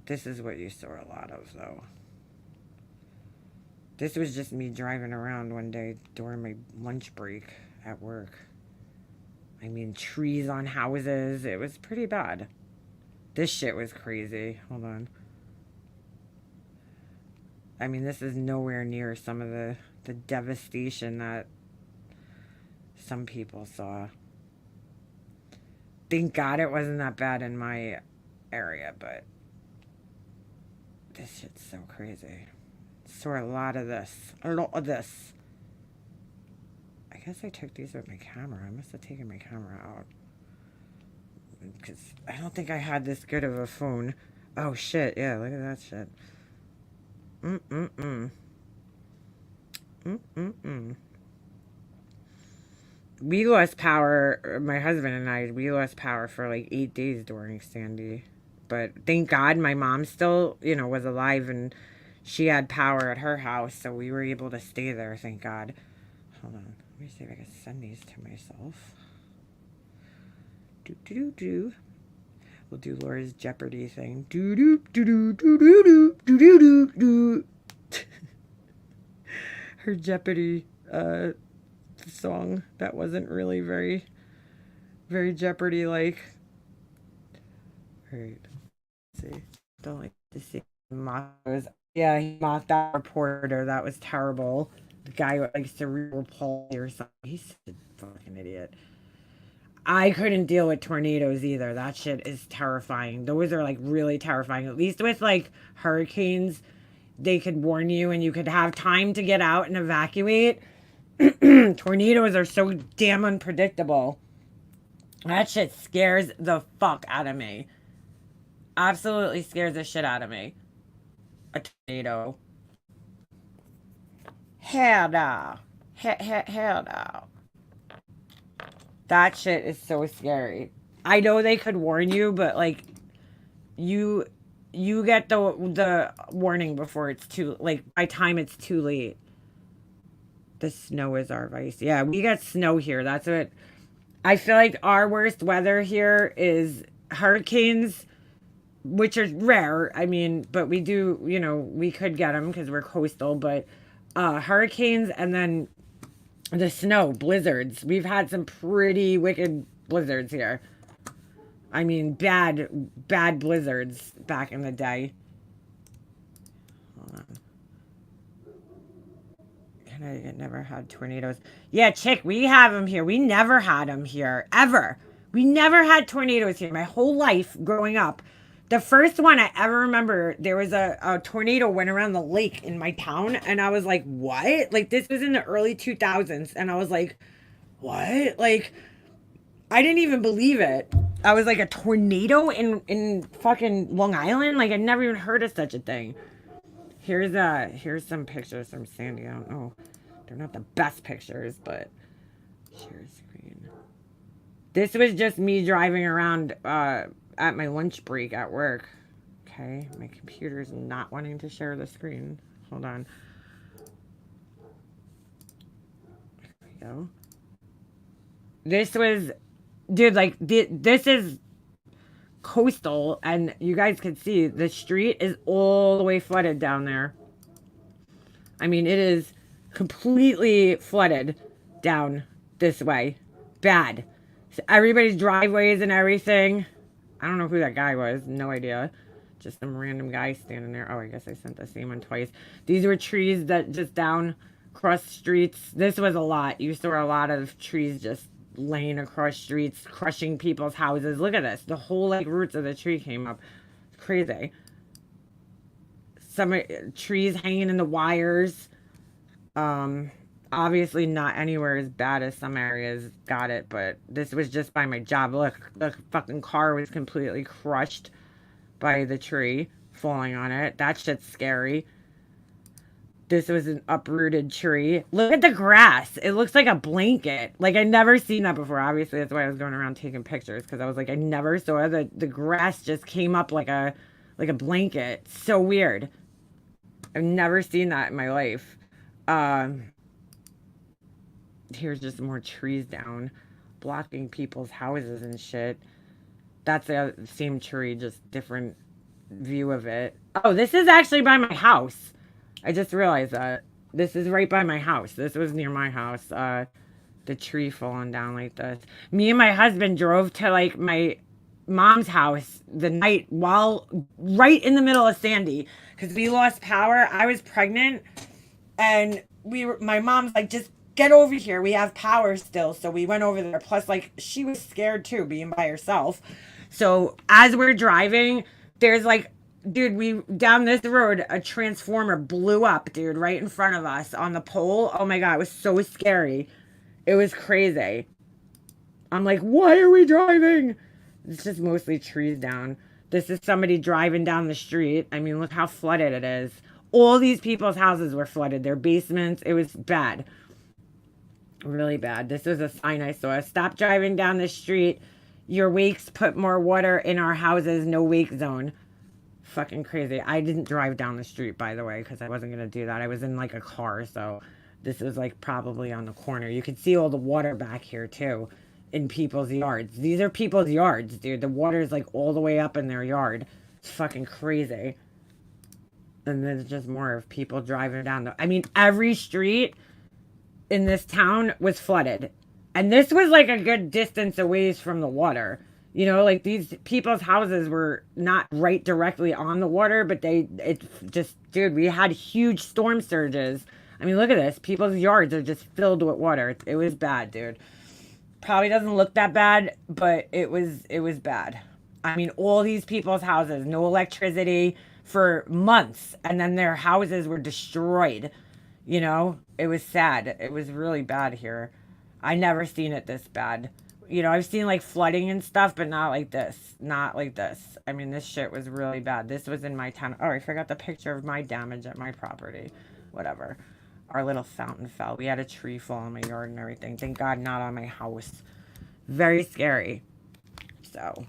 This is what you saw a lot of, though. This was just me driving around one day during my lunch break at work. I mean, trees on houses. It was pretty bad. This shit was crazy. Hold on. I mean, this is nowhere near some of the devastation that some people saw. Thank God it wasn't that bad in my area, but this shit's so crazy. Saw a lot of this. A lot of this. I guess I took these with my camera. I must have taken my camera out. Because I don't think I had this good of a phone. Oh, shit. Yeah, look at that shit. We lost power, my husband and I, we lost power for like 8 days during Sandy. But thank God my mom still, you know, was alive and she had power at her house, so we were able to stay there, thank God. Hold on. Let me see if I can send these to myself. We'll do Laura's Jeopardy thing. Her Jeopardy song that wasn't really very Jeopardy-like. Alright. Let's see. Don't like to see mottos. Yeah, he mocked that reporter. That was terrible. The guy with like cerebral palsy or something. He's a fucking idiot. I couldn't deal with tornadoes either. That shit is terrifying. Those are like really terrifying. At least with like hurricanes, they could warn you and you could have time to get out and evacuate. Tornadoes are so damn unpredictable. That shit scares the fuck out of me. Absolutely scares the shit out of me. A tornado. Hell no. Hell no. That shit is so scary. I know they could warn you, but like you get the warning before it's too, like, by time it's too late. The snow is our vice. Yeah, we got snow here. That's what I feel like. Our worst weather here is hurricanes, which are rare. I mean, but we do, you know, we could get them because we're coastal, but hurricanes and then the snow, blizzards. We've had some pretty wicked blizzards here. I mean, bad blizzards back in the day. Hold on. Connecticut never had tornadoes. Yeah, chick, we have them here. We never had them here, ever. We never had tornadoes here. My whole life growing up. The first one I ever remember, there was a tornado went around the lake in my town, and I was like, what? Like, this was in the early 2000s, and I was like, what? Like, I didn't even believe it. I was like, a tornado in fucking Long Island? Like, I'd never even heard of such a thing. Here's some pictures from Sandy. I don't know. They're not the best pictures, but share screen. This was just me driving around at my lunch break at work. Okay, my computer's not wanting to share the screen. Hold on. There we go. This was, dude, like, this is coastal, and you guys can see the street is all the way flooded down there. I mean, it is completely flooded down this way. Bad. So everybody's driveways and everything. I don't know who that guy was. No idea. Just some random guy standing there. Oh, I guess I sent the same one twice. These were trees that just down across streets. This was a lot. You saw a lot of trees just laying across streets, crushing people's houses. Look at this. The whole, like, roots of the tree came up. It's crazy. Some trees hanging in the wires. Obviously not anywhere as bad as some areas got it, but this was just by my job. Look, the fucking car was completely crushed by the tree falling on it. That shit's scary. This was an uprooted tree. Look at the grass. It looks like a blanket. Like, I never seen that before. Obviously, that's why I was going around taking pictures, because I was like, I never saw the grass just came up like a blanket. So weird. I've never seen that in my life. Here's just more trees down, blocking people's houses and shit. That's the same tree, just different view of it. Oh, this is actually by my house. I just realized that. This is right by my house. This was near my house. The tree falling down like this. Me and my husband drove to, like, my mom's house the night while right in the middle of Sandy, because we lost power. I was pregnant, and my mom's like, just get over here. We have power still. So we went over there. Plus, like, she was scared too, being by herself. So as we're driving, there's like, dude, down this road, a transformer blew up, dude, right in front of us on the pole. Oh my God, it was so scary. It was crazy. I'm like, why are we driving? It's just mostly trees down. This is somebody driving down the street. I mean, look how flooded it is. All these people's houses were flooded. Their basements. It was bad. Really bad. This was a sign I saw. Stop driving down the street. Your wakes put more water in our houses. No wake zone. Fucking crazy. I didn't drive down the street, by the way, because I wasn't going to do that. I was in, like, a car, so this was, like, probably on the corner. You can see all the water back here, too, in people's yards. These are people's yards, dude. The water is, like, all the way up in their yard. It's fucking crazy. And there's just more of people driving down. I mean, every street in this town was flooded. And this was, like, a good distance away from the water. You know, like, these people's houses were not right directly on the water, but dude, we had huge storm surges. I mean, look at this. People's yards are just filled with water. It was bad, dude. Probably doesn't look that bad, but it was bad. I mean, all these people's houses, no electricity for months, and then their houses were destroyed. You know, it was sad. It was really bad here. I never seen it this bad. You know, I've seen, like, flooding and stuff, but not like this. Not like this. I mean, this shit was really bad. This was in my town. Oh, I forgot the picture of my damage at my property. Whatever. Our little fountain fell. We had a tree fall in my yard and everything. Thank God not on my house. Very scary. So,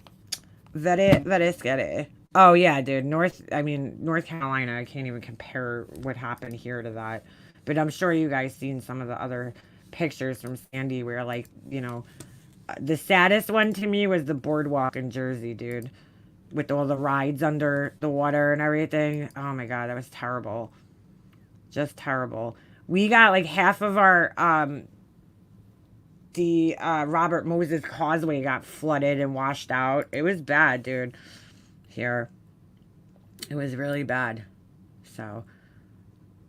very scary. Oh, yeah, dude. North Carolina, I can't even compare what happened here to that. But I'm sure you guys seen some of the other pictures from Sandy where, like, you know, the saddest one to me was the boardwalk in Jersey, dude. With all the rides under the water and everything. Oh my God, that was terrible. Just terrible. We got like half of our, Robert Moses Causeway got flooded and washed out. It was bad, dude. Here. It was really bad. So.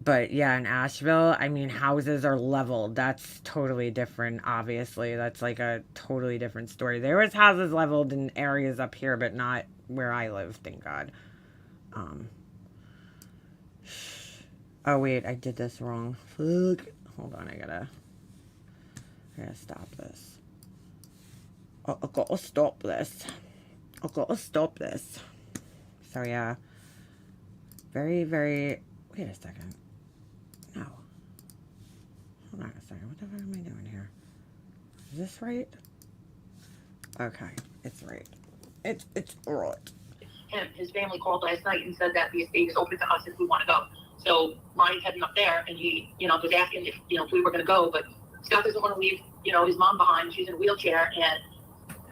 But yeah, in Asheville, I mean, houses are leveled. That's totally different, obviously. That's like a totally different story. There was houses leveled in areas up here, but not where I live, thank God. Oh, wait, I did this wrong. Fuck. Hold on, I gotta stop this. I gotta stop this. I gotta stop this. So, yeah. Very, very Wait a second. No. Hold on a second. What the fuck am I doing here? Is this right? Okay, it's right. It's right. His family called last night and said that the estate is open to us if we want to go. So Ryan's heading up there, and he, was asking if if we were going to go. But Scott doesn't want to leave, his mom behind. She's in a wheelchair, and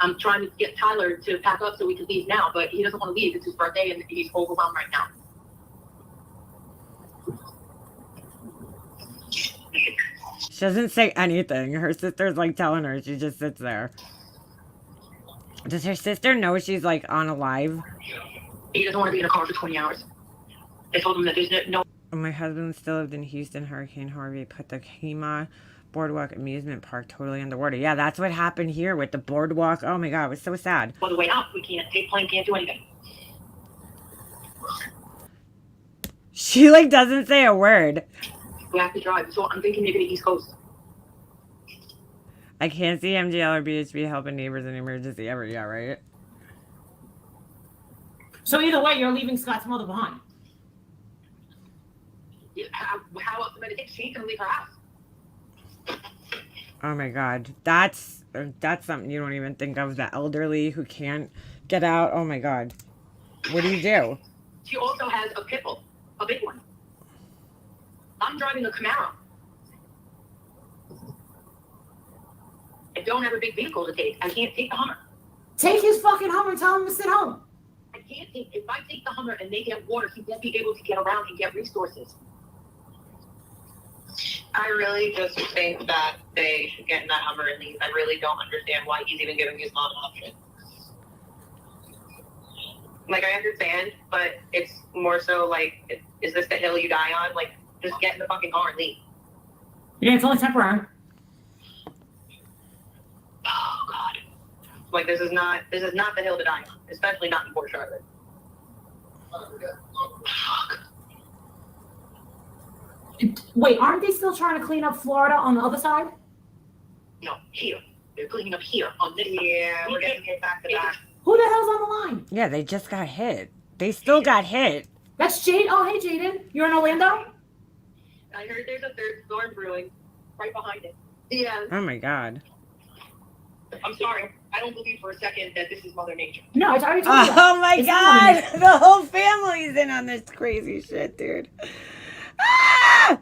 I'm trying to get Tyler to pack up so we can leave now. But he doesn't want to leave. It's his birthday, and he's overwhelmed right now. She doesn't say anything. Her sister's like telling her. She just sits there. Does her sister know she's like on a live? He doesn't want to be in a car for 20 hours. They told him that there's no. My husband still lived in Houston. Hurricane Harvey put the Kemah Boardwalk amusement park totally underwater. Yeah, that's what happened here with the boardwalk. Oh my God, it was so sad. On the way out, we can't take plane, can't do anything. She like doesn't say a word. We have to drive. So I'm thinking maybe the East Coast. I can't see MGL or BHB helping neighbors in emergency ever. Yeah, right? So either way, you're leaving Scott's mother behind. Yeah, how else am I going to think she can leave her house? Oh my God. That's something you don't even think of. The elderly who can't get out. Oh my God. What do you do? She also has a pit bull, a big one. I'm driving a Camaro. I don't have a big vehicle to take. I can't take the Hummer. Take his fucking Hummer and tell him to sit home. I can't take. If I take the Hummer and they get water, he won't be able to get around and get resources. I really just think that they should get in that Hummer and leave. I really don't understand why he's even giving his mom an option. Like, I understand, but it's more so like, is this the hill you die on? Like, just get in the fucking car and leave. Yeah, it's only temporary. Oh God. Like, this is not the hill to die on, especially not in Port Charlotte. Fuck. Wait, aren't they still trying to clean up Florida on the other side? No, here. They're cleaning up here on this. Yeah, we're getting hit back to back. Who the hell's on the line? Yeah, they just got hit. They still got hit. That's Jade. Oh, hey, Jaden. You're in Orlando? I heard there's a third storm brewing right behind it. Yeah. Oh my God. I'm sorry. I don't believe for a second that this is Mother Nature. No, it's already told you. Oh my It's God. not. The whole family's in on this crazy shit, dude. Ah!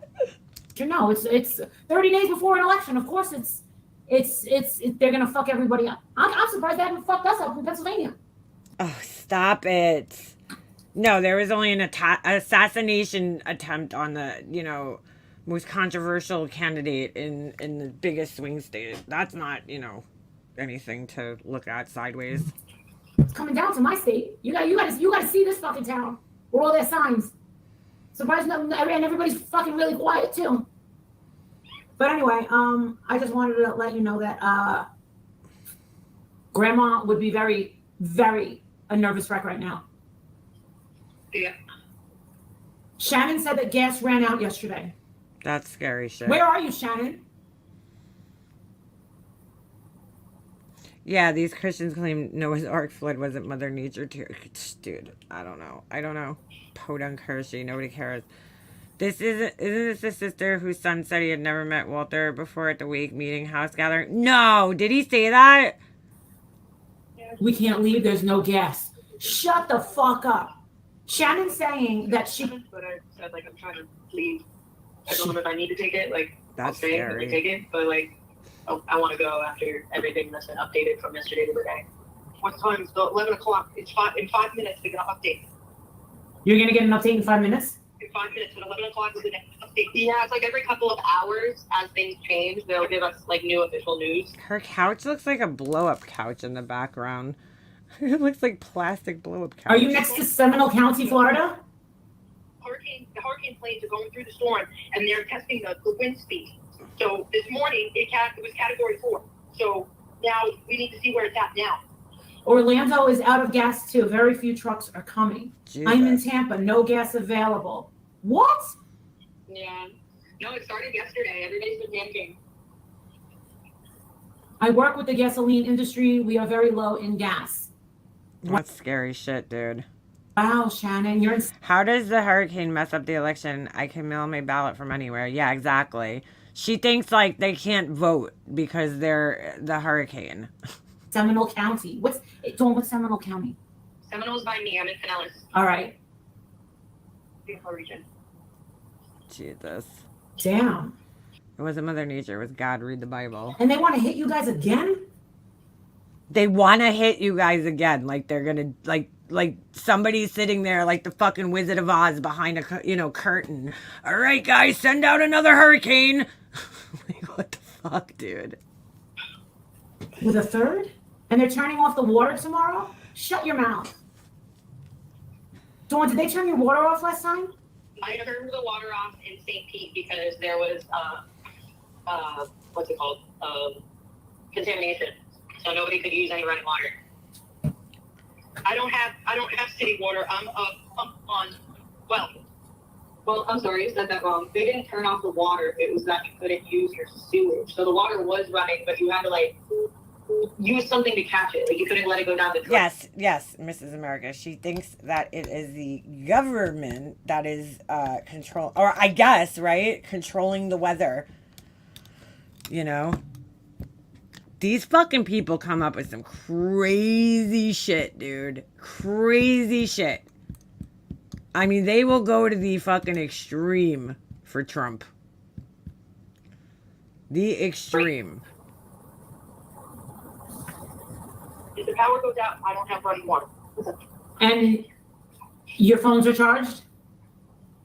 No, it's 30 days before an election. Of course, they're gonna fuck everybody up. I'm surprised they haven't fucked us up in Pennsylvania. Oh, stop it. No, there was only an assassination attempt on the, most controversial candidate in the biggest swing state. That's not, anything to look at sideways. It's coming down to my state. You gotta see this fucking town with all their signs. Surprised and everybody's fucking really quiet too. But anyway, I just wanted to let you know that Grandma would be very, very a nervous wreck right now. Yeah. Shannon said that gas ran out yesterday. That's scary shit. Where are you, Shannon? Yeah, these Christians claim Noah's Ark flood wasn't Mother Nature too. Dude, I don't know. Podunk Hershey, nobody cares. Isn't this the sister whose son said he had never met Walter before at the Wake meeting house gathering? No, did he say that? We can't leave, there's no gas. Shut the fuck up. Shannon's saying that she... But I said, I'm trying to leave. I don't know if I need to take it. I'll That's stay scary. and take it, but I want to go after everything that's been updated from yesterday to today. What time is it? 11 o'clock. It's in 5 minutes they're gonna update. You're gonna get an update in 5 minutes? In 5 minutes, but 11 o'clock is the next update. Yeah, it's every couple of hours as things change, they'll give us new official news. Her couch looks like a blow-up couch in the background. It looks like plastic blow-up couch. Are you next to Seminole County, Florida? The hurricane planes are going through the storm, and they're testing the wind speed. So this morning, it was Category 4. So now we need to see where it's at now. Orlando is out of gas too. Very few trucks are coming. Jesus. I'm in Tampa. No gas available. What? Yeah. No, it started yesterday. Everybody's been panicking. I work with the gasoline industry. We are very low in gas. That's scary shit, dude. Wow, Shannon, you're in. How does the hurricane mess up the election? I can mail my ballot from anywhere. Yeah, exactly. She thinks like they can't vote because they're the hurricane. Seminole County. What's Seminole County? Seminole's by me. I'm in Pinellas. All right. Beautiful region. Jesus. Damn. It wasn't Mother Nature. It was God. Read the Bible. And they want to hit you guys again? They want to hit you guys again. Like they're going to, like somebody's sitting there like the fucking Wizard of Oz behind a, curtain. All right, guys, send out another hurricane. Like, what the fuck, dude? With a third? And they're turning off the water tomorrow? Shut your mouth. Dawn, did they turn your water off last time? I turned the water off in St. Pete because there was, what's it called? Contamination. So nobody could use any running water. I don't have city water. I'm up on, well, I'm sorry, you said that wrong. They didn't turn off the water. It was that you couldn't use your sewage. So the water was running, but you had to use something to catch it. Like you couldn't let it go down the drain. Yes, Mrs. America. She thinks that it is the government that is controlling the weather. You know? These fucking people come up with some crazy shit, dude. Crazy shit. I mean, they will go to the fucking extreme for Trump. The extreme. If the power goes out, I don't have running water. And your phones are charged?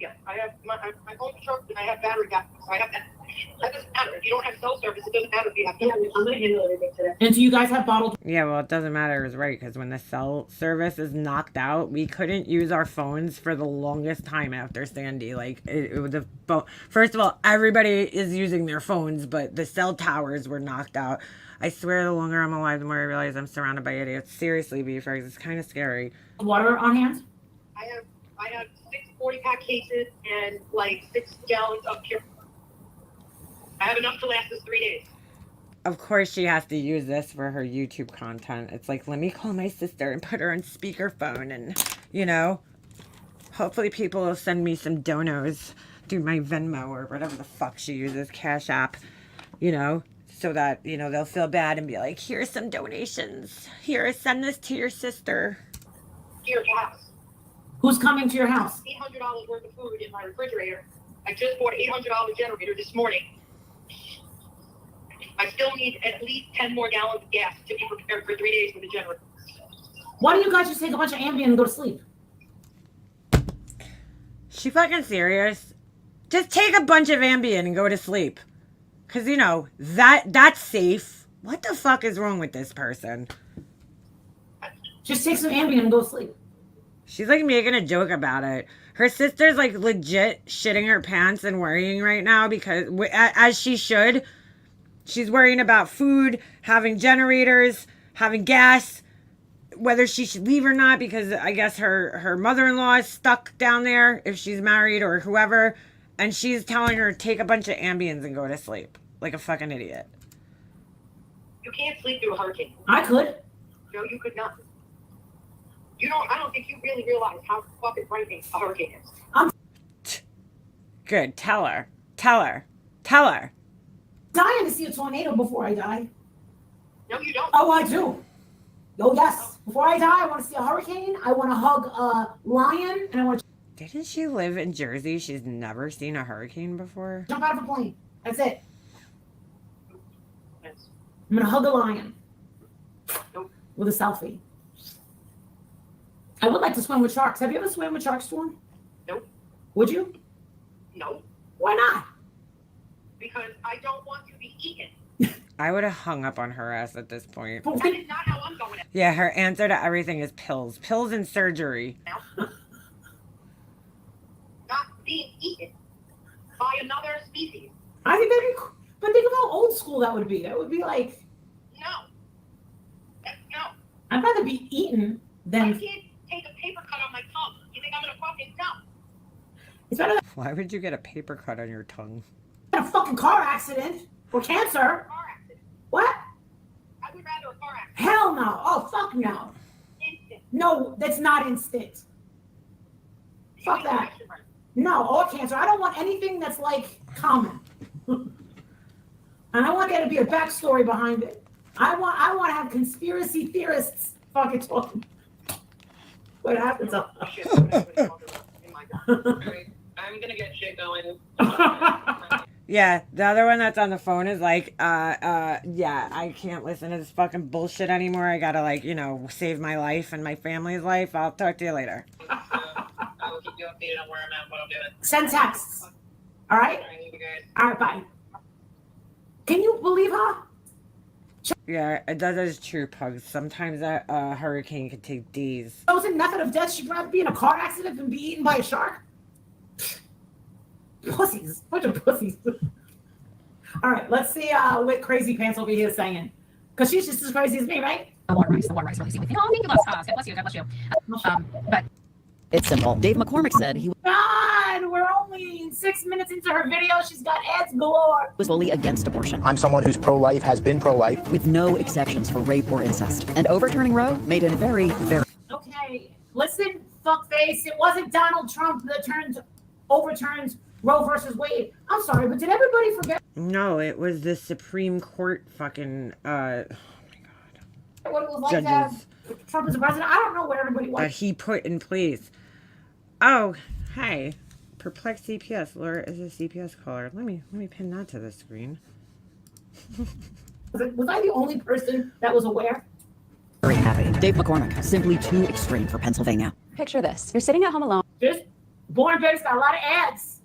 Yeah, I have my phone's charged and I have battery backup. So I have that. That doesn't matter. If you don't have cell service, it doesn't matter if you have. I'm gonna handle everything today. And do you guys have bottled? Yeah, well, it doesn't matter. It was right because when the cell service is knocked out, we couldn't use our phones for the longest time after Sandy. Like, it was the phone. First of all, everybody is using their phones, but the cell towers were knocked out. I swear, the longer I'm alive, the more I realize I'm surrounded by idiots. Seriously, B-Frags, it's kind of scary. Water on hand? I have 6 40-pack cases and 6 gallons of pure. I have enough to last us 3 days. Of course she has to use this for her YouTube content. It's like, let me call my sister and put her on speakerphone and, hopefully people will send me some donos through my Venmo or whatever the fuck she uses, Cash App, so that, they'll feel bad and be like, here's some donations. Here, send this to your sister. To your house. Who's coming to your house? $800 worth of food in my refrigerator. I just bought an $800 generator this morning. I still need at least 10 more gallons of gas to be prepared for 3 days with the generator. Why don't you guys just take a bunch of Ambien and go to sleep? She fucking serious? Just take a bunch of Ambien and go to sleep. Because, that's safe. What the fuck is wrong with this person? Just take some Ambien and go to sleep. She's making a joke about it. Her sister's legit shitting her pants and worrying right now because, as she should, she's worrying about food, having generators, having gas, whether she should leave or not because I guess her mother-in-law is stuck down there if she's married or whoever. And she's telling her take a bunch of Ambiens and go to sleep like a fucking idiot. You can't sleep through a hurricane. I could. No, you could not. I don't think you really realize how fucking frightening a hurricane is. Good. Tell her. Dying to see a tornado before I die. No, you don't. Oh, I do. Oh, yes. Before I die, I want to see a hurricane. I want to hug a lion, and I want to Didn't she live in Jersey? She's never seen a hurricane before? jump out of a plane. That's it. I'm going to hug a lion. With a selfie. I would like to swim with sharks. Have you ever swam with sharks, Storm? Nope. Would you? No. Why not? Because I don't want to be eaten. I would have hung up on her ass at this point. That is not how I'm going. Yeah, her answer to everything is pills. Pills and surgery. Not being eaten by another species. I think that'd be cool. But think of how old school that would be. That would be like... No. No. I'd rather be eaten than... I can't take a paper cut on my tongue. You think I'm going to fucking no? It's better than Why would you get a paper cut on your tongue? a fucking car accident or cancer. Car accident. What? I would rather a car accident. Hell no. Oh, fuck no. Instant. No, that's not instant. Fuck that. No, or cancer. I don't want anything that's like common. And I want there to be a backstory behind it. I want to have conspiracy theorists fucking talking. What happens? I'm gonna get shit going. Yeah, the other one that's on the phone is like, yeah, I can't listen to this fucking bullshit anymore. I gotta, like, you know, save my life and my family's life. I'll talk to you later. I will keep you updated on where I'm at, what I'm doing. Send texts. All right? All right, bye. Can you believe her? Yeah, that is true, Pugs. Sometimes a hurricane can take days. Chosen method of death, she'd rather be in a car accident than be eaten by a shark? Pussies. Bunch of pussies. All right, let's see what Crazy Pants over here is saying. Because she's just as crazy as me, right? The water rice really easy with you. Oh, thank you, God bless you, God bless you. But It's simple. Dave McCormick said he God, we're only 6 minutes into her video. She's got ads galore. was fully against abortion, I'm someone who's pro-life, has been pro-life. with no exceptions for rape or incest. And overturning Roe made him very, very Okay, listen, fuckface. It wasn't Donald Trump that overturned Roe versus Wade. I'm sorry, but did everybody forget No, it was the Supreme Court fucking, what it was like to have Trump as a president? I don't know what everybody that was. he put in place. Oh, hey. Perplex CPS. Laura is a CPS caller. Let me pin that to the screen. Was I the only person that was aware? very happy. Dave McCormick, simply too extreme for Pennsylvania. Picture this. You're sitting at home alone. This Born Betty's got a lot of ads.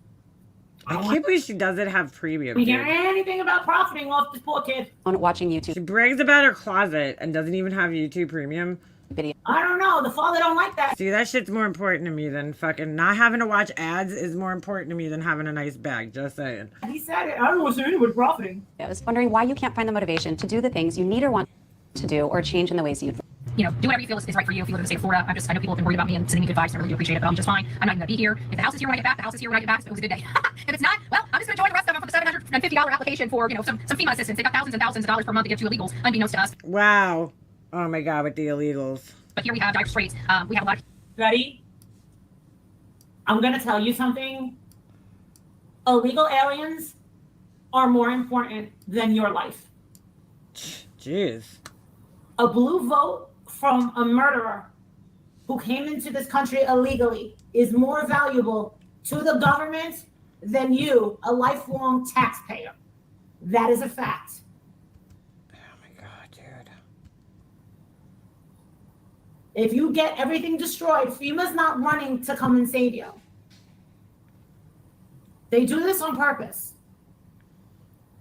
I can't believe she doesn't have premium. We hear Dude. anything about profiting off this poor kid. On watching YouTube. She brags about her closet and doesn't even have YouTube Premium. Video. I don't know. The father don't like that. See, that shit's more important to me than fucking not having to watch ads is more important to me than having a nice bag. Just saying. He said it. I don't know what's anyone profiting. I was wondering why you can't find the motivation to do the things you need or want to do or change in the ways you you know, do whatever you feel is right for you. If you live in the state of Florida, I know people have been worried about me and sending me good advice. I really do appreciate it, but I'm just fine. I'm not even gonna be here. If the house is here when I get back, the house is here when I get back. So it was a good day. If it's not, well, I'm just gonna join the rest of them for the $750 application for, you know, some FEMA assistance. They got thousands and thousands of dollars per month to give to illegals, unbeknownst to us. Wow. Oh my God, with the illegals. But here we have dire straits. We have a lot of Ready? I'm gonna tell you something. Illegal aliens are more important than your life. Jeez. A blue vote from a murderer who came into this country illegally is more valuable to the government than you, a lifelong taxpayer. That is a fact. Oh my God, dude. If you get everything destroyed, FEMA's not running to come and save you. They do this on purpose.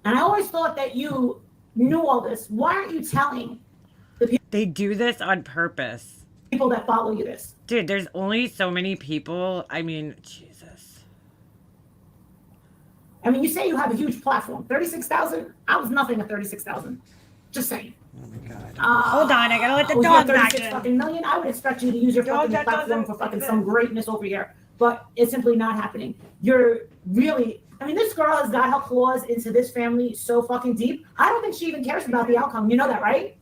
And I always thought that you knew all this. Why aren't you telling They do this on purpose. people that follow you this? Dude, there's only so many people. I mean, Jesus. I mean, you say you have a huge platform. 36,000? I was nothing at 36,000. Just saying. Oh my God. Hold on, I gotta let the you dog got back 36 in. fucking million. I would expect you to use your fucking platform for fucking some greatness over here. But it's simply not happening. You're really, I mean, this girl has got her claws into this family so fucking deep. I don't think she even cares about the outcome. You know that, right?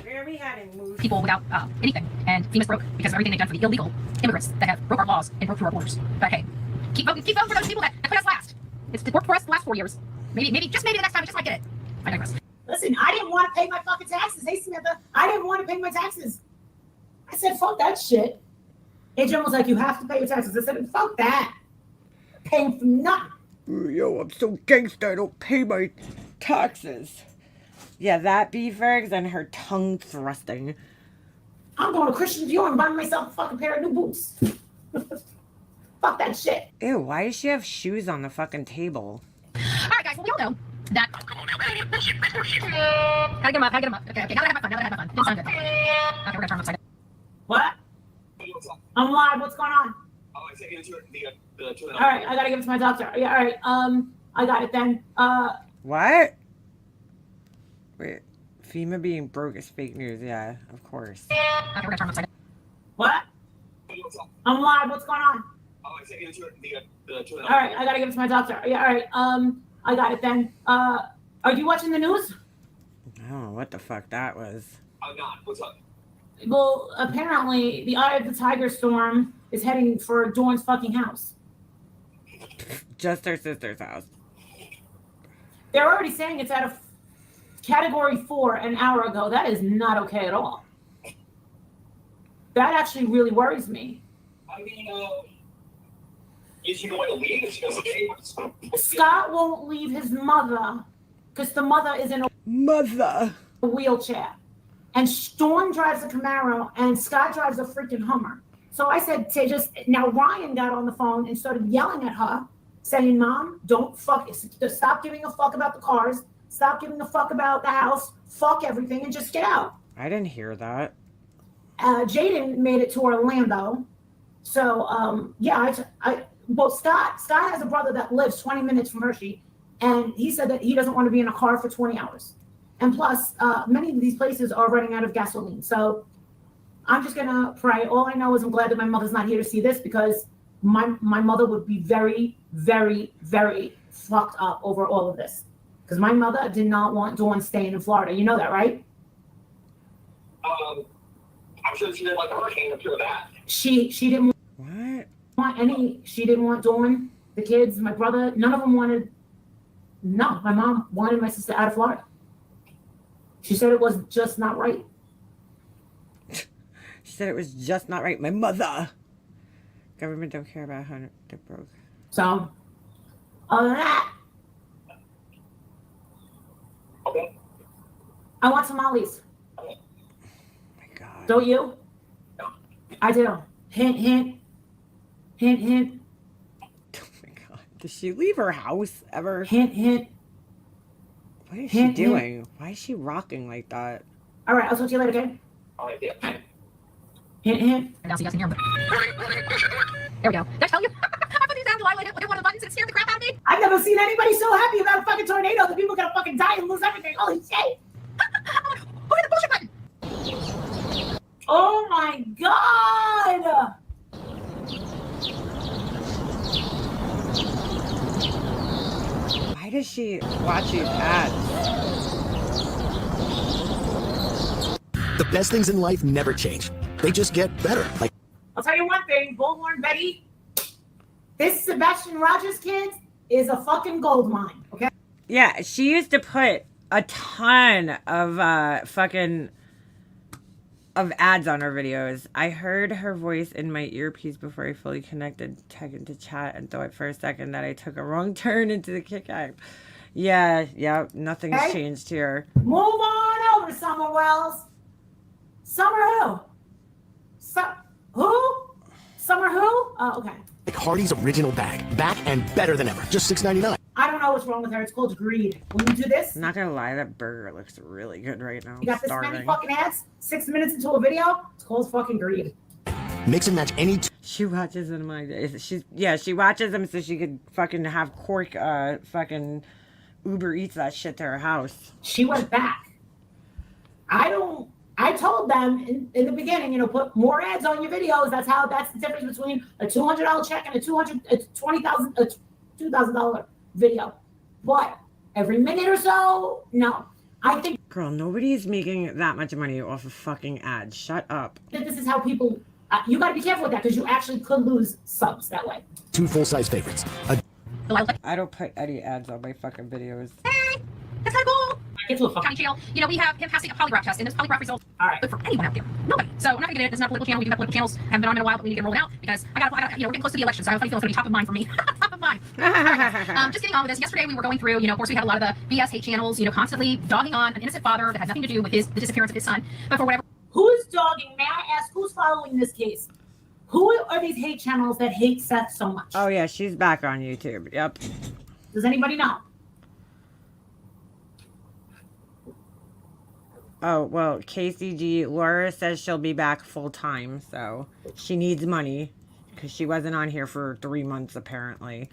Where are we heading, Moose? people without anything. And FEMA's broke because of everything they've done for the illegal immigrants that have broke our laws and broke through our borders. But hey, keep voting for those people that put us last. It's worked for us the last 4 years. Maybe the next time we just might get it. I digress. Listen, I didn't want to pay my fucking taxes. Hey, Samantha, I didn't want to pay my taxes. I said, fuck that shit. Adrian was like, you have to pay your taxes. I said, fuck that. Paying for nothing. Yo, I'm so gangsta, I don't pay my taxes. Yeah, that B-Fergs and her tongue thrusting. I'm going to Christian Dior and buying myself a fucking pair of new boots. Fuck that shit. Ew, why does she have shoes on the fucking table? All right, guys. Well, we all know that. Gotta get them up. Okay. Now that I have my fun. Didn't sound good. Okay, we're gonna turn them upside down. What? I'm live. What's going on? Oh, I taking it to the All right, I gotta give it to my doctor. Yeah, all right. I got it then. What? Wait, FEMA being broke is fake news. Yeah, of course. Okay, we're gonna turn them upside down. What? I'm live. What's going on? Oh, I taking it to the All right, I gotta give it to my doctor. Yeah, all right. I got it then. Are you watching the news? I don't know what the fuck that was. I'm not. What's up? Well, apparently the Eye of the Tiger storm is heading for Dawn's fucking house. Just her sister's house. They're already saying it's at a category 4 an hour ago. That is not okay at all. That actually really worries me. I mean, is she going to leave? Is she going to leave? Scott won't leave his mother because the mother is in a wheelchair. And Storm drives a Camaro and Scott drives a freaking Hummer. So I said to just, now Ryan got on the phone and started yelling at her, saying, Mom, stop giving a fuck about the cars. Stop giving a fuck about the house. Fuck everything and just get out. I didn't hear that. Jaden made it to Orlando. So, Scott has a brother that lives 20 minutes from Hershey. And he said that he doesn't want to be in a car for 20 hours. And plus, many of these places are running out of gasoline. So I'm just going to pray. All I know is I'm glad that my mother's not here to see this because my mother would be very, very, very fucked up over all of this. Because my mother did not want Dawn staying in Florida. You know that, right? I'm sure she didn't like the hurricane. I'm sure of that. She didn't want any. She didn't want Dawn, the kids, my brother. None of them wanted. No, my mom wanted my sister out of Florida. She said it was just not right. She said it was just not right. My mother. Government don't care about how they're broke. So, other than that, okay. I want tamales. Oh my God. Don't you? No. I do. Hint, hint. Hint, hint. Oh my God. Does she leave her house ever? Hint, hint. What is she doing? Hint. Why is she rocking like that? All right, I'll talk to you later, okay? All right, yeah. Hint, hint. Now see us in here. There we go. Did I tell you? I put these down. I hit one of the buttons and it scared the crap out of me. I've never seen anybody so happy about a fucking tornado that people are gonna fucking die and lose everything. Holy shit! Who hit the bullshit button? Oh my God! Why does she watch these ads? The best things in life never change. They just get better. Like, I'll tell you one thing, Bullhorn Betty, this Sebastian Rogers kid is a fucking gold mine, okay? Yeah, she used to put a ton of ads on her videos. I heard her voice in my earpiece before I fully connected tech into chat and thought for a second that I took a wrong turn into the Kick app. Yeah, nothing's changed here. Move on over, Summer Wells. Summer who? Who? Summer who? Oh, okay. like Hardee's original bag. Back and better than ever. Just $6.99. I don't know what's wrong with her. It's called greed. When you do this, I'm not gonna lie, that burger looks really good right now. you got this many fucking ads, 6 minutes into a video. It's called fucking greed. Mix and match any. She watches them like she watches them so she could fucking have Cork fucking Uber Eats that shit to her house. She went back. I told them in the beginning, put more ads on your videos. That's the difference between a $200 check and a $2,000 video. But every minute or so, no. I think, girl, nobody's making that much money off of fucking ads. Shut up. that this is how people. You got to be careful with that because you actually could lose subs that way. 2 full-size favorites. I don't put any ads on my fucking videos. Hey, that's kind of cool. Get to a county jail. We have him passing a polygraph test, and this polygraph result good for anyone out there. Nobody. So I'm not gonna get it. It's not a political channel. We do have political channels. Haven't been on in a while, but we need to get rolled out because I got, we're getting close to the election, so I have a funny feeling it's gonna be top of mind for me. Top of mind. Just getting on with this. Yesterday we were going through, of course we had a lot of the BS hate channels, constantly dogging on an innocent father that had nothing to do with the disappearance of his son, but for whatever. Who is dogging? May I ask who's following this case? Who are these hate channels that hate Seth so much? Oh yeah, she's back on YouTube. Yep. Does anybody know? Oh, well, KCG, Laura says she'll be back full time, so she needs money because she wasn't on here for 3 months apparently.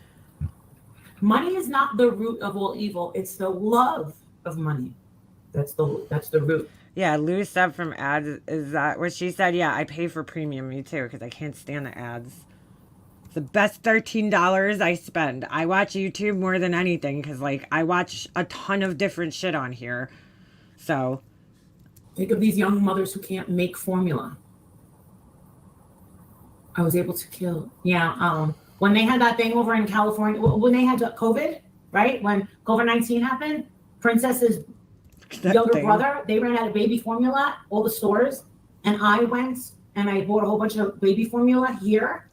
Money is not the root of all evil. It's the love of money. That's the root. Yeah, Lou sub from ads, is that what she said? Yeah, I pay for premium, me too, because I can't stand the ads. It's the best $13 I spend. I watch YouTube more than anything because, I watch a ton of different shit on here. So... think of these young mothers who can't make formula. I was able to kill. Yeah. When they had that thing over in California, when they had COVID, right? When COVID-19 happened, Princess's younger brother, they ran out of baby formula, all the stores. And I went and I bought a whole bunch of baby formula here.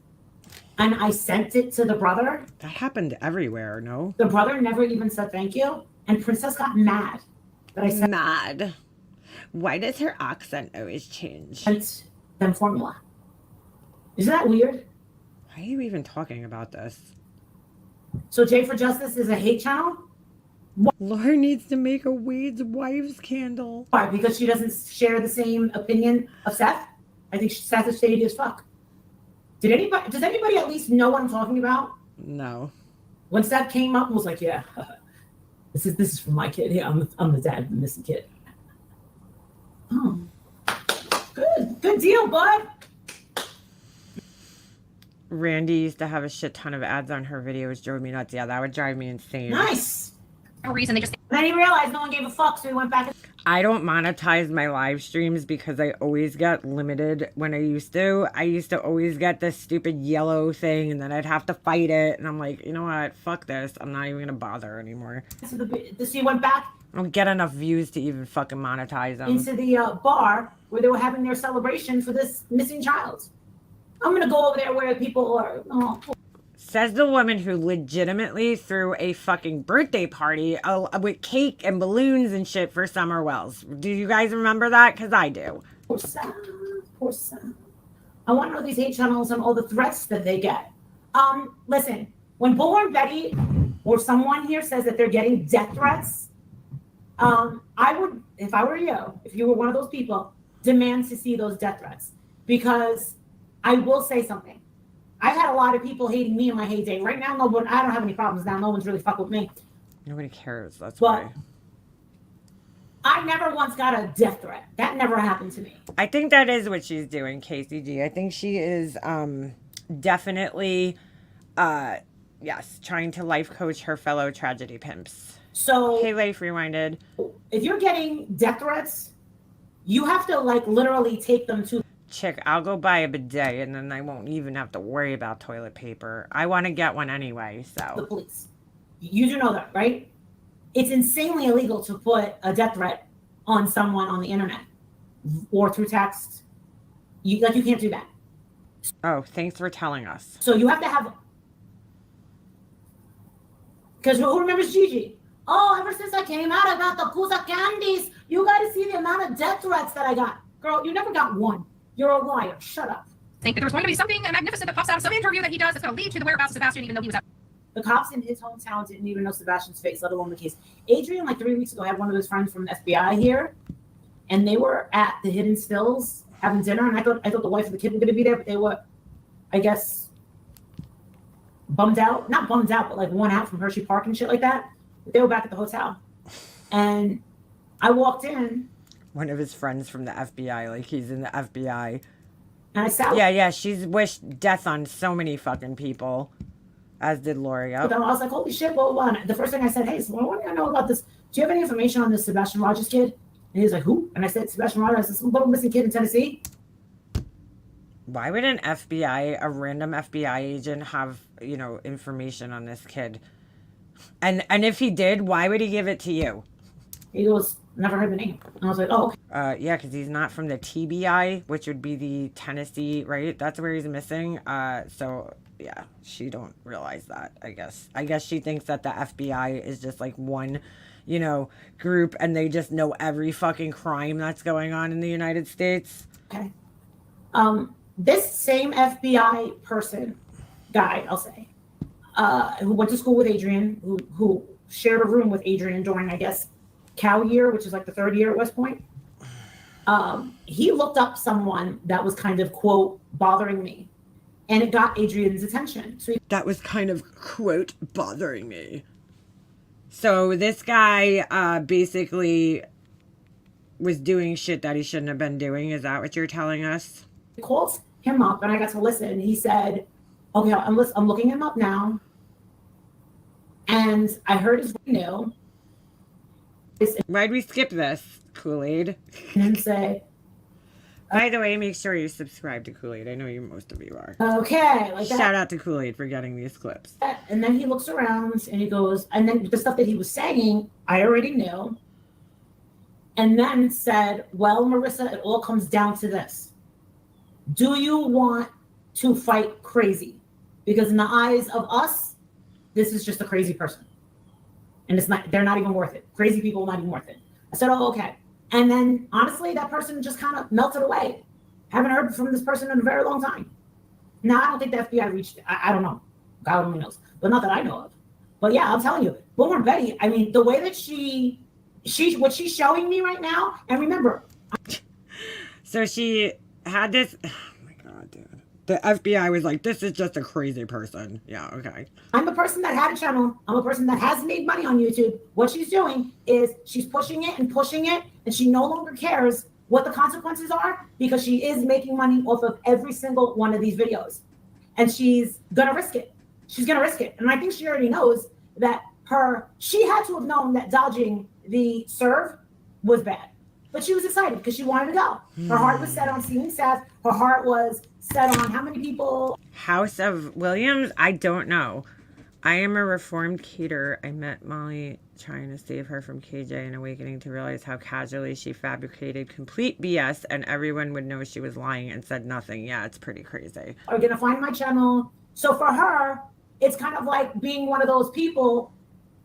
And I sent it to the brother. That happened everywhere, no? The brother never even said thank you. And Princess got mad that I sent mad. Why does her accent always change? Them formula. Isn't that weird? Why are you even talking about this? So J for Justice is a hate channel? Laura needs to make a Wade's Wives candle. Why? Because she doesn't share the same opinion of Seth? I think Seth is shady as fuck. Does anybody at least know what I'm talking about? No. When Seth came up and was like, yeah, this is for my kid. Yeah, I'm the dad of the missing kid. Oh. Good deal, bud. Randy used to have a shit ton of ads on her videos, drove me nuts. Yeah, that would drive me insane. Nice. No reason, they just... Then he realized no one gave a fuck, so he went back. I don't monetize my live streams because I always get limited when I used to. I used to always get this stupid yellow thing, and then I'd have to fight it. And I'm like, you know what? Fuck this. I'm not even going to bother anymore. So he went back I don't get enough views to even fucking monetize them. into the bar where they were having their celebration for this missing child. I'm going to go over there where people are... Oh. Says the woman who legitimately threw a fucking birthday party with cake and balloons and shit for Summer Wells. Do you guys remember that? Because I do. Poor Sam. Poor Sam. I want to know these hate channels and all the threats that they get. Listen, when Bullhorn Betty or someone here says that they're getting death threats, I would, if I were you, if you were one of those people, demand to see those death threats. Because I will say something. I had a lot of people hating me in my heyday. Right now, I don't have any problems now. No one's really fuck with me. Nobody cares. That's But why. I never once got a death threat. That never happened to me. I think that is what she's doing, KCG. I think she is definitely, yes, trying to life coach her fellow tragedy pimps. So, hey, Life Rewinded. If you're getting death threats, you have to like literally take them to. Chick, I'll go buy a bidet and then I won't even have to worry about toilet paper. I want to get one anyway, so. The police. You do know that, right? It's insanely illegal to put a death threat on someone on the internet or through text. You can't do that. Oh, thanks for telling us. So you have to have. Because who remembers Gigi? Oh, ever since I came out, I got the Pusa candies. You got to see the amount of death threats that I got. Girl, you never got one. You're a liar. Shut up. Think that there's going to be something magnificent that pops out of some interview that he does that's going to lead to the whereabouts of Sebastian, even though he was out. The cops in his hometown didn't even know Sebastian's face, let alone the case. Adrian, like 3 weeks ago, had one of his friends from the FBI here, and they were at the Hidden Stills having dinner, and I thought the wife and the kid were going to be there, but they were, I guess, bummed out. Not bummed out, but like worn out from Hershey Park and shit like that. But they were back at the hotel. And I walked in. One of his friends from the FBI, like he's in the FBI. And I sat. Yeah, she's wished death on so many fucking people, as did Lori. Yep. I was like, holy shit, well, the first thing I said, hey, so what do I know about this? Do you have any information on this Sebastian Rogers kid? And he was like, who? And I said, Sebastian Rogers, this little missing kid in Tennessee. Why would a random FBI agent have, information on this kid? And if he did, why would he give it to you? He goes, never heard the name. And I was like, oh, okay. Yeah, because he's not from the TBI, which would be the Tennessee, right? That's where he's missing. So yeah, she don't realize that, I guess. I guess she thinks that the FBI is just like one, group, and they just know every fucking crime that's going on in the United States. Okay. This same FBI guy, I'll say, who went to school with Adrian, who shared a room with Adrian during, I guess, Cal year, which is like the third year at West Point. He looked up someone that was kind of, quote, bothering me. And it got Adrian's attention. So that was kind of, quote, bothering me. So this guy basically was doing shit that he shouldn't have been doing. Is that what you're telling us? He calls him up and I got to listen. He said, okay, I'm looking him up now. And I heard his new. Why'd we skip this, Kool-Aid? And say, By the way, make sure you subscribe to Kool-Aid. I know most of you are. Okay, like that. Shout out to Kool-Aid for getting these clips. And then he looks around and he goes, and then the stuff that he was saying, I already knew. And then said, well, Marissa, it all comes down to this. Do you want to fight crazy? Because in the eyes of us, this is just a crazy person. And they're not even worth it. Crazy people are not even worth it. I said, oh, okay. And then honestly, that person just kind of melted away. Haven't heard from this person in a very long time. Now, I don't think the FBI reached it. I don't know. God only knows. But not that I know of. But yeah, I'm telling you, Boomer Betty, I mean, the way that what she's showing me right now, and remember. So she had this, oh my God, dude. The FBI was like, this is just a crazy person. Yeah, okay. I'm a person that had a channel. I'm a person that has made money on YouTube. What she's doing is she's pushing it, and she no longer cares what the consequences are because she is making money off of every single one of these videos. And she's going to risk it. She's going to risk it. And I think she already knows that she had to have known that dodging the serve was bad. But she was excited because she wanted to go. Her heart was set on seeing Seth. Her heart was set on how many people. House of Williams? I don't know. I am a reformed caterer. I met Molly trying to save her from KJ and awakening to realize how casually she fabricated complete BS and everyone would know she was lying and said nothing. Yeah, it's pretty crazy. Are going to find my channel. So for her, it's kind of like being one of those people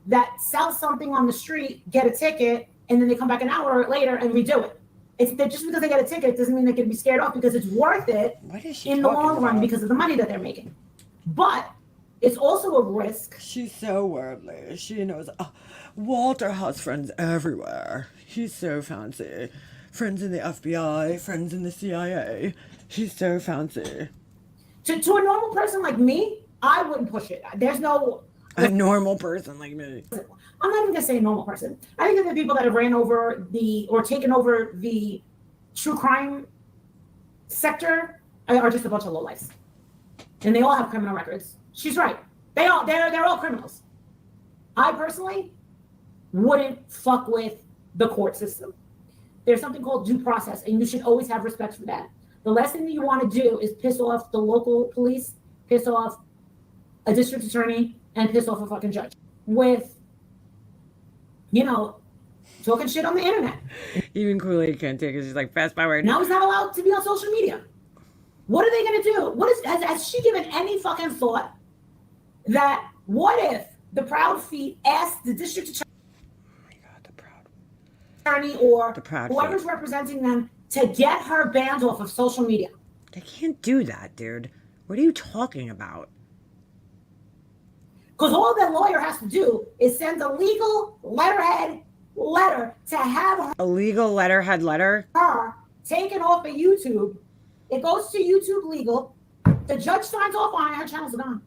that sell something on the street, get a ticket, and then they come back an hour later and redo it. It's that just because they get a ticket doesn't mean they can be scared off because it's worth it in the long run because of the money that they're making. But it's also a risk. She's so worldly. She knows. Walter has friends everywhere. He's so fancy. Friends in the FBI, friends in the CIA. He's so fancy. To a normal person like me, I wouldn't push it. There's no... A normal person like me. I'm not even gonna say a normal person. I think that the people that have ran over or taken over the true crime sector are just a bunch of lowlifes, and they all have criminal records. She's right. They're all criminals. I personally wouldn't fuck with the court system. There's something called due process, and you should always have respect for that. The last thing that you want to do is piss off the local police, piss off a district attorney, and piss off a fucking judge with, talking shit on the internet. Even Kool-Aid can't take it. She's like, fast forward. Now he's not allowed to be on social media. What are they going to do? Has she given any fucking thought that what if the Proud Feet asked the district attorney or whoever's representing them to get her banned off of social media? They can't do that, dude. What are you talking about? Because all that lawyer has to do is send a legal letterhead letter to have her. A legal letterhead letter? Her taken off of YouTube. It goes to YouTube legal. The judge signs off on it. Her channels are gone.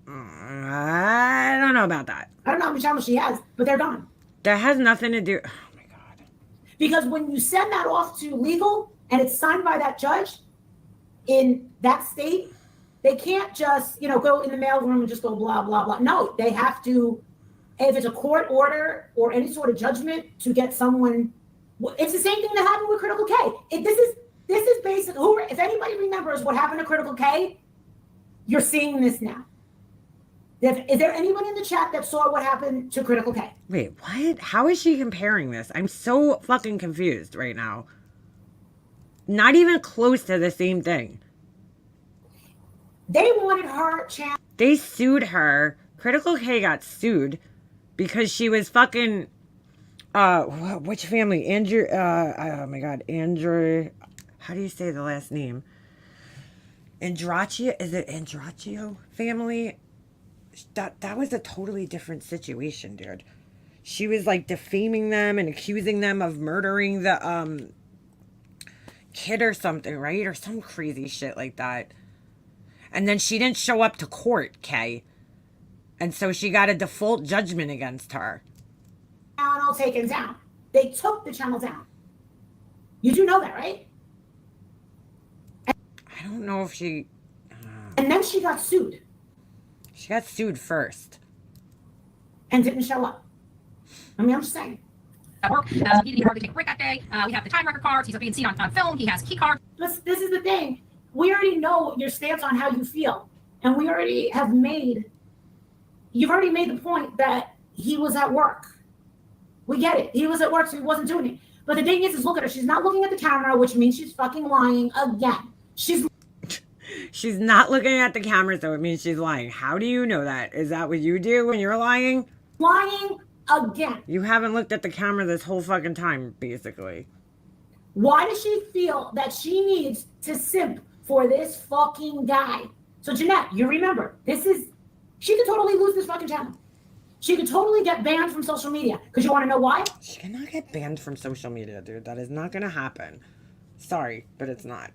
I don't know about that. I don't know how many channels she has, but they're gone. That has nothing to do. Because when you send that off to legal and it's signed by that judge in that state, they can't just, go in the mailroom and just go blah, blah, blah. No, they have to, if it's a court order or any sort of judgment to get someone, it's the same thing that happened with Critical K. This is basically, if anybody remembers what happened to Critical K, you're seeing this now. Is there anyone in the chat that saw what happened to Critical K? Wait, what? How is she comparing this? I'm so fucking confused right now. Not even close to the same thing. They wanted her channel. They sued her. Critical K got sued because she was fucking, which family? Andrew, oh my God, Andrew, how do you say the last name? Andraccio, is it Andraccio family? That was a totally different situation, dude. She was like defaming them and accusing them of murdering the kid or something, right? Or some crazy shit like that. And then she didn't show up to court, Kay. And so she got a default judgment against her. Channel taken down. They took the channel down. You do know that, right? I don't know if she... And then she got sued. She got sued first. And didn't show up. I mean, I'm just saying. at work. He didn't hardly take a break that day. We have the time record cards. He's being seen on film. He has key cards. This is the thing. We already know your stance on how you feel. And we already have you've already made the point that he was at work. We get it. He was at work, so he wasn't doing it. But the thing is look at her. She's not looking at the camera, which means she's fucking lying again. She's not looking at the camera, so it means she's lying. How do you know that? Is that what you do when you're lying? Lying again. You haven't looked at the camera this whole fucking time, basically. Why does she feel that she needs to simp for this fucking guy? So Jeanette, you remember, she could totally lose this fucking channel. She could totally get banned from social media. Because you want to know why? She cannot get banned from social media, dude. That is not going to happen. Sorry, but it's not.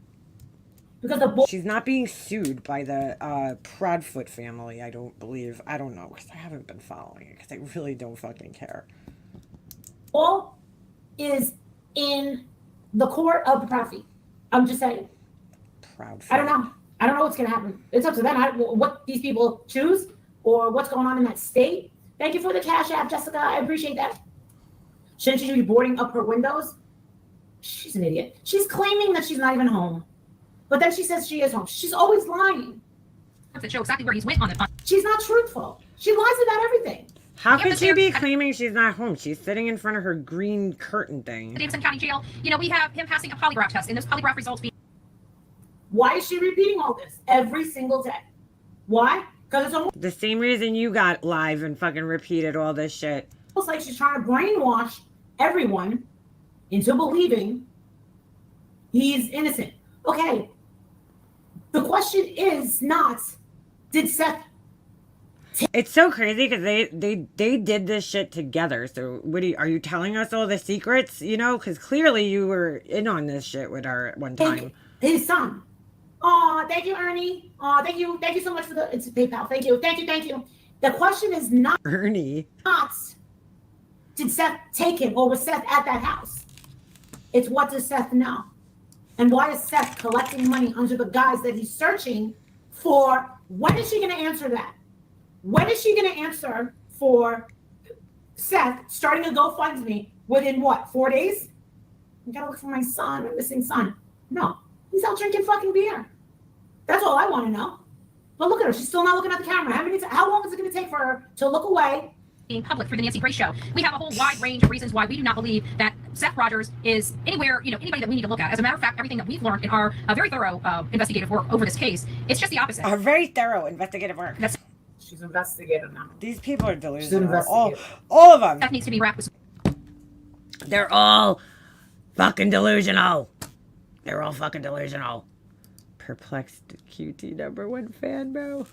Because she's not being sued by the Proudfoot family, I don't believe. I don't know, because I haven't been following it, because I really don't fucking care. All is in the court of the Proudfoot. I'm just saying. Proudfoot. I don't know. I don't know what's going to happen. It's up to them. What these people choose or what's going on in that state. Thank you for the Cash App, Jessica. I appreciate that. Shouldn't she be boarding up her windows? She's an idiot. She's claiming that she's not even home. But then she says she is home. She's always lying. To show exactly where he's went on the. She's not truthful. She lies about everything. How could she be claiming she's not home? She's sitting in front of her green curtain thing. Davidson County Jail. We have him passing a polygraph test, and those polygraph results being. Why is she repeating all this every single day? Why? Because it's almost the same reason you got live and fucking repeated all this shit. It's like she's trying to brainwash everyone into believing he's innocent. Okay. The question is not, did Seth... It's so crazy because they did this shit together. So are you telling us all the secrets? Because clearly you were in on this shit with her one time. His son. Oh, thank you, Ernie. Oh, thank you so much for it's PayPal. Thank you. The question is not Ernie. Not did Seth take him or was Seth at that house? It's what does Seth know? And why is Seth collecting money under the guise that he's searching for? When is she going to answer that? When is she going to answer for Seth starting a GoFundMe within 4 days? I got to look for my son, my missing son. No, he's out drinking fucking beer. That's all I want to know. But look at her. She's still not looking at the camera. How long is it going to take for her to look away? Being public for the Nancy Grace Show. We have a whole wide range of reasons why we do not believe that Seth Rogers is anywhere, anybody that we need to look at. As a matter of fact, everything that we've learned in our very thorough investigative work over this case, it's just the opposite. Our very thorough investigative work. She's investigating now. These people are delusional. All of them. That needs to be wrapped with. They're all fucking delusional. They're all fucking delusional. Perplexed QT #1 fan, bro.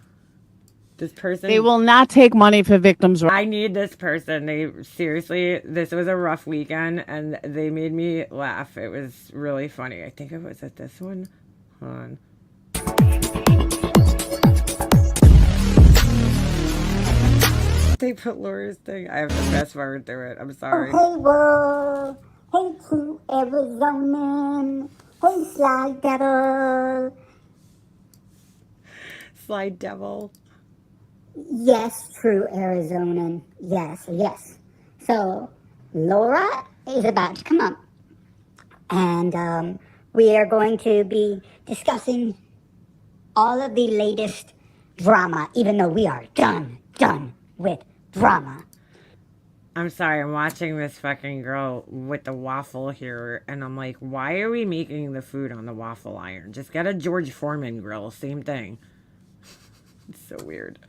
This person. They will not take money for victims. I need this person. This was a rough weekend and they made me laugh. It was really funny. I think it was at this one. Hold on. They put Laura's thing. I have to fast forward through it. I'm sorry. Oh, hey, world. Hey, true Arizona. Hey, Slide Devil. Slide Devil. Yes, true Arizonan. Yes. So, Laura is about to come up. And we are going to be discussing all of the latest drama, even though we are done with drama. I'm sorry, I'm watching this fucking girl with the waffle here, and I'm like, why are we making the food on the waffle iron? Just get a George Foreman grill, same thing. It's so weird.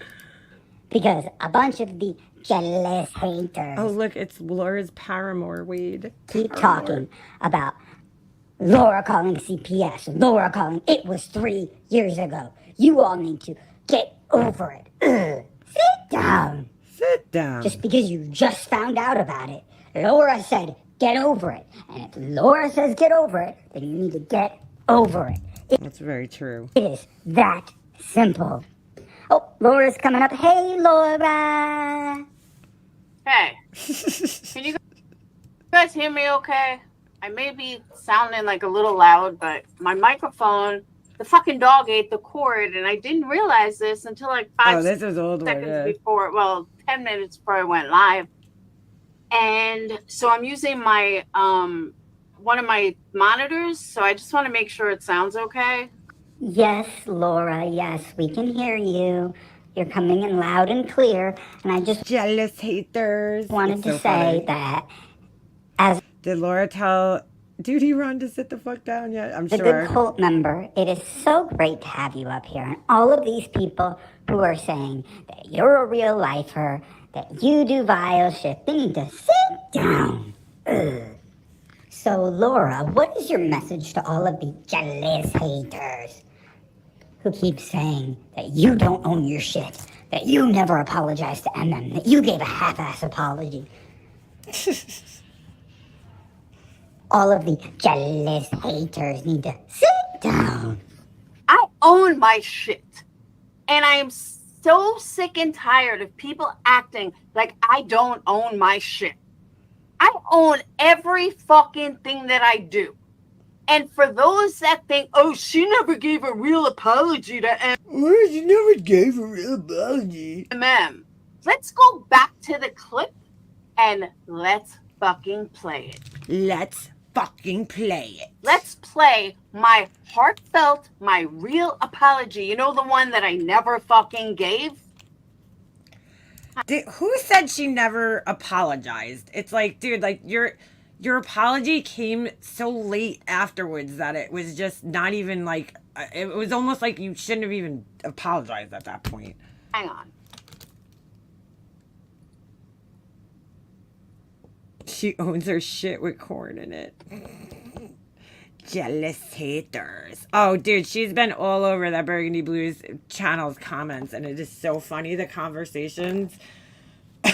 Because a bunch of the jealous haters... Oh, look, it's Laura's paramour, Wade. Keep talking about Laura calling CPS, Laura calling... It was 3 years ago. You all need to get over it. Sit down. Sit down. Just because you just found out about it. Laura said, get over it. And if Laura says get over it, then you need to get over it. That's very true. It is that simple. Oh, Laura's coming up. Hey, Laura. Hey, can you guys hear me okay? I may be sounding like a little loud, but my microphone, the fucking dog ate the cord, and I didn't realize this until like 5 this is old seconds before, 10 minutes before I went live. And so I'm using my one of my monitors, so I just want to make sure it sounds okay. Yes, Laura, yes, we can hear you. You're coming in loud and clear, and I just jealous haters. wanted It's to so say funny. that as Did Laura tell Duty Ron to sit the fuck down yet? I'm a sure. good cult member, it is so great to have you up here, and all of these people who are saying that you're a real lifer, that you do vile shit, they need to sit down. Ugh. So, Laura, what is your message to all of the jealous haters who keep saying that you don't own your shit, that you never apologized to MM, that you gave a half-ass apology? All of the jealous haters need to sit down. I own my shit. And I am so sick and tired of people acting like I don't own my shit. I own every fucking thing that I do. And for those that think, oh, she never gave a real apology to She never gave a real apology. MM, let's go back to the clip and let's fucking play it. Let's fucking play it. Let's play my heartfelt, my real apology. You know, the one that I never fucking gave? Who said she never apologized? It's like, dude, like your apology came so late afterwards that it was just not even like, it was almost like you shouldn't have even apologized at that point. Hang on. She owns her shit with corn in it. Jealous haters. Oh, dude, she's been all over that Burgundy Blues channel's comments, and it is so funny, the conversations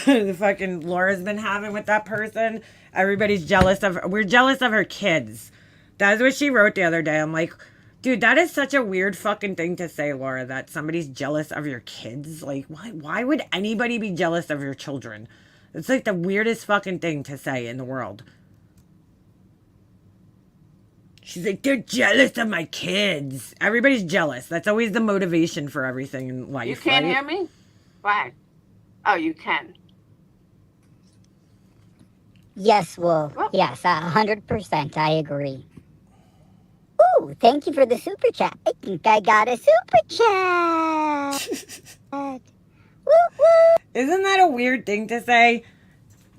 the fucking Laura's been having with that person. Everybody's jealous of her. We're jealous of her kids. That's what she wrote the other day. I'm like, dude, that is such a weird fucking thing to say, Laura, that somebody's jealous of your kids. Like, why would anybody be jealous of your children? It's like the weirdest fucking thing to say in the world. She's like, they're jealous of my kids. Everybody's jealous. That's always the motivation for everything in life. You can't right? hear me? Why? Oh, you can. Yes, Wolf. Yes, 100%. I agree. Ooh, thank you for the super chat. I think I got a super chat. Woo, woo. Isn't that a weird thing to say?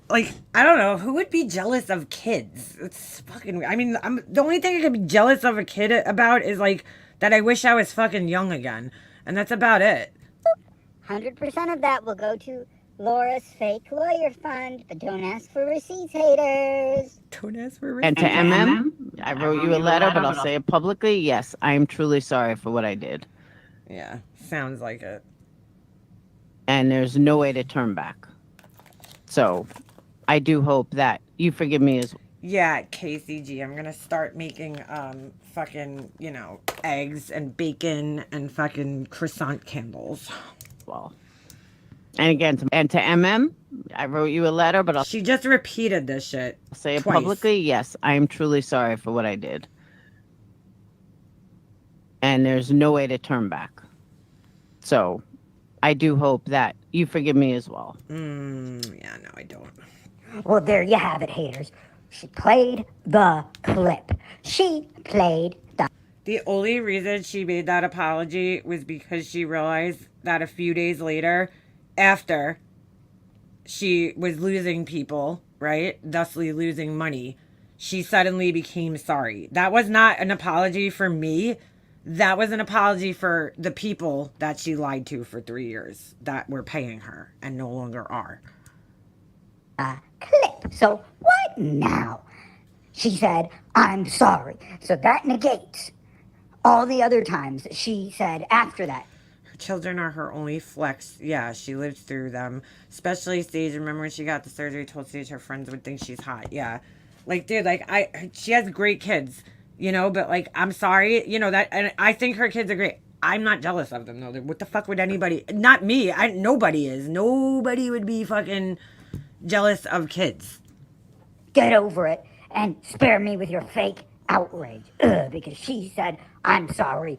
Like, I don't know. Who would be jealous of kids? It's fucking weird. I mean, the only thing I could be jealous of a kid about is, like, that I wish I was fucking young again. And that's about it. 100% of that will go to Laura's fake lawyer fund, but don't ask for receipts, haters. Don't ask for And to MM, I wrote you a letter, but I'll say it publicly. Yes, I am truly sorry for what I did. Yeah, sounds like it. And there's no way to turn back. So, I do hope that you forgive me as well. Yeah, KCG, I'm gonna start making, fucking, you know, eggs and bacon and fucking croissant candles. Well. And again, to MM, I wrote you a letter, but I'll... She just repeated this shit. Say it twice. publicly. Yes, I am truly sorry for what I did. And there's no way to turn back. So, I do hope that you forgive me as well. Yeah, no, I don't. Well, there you have it, haters. She played the clip. She played the... The only reason she made that apology was because she realized that a few days later, after she was losing people, right, thusly losing money, she suddenly became sorry. That was not an apology for me. That was an apology for the people that she lied to for 3 years that were paying her and no longer are. clip. So what now? She said, I'm sorry. So that negates all the other times she said after that. Her children are her only flex. Yeah, she lived through them. Especially Sage. Remember when she got the surgery, told Sage her friends would think she's hot. Yeah. Like, dude, like, she has great kids, you know, but, like, I'm sorry, you know, that, and I think her kids are great. I'm not jealous of them, though. What the fuck would anybody, not me, nobody is. Nobody would be fucking jealous of kids. Get over it and spare me with your fake outrage. Because she said, I'm sorry,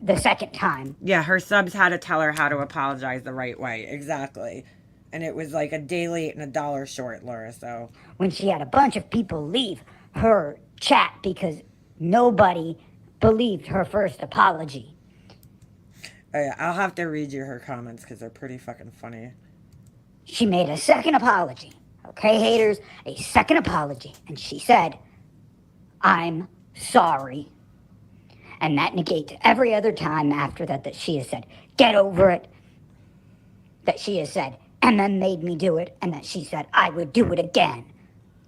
the second time. Yeah, her subs had to tell her how to apologize the right way. Exactly. And it was like a day late and $1 short, Laura, so. When she had a bunch of people leave her chat because nobody believed her first apology. Oh, yeah, I'll have to read you her comments because they're pretty fucking funny. She made a second apology. Okay, haters, a second apology. And she said, I'm sorry. And that negates every other time after that she has said, get over it. That she has said, MM made me do it. And that she said, I would do it again.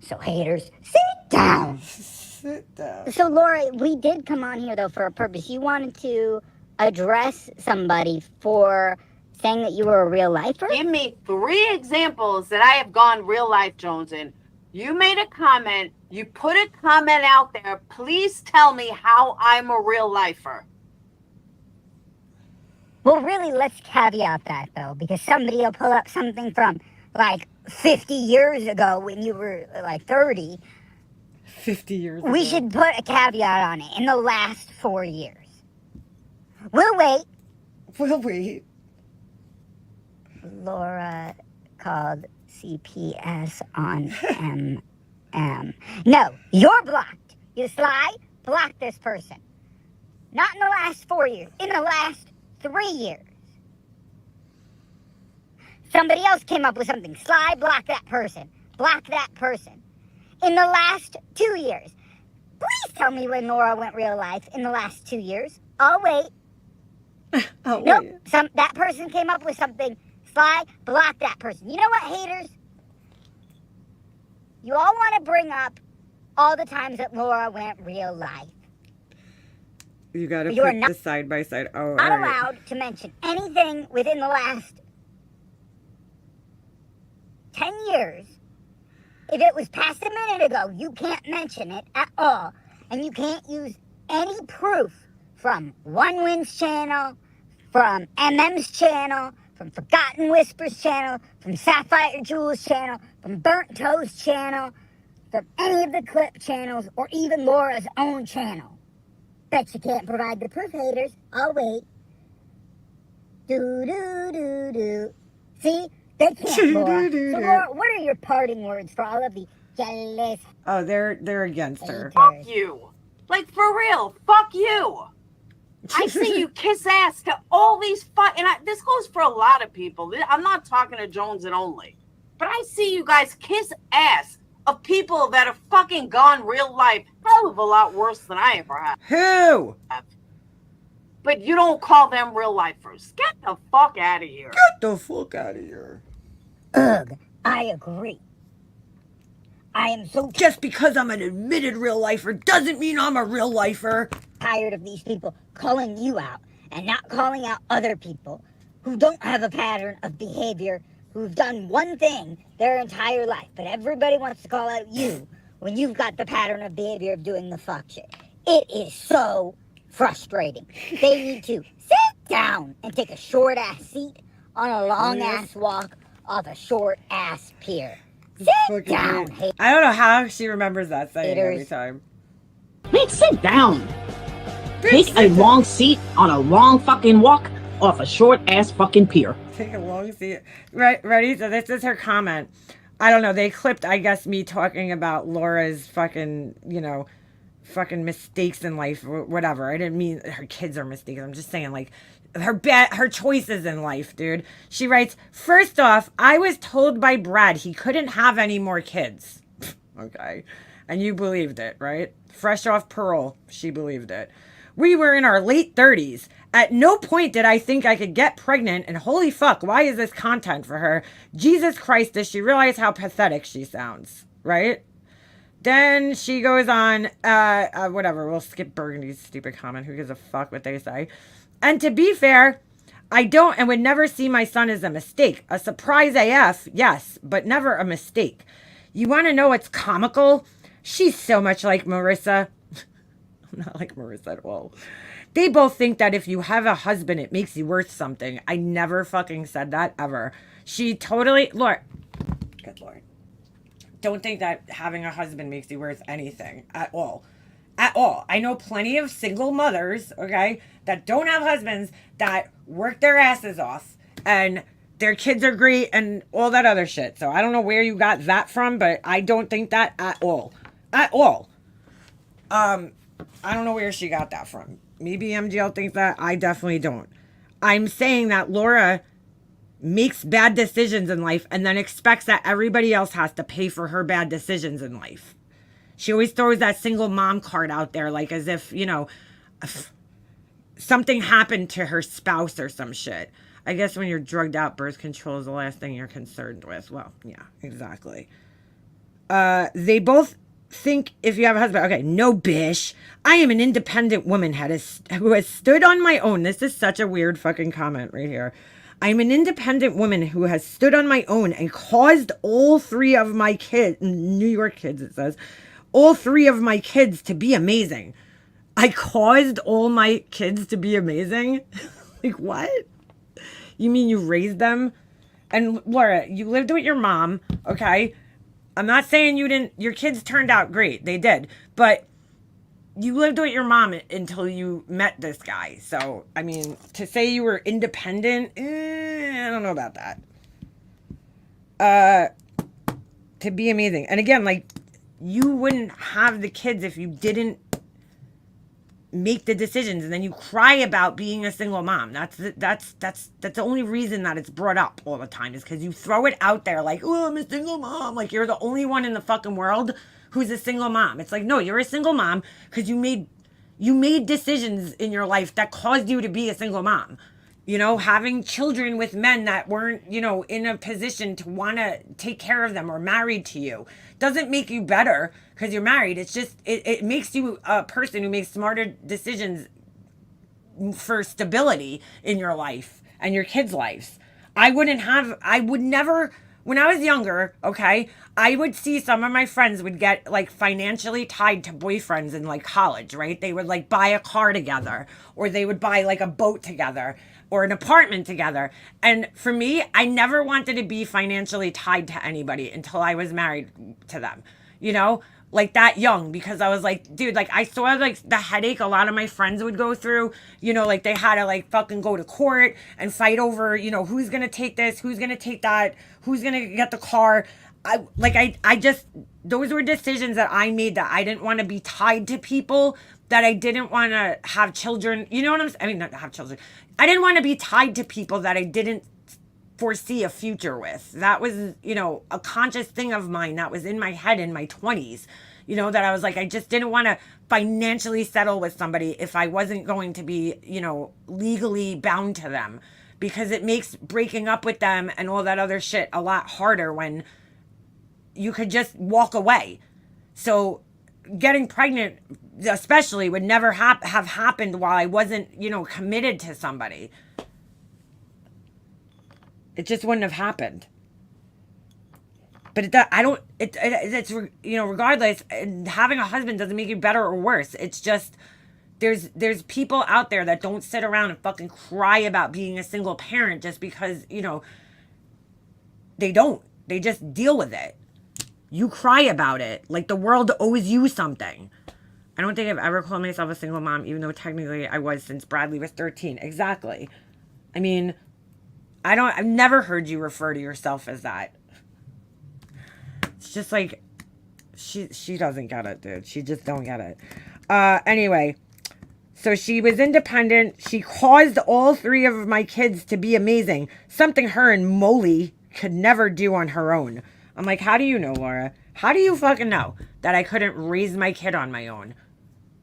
So haters, sit down. Sit down. So Laura, we did come on here though for a purpose. You wanted to address somebody for saying that you were a real lifer? Give me 3 examples that I have gone real life Jones in. You made a comment. You put a comment out there. Please tell me how I'm a real lifer. Well, really, let's caveat that, though, because somebody will pull up something from, like, 50 years ago when you were, like, 30. 50 years We ago. should put a caveat on it. In the last 4 years. We'll wait. We'll wait. Laura called CPS on MM. No, you're blocked. You sly, block this person. Not in the last 4 years. In the last 3 years. Somebody else came up with something. Sly, block that person. Block that person. In the last 2 years. Please tell me when Laura went real life in the last 2 years. I'll wait. Nope. That person came up with something. Sly, block that person. You know what, haters? You all want to bring up all the times that Laura went real life. You gotta You are put not- the side by side. Oh, Not all right. allowed to mention anything within the last 10 years. If it was past a minute ago, you can't mention it at all. And you can't use any proof from One Wind's channel, from MM's channel, from Forgotten Whispers channel, from Sapphire Jewels channel, from Burnt Toes channel, from any of the clip channels, or even Laura's own channel. Bet you can't provide the proof, haters. I'll wait. Do. See? They can't, Laura. So, Laura, what are your parting words for all of the jealous Oh, they're against her. Fuck you. Like, for real, fuck you. I see you kiss ass to all these and this goes for a lot of people. I'm not talking to Jones and only. But I see you guys kiss ass of people that have fucking gone real life hell of a lot worse than I ever have. Who? But you don't call them real lifers. Get the fuck out of here. Get the fuck out of here. Ugh, I agree. I am so Just because I'm an admitted real lifer doesn't mean I'm a real lifer. tired of these people calling you out and not calling out other people who don't have a pattern of behavior, who've done one thing their entire life, but everybody wants to call out you when you've got the pattern of behavior of doing the fuck shit. It is so frustrating. They need to sit down and take a short ass seat on a long ass walk off a short ass pier. Sit down, haters. I don't know how she remembers that saying every Haters. time. Bitch, sit down. Take a long seat on a long fucking walk off a short ass fucking pier. Take a long seat. Right, ready? So this is her comment. I don't know. They clipped, I guess, me talking about Laura's fucking, fucking mistakes in life or whatever. I didn't mean her kids are mistakes. I'm just saying, like, her choices in life, dude. She writes, first off, I was told by Brad he couldn't have any more kids. Okay. And you believed it, right? Fresh off parole, she believed it. We were in our late 30s. At no point did I think I could get pregnant, and holy fuck, why is this content for her? Jesus Christ, does she realize how pathetic she sounds, right? Then she goes on, whatever, we'll skip Burgundy's stupid comment. Who gives a fuck what they say? And to be fair, I don't and would never see my son as a mistake. A surprise AF, yes, but never a mistake. You want to know what's comical? She's so much like Marissa. I'm not like Marissa at all. They both think that if you have a husband, it makes you worth something. I never fucking said that ever. She totally, Lord, good Lord. Don't think that having a husband makes you worth anything at all. At all. I know plenty of single mothers, okay, that don't have husbands that work their asses off and their kids are great and all that other shit. So I don't know where you got that from, but I don't think that at all. At all. I don't know where she got that from. Maybe MGL thinks that. I definitely don't. I'm saying that Laura makes bad decisions in life and then expects that everybody else has to pay for her bad decisions in life. She always throws that single mom card out there, like as if, you know, something happened to her spouse or some shit. I guess when you're drugged out, birth control is the last thing you're concerned with. Well, yeah, exactly. They both think if you have a husband, okay, no bish. I am an independent woman who has stood on my own. This is such a weird fucking comment right here. I'm an independent woman who has stood on my own and caused all three of my kids, New York kids it says, all three of my kids to be amazing. I caused all my kids to be amazing? Like what? You mean you raised them? And Laura, you lived with your mom, okay? I'm not saying you didn't, your kids turned out great. They did. But you lived with your mom until you met this guy. So, I mean, to say you were independent, I don't know about that. To be amazing. And again, like, you wouldn't have the kids if you didn't make the decisions, and then you cry about being a single mom. That's the only reason that it's brought up all the time, is because you throw it out there like, oh, I'm a single mom. Like you're the only one in the fucking world who's a single mom. It's like, no, you're a single mom because you made decisions in your life that caused you to be a single mom. You know, having children with men that weren't, you know, in a position to want to take care of them or married to you doesn't make you better because you're married. It's just, it makes you a person who makes smarter decisions for stability in your life and your kids' lives. I would never, when I was younger, okay, I would see some of my friends would get like financially tied to boyfriends in like college, right? They would like buy a car together, or they would buy like a boat together or an apartment together. And for me, I never wanted to be financially tied to anybody until I was married to them, you know, like that young, because I was like, dude, like I saw like the headache a lot of my friends would go through, you know, like they had to like fucking go to court and fight over, you know, who's going to take this, who's going to take that, who's going to get the car. I just, those were decisions that I made, that I didn't want to be tied to people, that I didn't want to have children. You know what I'm saying? I mean, not have children. I didn't want to be tied to people that I didn't foresee a future with. That was, you know, a conscious thing of mine that was in my head in my 20s, you know, that I was like, I just didn't want to financially settle with somebody if I wasn't going to be, you know, legally bound to them, because it makes breaking up with them and all that other shit a lot harder when you could just walk away. So getting pregnant especially would never have happened while I wasn't, you know, committed to somebody. It just wouldn't have happened. But it's, you know, regardless, having a husband doesn't make you better or worse. It's just, there's people out there that don't sit around and fucking cry about being a single parent just because, you know, they don't. They just deal with it. You cry about it like the world owes you something. I don't think I've ever called myself a single mom, even though technically I was since Bradley was 13. Exactly. I mean, I've never heard you refer to yourself as that. It's just like, she doesn't get it, dude. She just don't get it. Anyway, so she was independent. She caused all three of my kids to be amazing. Something her and Molly could never do on her own. I'm like, how do you know, Laura? How do you fucking know that I couldn't raise my kid on my own?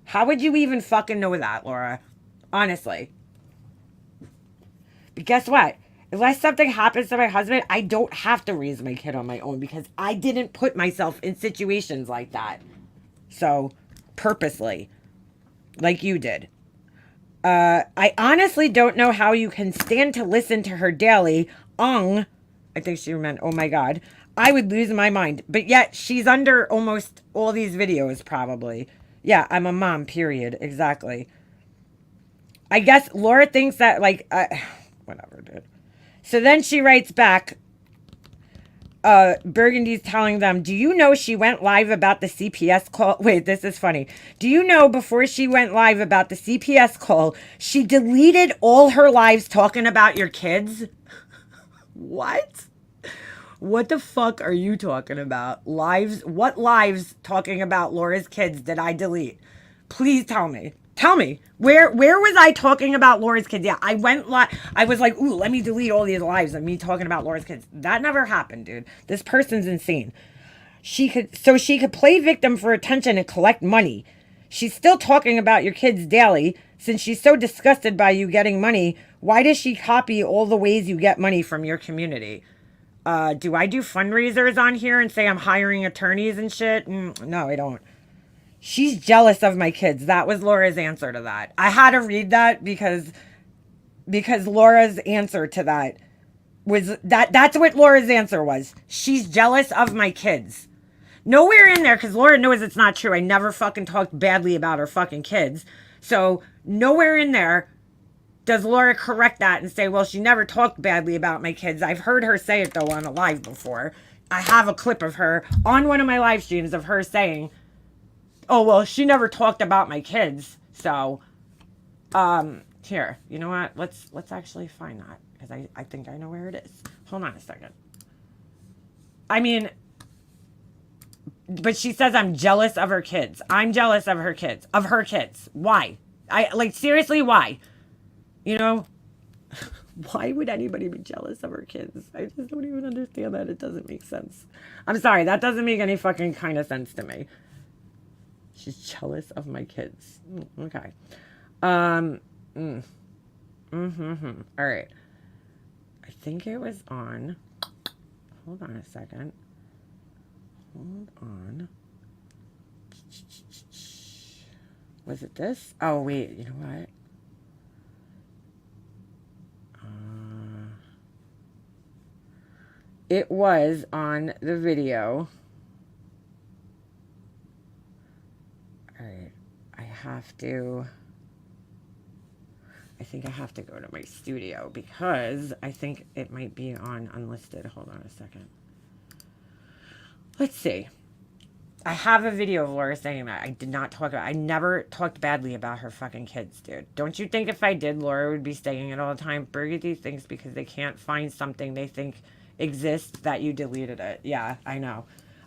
How would you even fucking know that, Laura? Honestly. But guess what? Unless something happens to my husband, I don't have to raise my kid on my own because I didn't put myself in situations like that. So, purposely. Like you did. I honestly don't know how you can stand to listen to her daily. I think she meant, oh my God. I would lose my mind. But yet, she's under almost all these videos, probably. Yeah, I'm a mom, period. Exactly. I guess Laura thinks that, like, whatever, dude. So then she writes back, Burgundy's telling them, do you know she went live about the CPS call? Wait, this is funny. Do you know before she went live about the CPS call, she deleted all her lives talking about your kids? What? What the fuck are you talking about? Lives? What lives talking about Laura's kids did I delete? Please tell me. Tell me. Where was I talking about Laura's kids? Yeah, I was like, ooh, let me delete all these lives of me talking about Laura's kids. That never happened, dude. This person's insane. She could play victim for attention and collect money. She's still talking about your kids daily. Since she's so disgusted by you getting money, why does she copy all the ways you get money from your community? Do I do fundraisers on here and say I'm hiring attorneys and shit? No, I don't. She's jealous of my kids. That was Laura's answer to that. I had to read that because Laura's answer to that was that's what Laura's answer was. She's jealous of my kids. Nowhere in there, because Laura knows it's not true. I never fucking talked badly about her fucking kids. So nowhere in there does Laura correct that and say, well, she never talked badly about my kids. I've heard her say it, though, on a live before. I have a clip of her on one of my live streams of her saying, oh, well, she never talked about my kids. So, here, you know what? Let's actually find that, because I think I know where it is. Hold on a second. I mean, but she says I'm jealous of her kids. I'm jealous of her kids. Of her kids. Why? Seriously, why? You know, why would anybody be jealous of her kids? I just don't even understand that. It doesn't make sense. I'm sorry. That doesn't make any fucking kind of sense to me. She's jealous of my kids. Okay. All right. I think it was on. Hold on a second. Hold on. Was it this? Oh, wait. You know what? It was on the video. All right. I think I have to go to my studio because I think it might be on unlisted. Hold on a second. Let's see. I have a video of Laura saying that. I never talked badly about her fucking kids, dude. Don't you think if I did, Laura would be saying it all the time? Burgundy thinks because they can't find something they think exists that you deleted it. Yeah, I know.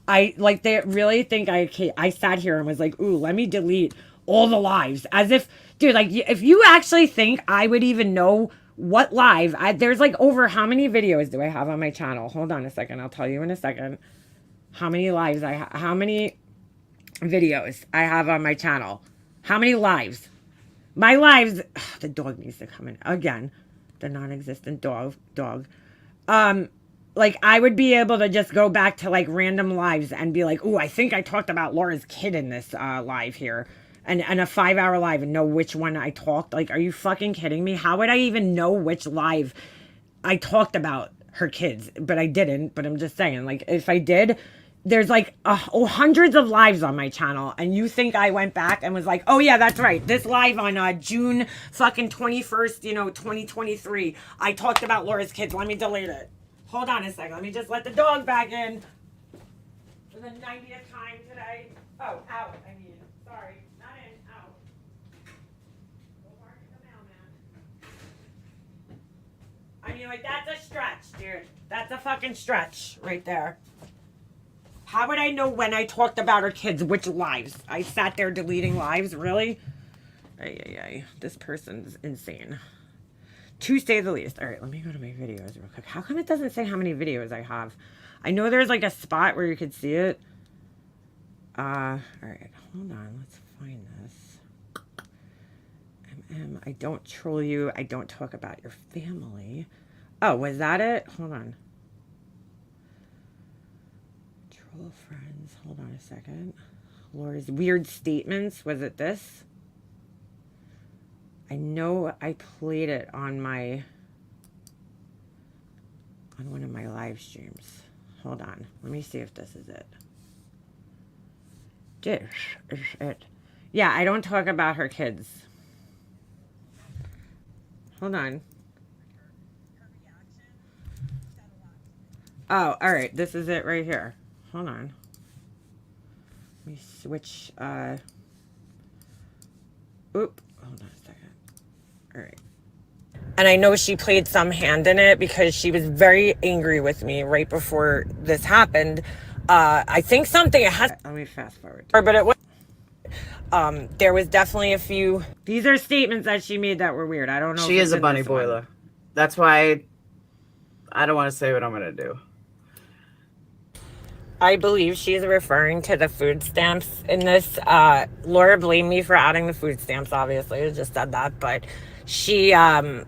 They really think I sat here and was like, ooh, let me delete all the lives. As if, dude, if you actually think I would even know what live, there's over how many videos do I have on my channel? Hold on a second. I'll tell you in a second. How many lives how many videos I have on my channel. How many lives? My lives, the dog needs to come in again. The non-existent dog. I would be able to just go back to random lives and be like, ooh, I think I talked about Laura's kid in this live here. And a 5-hour live and know which one I talked. Are you fucking kidding me? How would I even know which live I talked about her kids? But I didn't. But I'm just saying, if I did, there's hundreds of lives on my channel, and you think I went back and was like, oh yeah, that's right, this live on June fucking 21st, 2023, I talked about Laura's kids. Let me delete it. Hold on a second. Let me just let the dog back in for the 90th time today. Oh, out. I mean, sorry, not in, out. Go bark at the mailman. I mean, that's a stretch, dude. That's a fucking stretch right there. How would I know when I talked about her kids, which lives? I sat there deleting lives, really? Ay. This person's insane. To say the least. All right, let me go to my videos real quick. How come it doesn't say how many videos I have? I know there's a spot where you could see it. All right, hold on. Let's find this. I don't troll you. I don't talk about your family. Oh, was that it? Hold on. Friends, hold on a second. Laura's weird statements. Was it this? I know I played it on one of my live streams. Hold on. Let me see if this is it. This is it. Yeah, I don't talk about her kids. Hold on. Oh, all right. This is it right here. Hold on. Let me switch, oop. Hold on a second. All right. And I know she played some hand in it because she was very angry with me right before this happened. I think something has. Let me fast forward. But it was. There was definitely a few. These are statements that she made that were weird. I don't know. She is a bunny boiler. That's why I don't want to say what I'm going to do. I believe she's referring to the food stamps in this. Laura blamed me for adding the food stamps, obviously. I just said that. But she, I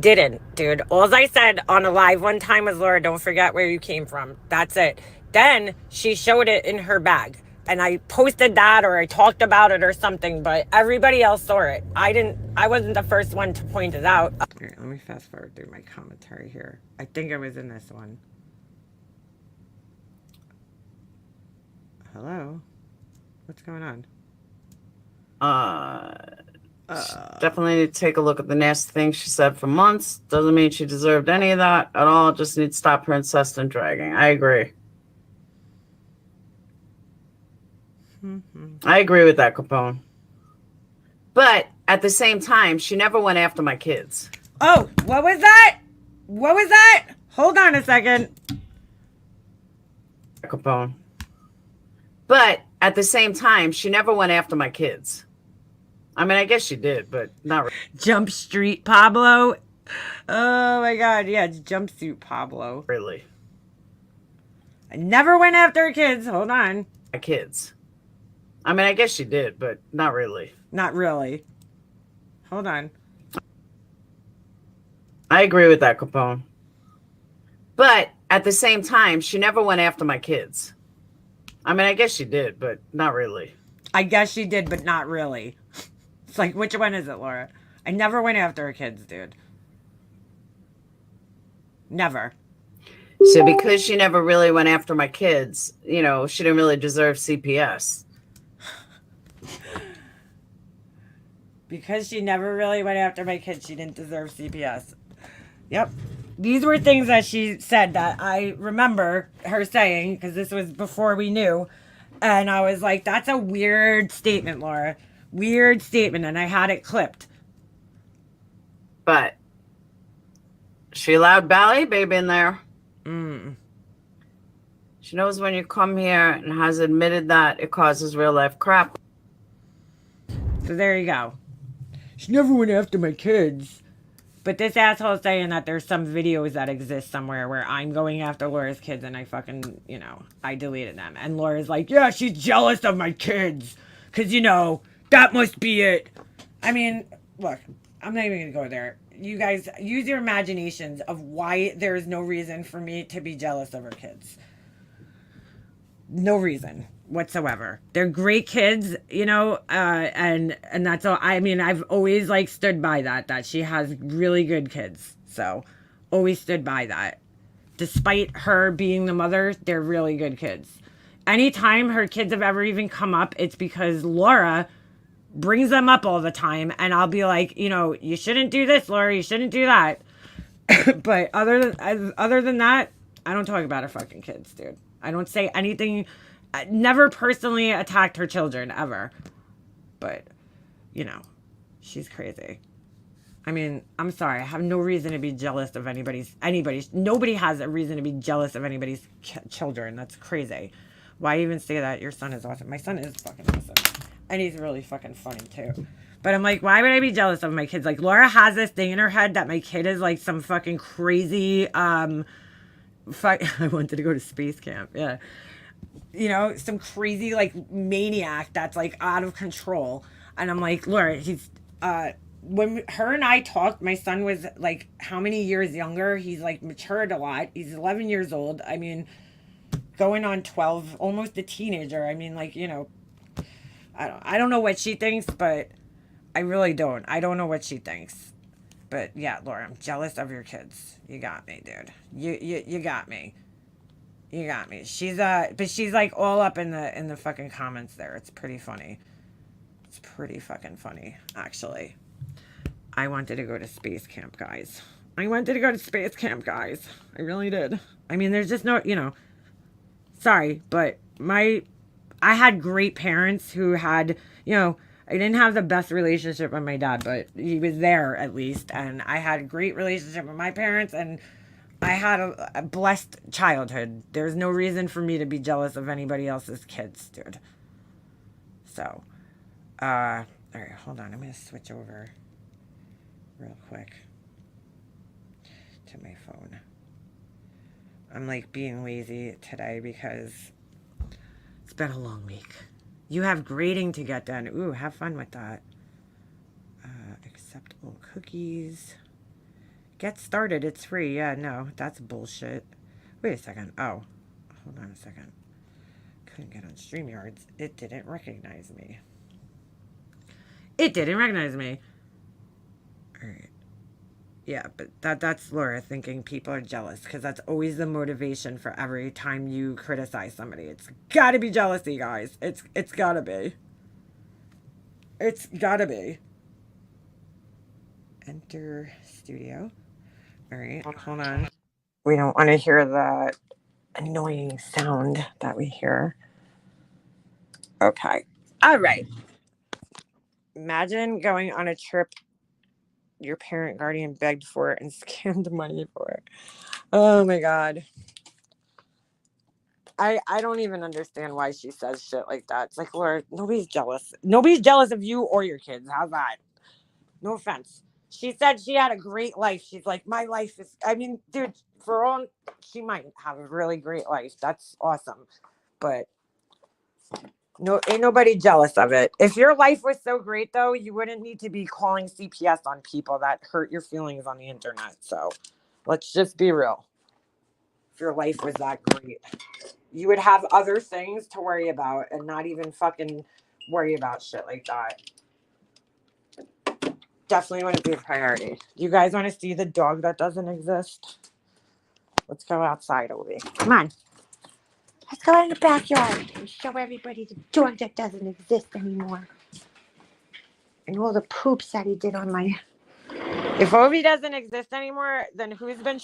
didn't, dude. All I said on a live one time was, Laura, don't forget where you came from. That's it. Then she showed it in her bag. And I posted that or I talked about it or something, but everybody else saw it. I wasn't the first one to point it out. Here, let me fast forward through my commentary here. I think I was in this one. Hello? What's going on? Definitely need to take a look at the nasty things she said for months. Doesn't mean she deserved any of that at all. Just need to stop her incessant dragging. I agree. I agree with that, Capone. But at the same time, she never went after my kids. Oh, what was that? What was that? Hold on a second. Capone. But at the same time, she never went after my kids. I mean, I guess she did, but not really. Jump Street Pablo. Oh my God. Yeah, it's Jumpsuit Pablo. Really? I never went after her kids. Hold on. My kids. I mean, I guess she did, but not really. Not really. Hold on. I agree with that, Capone. But at the same time, she never went after my kids. I mean, I guess she did, but not really. I guess she did, but not really. It's like, which one is it, Laura? I never went after her kids, dude. Never. So because she never really went after my kids, you know, she didn't really deserve CPS. Because she never really went after my kids, she didn't deserve CPS. Yep. These were things that she said that I remember her saying, because this was before we knew. And I was like, that's a weird statement, Laura. Weird statement. And I had it clipped. But she allowed Ballet Baby in there. She knows when you come here and has admitted that it causes real life crap. So there you go. She never went after my kids. But this asshole is saying that there's some videos that exist somewhere where I'm going after Laura's kids and I fucking, you know, I deleted them. And Laura's like, yeah, she's jealous of my kids. Because, you know, that must be it. I mean, look, I'm not even going to go there. You guys, use your imaginations of why there is no reason for me to be jealous of her kids. No reason whatsoever. They're great kids, you know, and that's all. I mean, I've always like stood by that she has really good kids. So always stood by that. Despite her being the mother, they're really good kids. Anytime her kids have ever even come up, it's because Laura brings them up all the time. And I'll be like, you know, you shouldn't do this, Laura. You shouldn't do that. But other than that, I don't talk about her fucking kids, dude. I don't say anything. I never personally attacked her children, ever. But, you know, she's crazy. I mean, I'm sorry. I have no reason to be jealous of anybody's. Nobody has a reason to be jealous of anybody's children. That's crazy. Why even say that? Your son is awesome. My son is fucking awesome. And he's really fucking funny, too. But I'm like, why would I be jealous of my kids? Like, Laura has this thing in her head that my kid is like some fucking crazy, I wanted to go to space camp. Yeah. You know, some crazy like maniac that's like out of control. And I'm like, Laura, he's when her and I talked, my son was like how many years younger? He's like matured a lot. He's 11 years old. I mean, going on 12, almost a teenager. I mean, like, you know, I don't know what she thinks, but I really don't. I don't know what she thinks. But yeah, Laura, I'm jealous of your kids. You got me, dude. You got me. You got me. She's but she's like all up in the fucking comments there. It's pretty funny. It's pretty fucking funny, actually. I wanted to go to space camp, guys. I wanted to go to space camp, guys. I really did. I mean, there's just no, you know, sorry, but I had great parents who had, you know, I didn't have the best relationship with my dad, but he was there at least. And I had a great relationship with my parents, and I had a blessed childhood. There's no reason for me to be jealous of anybody else's kids, dude. So, all right, hold on. I'm going to switch over real quick to my phone. I'm like being lazy today because it's been a long week. You have grading to get done. Ooh, have fun with that. Accept all cookies. Get started. It's free. Yeah, no, that's bullshit. Wait a second. Oh, hold on a second. Couldn't get on StreamYards. It didn't recognize me. It didn't recognize me. All right. Yeah, but that's Laura thinking people are jealous, because that's always the motivation for every time you criticize somebody. It's gotta be jealousy, guys. It's gotta be. It's gotta be. Enter studio. All right, hold on. We don't want to hear that annoying sound that we hear. Okay. All right. Imagine going on a trip your parent guardian begged for it and scammed money for it. Oh my God. I don't even understand why she says shit like that. It's like, Laura, nobody's jealous. Nobody's jealous of you or your kids. How's that? No offense. She said she had a great life. She's like, my life is, I mean, dude, for all, she might have a really great life. That's awesome. But no, ain't nobody jealous of it. If your life was so great, though, you wouldn't need to be calling CPS on people that hurt your feelings on the internet. So let's just be real. If your life was that great, you would have other things to worry about and not even fucking worry about shit like that. Definitely wouldn't be a priority. You guys want to see the dog that doesn't exist? Let's go outside, Ovi. Come on. Let's go out in the backyard and show everybody the dog that doesn't exist anymore. And all the poops that he did on my... If Ovi doesn't exist anymore, then who's been...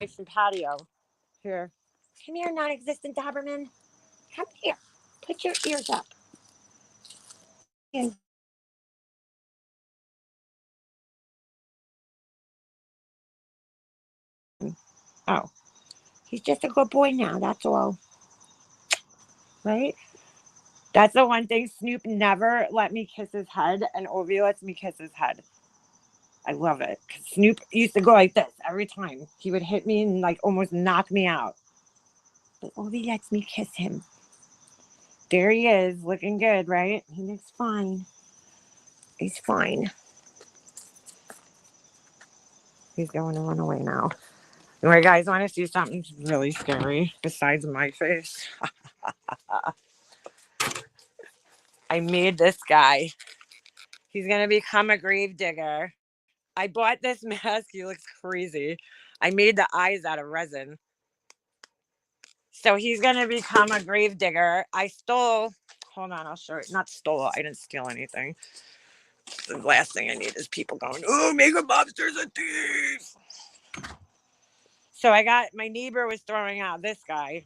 Some patio. Here. Come here, non-existent Doberman. Come here. Put your ears up. And oh, he's just a good boy now. That's all. Right? That's the one thing. Snoop never let me kiss his head, and Ovi lets me kiss his head. I love it. 'Cause Snoop used to go like this every time. He would hit me and like almost knock me out. But Ovi lets me kiss him. There he is, looking good, right? He looks fine. He's fine. He's going to run away now. Anyway, guys, want to see something really scary besides my face? I made this guy. He's going to become a grave digger. I bought this mask. He looks crazy. I made the eyes out of resin. So he's going to become a grave digger. I stole, hold on, I'll show you. Not stole, I didn't steal anything. The last thing I need is people going, oh, Mega Monster's a thief. So my neighbor was throwing out this guy.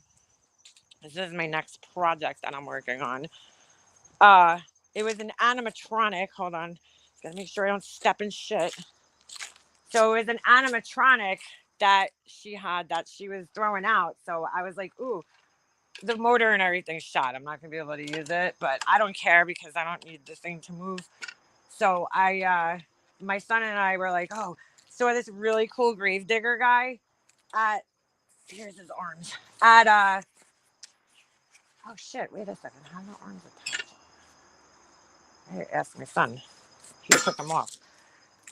This is my next project that I'm working on. It was an animatronic. Hold on. Gotta make sure I don't step in shit. So it was an animatronic that she had that she was throwing out. So I was like, ooh, the motor and everything's shot. I'm not gonna be able to use it, but I don't care because I don't need this thing to move. So my son and I were like, oh, saw this really cool gravedigger guy here's his arms oh shit, wait a second, how are the arms attached? I asked my son, he took them off.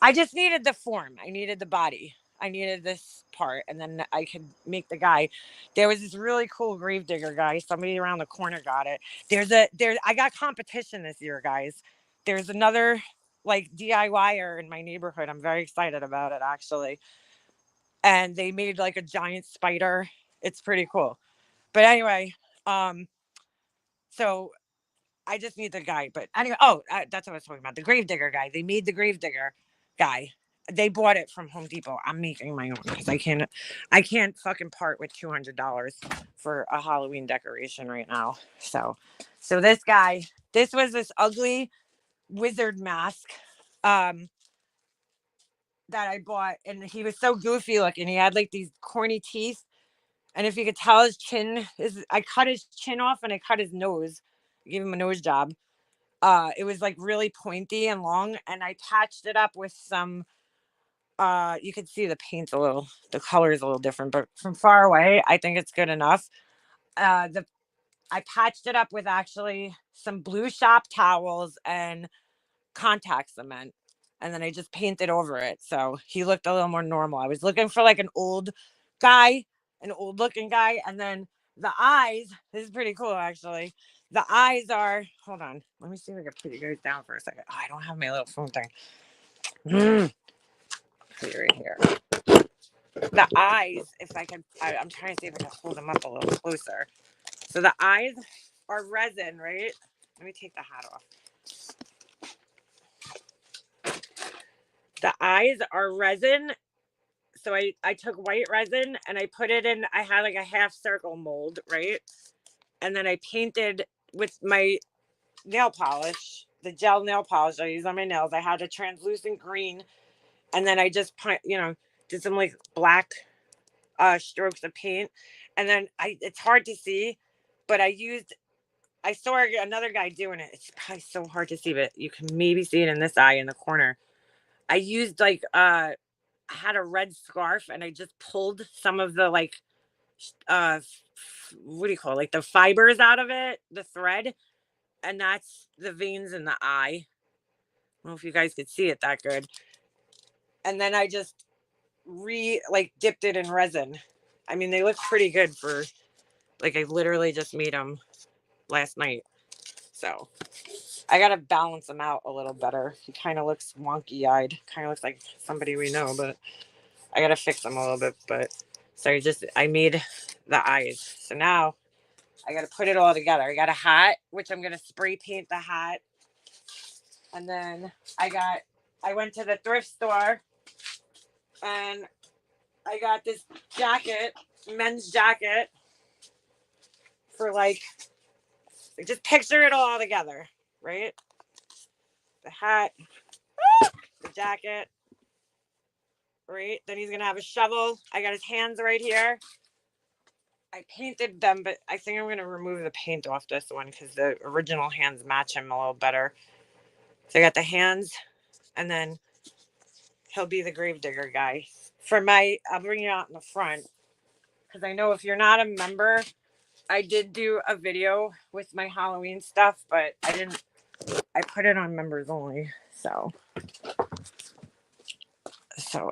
I just needed the form, I needed the body, I needed this part, and then I could make the guy. There was this really cool gravedigger guy, somebody around the corner got it. I got competition this year, guys. There's another like DIYer in my neighborhood. I'm very excited about it, actually. And they made like a giant spider. It's pretty cool. But anyway, so I just need the guy. But anyway, that's what I was talking about. The gravedigger guy. They made the gravedigger guy. They bought it from Home Depot. I'm making my own because I can't fucking part with $200 for a Halloween decoration right now. So this guy, this was this ugly wizard mask that I bought, and he was so goofy looking. He had like these corny teeth, and if you could tell, his chin is. I cut his chin off and I cut his nose. I gave him a nose job. It was like really pointy and long, and I patched it up with some. You could see the paint's the color is a little different, but from far away, I think it's good enough. I patched it up with actually some blue shop towels and contact cement, and then I just painted over it, so he looked a little more normal. I was looking for like an old looking guy, and then the eyes. This is pretty cool, actually. The eyes are. Hold on, let me see if I can put you guys down for a second. Oh, I don't have my little phone thing. Put it right here. The eyes, if I can, I'm trying to see if I can hold them up a little closer. So the eyes are resin, right? Let me take the hat off. The eyes are resin. So I took white resin and I put it in, I had like a half circle mold, right? And then I painted with my nail polish, the gel nail polish I use on my nails. I had a translucent green, and then I just, did some like black strokes of paint. And then it's hard to see, but I saw another guy doing it. It's probably so hard to see, but you can maybe see it in this eye in the corner. I used like, I had a red scarf and I just pulled some of the like, what do you call it? Like the fibers out of it, the thread. And that's the veins in the eye. I don't know if you guys could see it that good. And then I just dipped it in resin. I mean, they look pretty good for, like, I literally just made them last night. So I got to balance him out a little better. He kind of looks wonky-eyed. Kind of looks like somebody we know, but I got to fix him a little bit. But so I made the eyes. So now I got to put it all together. I got a hat, which I'm going to spray paint the hat. And then I went to the thrift store and I got this jacket, men's jacket, for like just picture it all together, right? The hat, the jacket, right? Then he's gonna have a shovel. I got his hands right here. I painted them, but I think I'm gonna remove the paint off this one because the original hands match him a little better. So I got the hands, and then he'll be the gravedigger guy. I'll bring you out in the front because I know if you're not a member, I did do a video with my Halloween stuff, but I put it on members only. So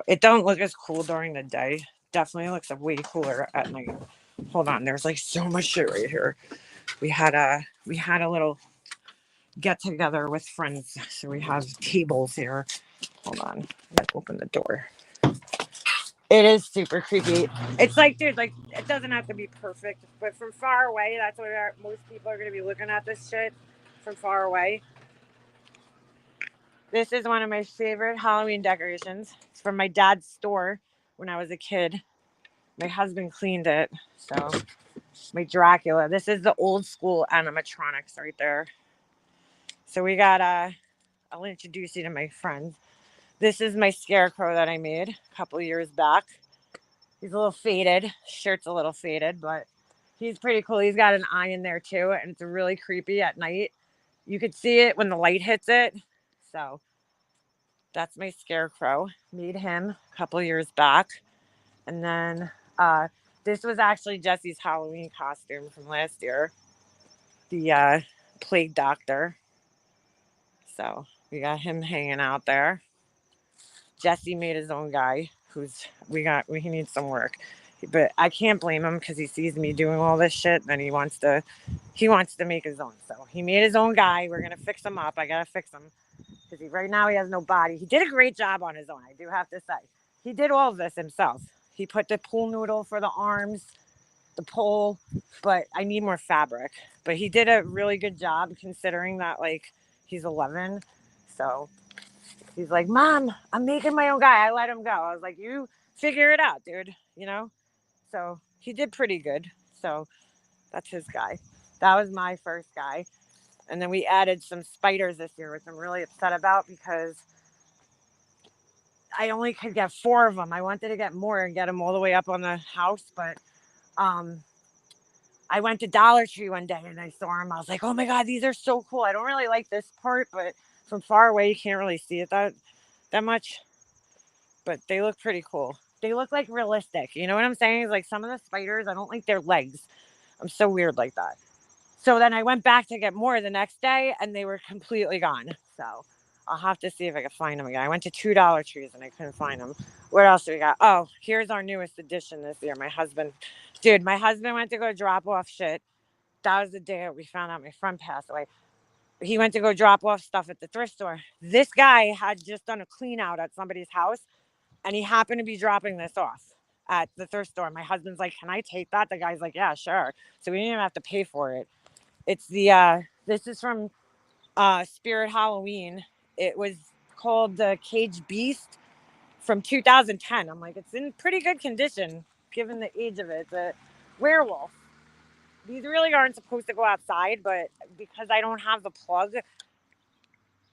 it don't look as cool during the day. Definitely looks way cooler at night. Hold on, there's like so much shit right here. We had a little get together with friends, so we have tables here. Hold on, let's open the door. It is super creepy. It's like, dude, like it doesn't have to be perfect, but from far away, that's where most people are gonna be looking at this shit from far away. This is one of my favorite Halloween decorations. It's from my dad's store when I was a kid. My husband cleaned it, so my Dracula. This is the old school animatronics right there. So we got I'll introduce you to my friends. This is my scarecrow that I made a couple years back. He's a little faded. Shirt's a little faded, but he's pretty cool. He's got an eye in there too, and it's really creepy at night. You could see it when the light hits it. So that's my scarecrow. Made him a couple years back. And then this was actually Jesse's Halloween costume from last year. The plague doctor. So we got him hanging out there. Jesse made his own guy he needs some work, but I can't blame him because he sees me doing all this shit. Then he wants to make his own. So he made his own guy. We're going to fix him up. I got to fix him because right now he has no body. He did a great job on his own. I do have to say, he did all of this himself. He put the pool noodle for the arms, the pole, but I need more fabric, but he did a really good job considering that like he's 11. So He's like, Mom, I'm making my own guy. I let him go. I was like, you figure it out, dude, you know? So he did pretty good. So that's his guy. That was my first guy. And then we added some spiders this year, which I'm really upset about because I only could get 4 of them. I wanted to get more and get them all the way up on the house, but I went to Dollar Tree one day and I saw them. I was like, oh my God, these are so cool. I don't really like this part, but from far away, you can't really see it that much. But they look pretty cool. They look like realistic. You know what I'm saying? It's like some of the spiders, I don't like their legs. I'm so weird like that. So then I went back to get more the next day and they were completely gone. So I'll have to see if I can find them again. I went to 2 Dollar Trees and I couldn't find them. What else do we got? Oh, here's our newest addition this year. My husband went to go drop off shit. That was the day we found out my friend passed away. He went to go drop off stuff at the thrift store. This guy had just done a clean out at somebody's house and he happened to be dropping this off at the thrift store. My husband's like, can I take that? The guy's like, yeah, sure. So we didn't even have to pay for it. It's this is from Spirit Halloween. It was called the Caged Beast from 2010. I'm like, it's in pretty good condition given the age of it. It's a werewolf. These really aren't supposed to go outside, but because I don't have the plug,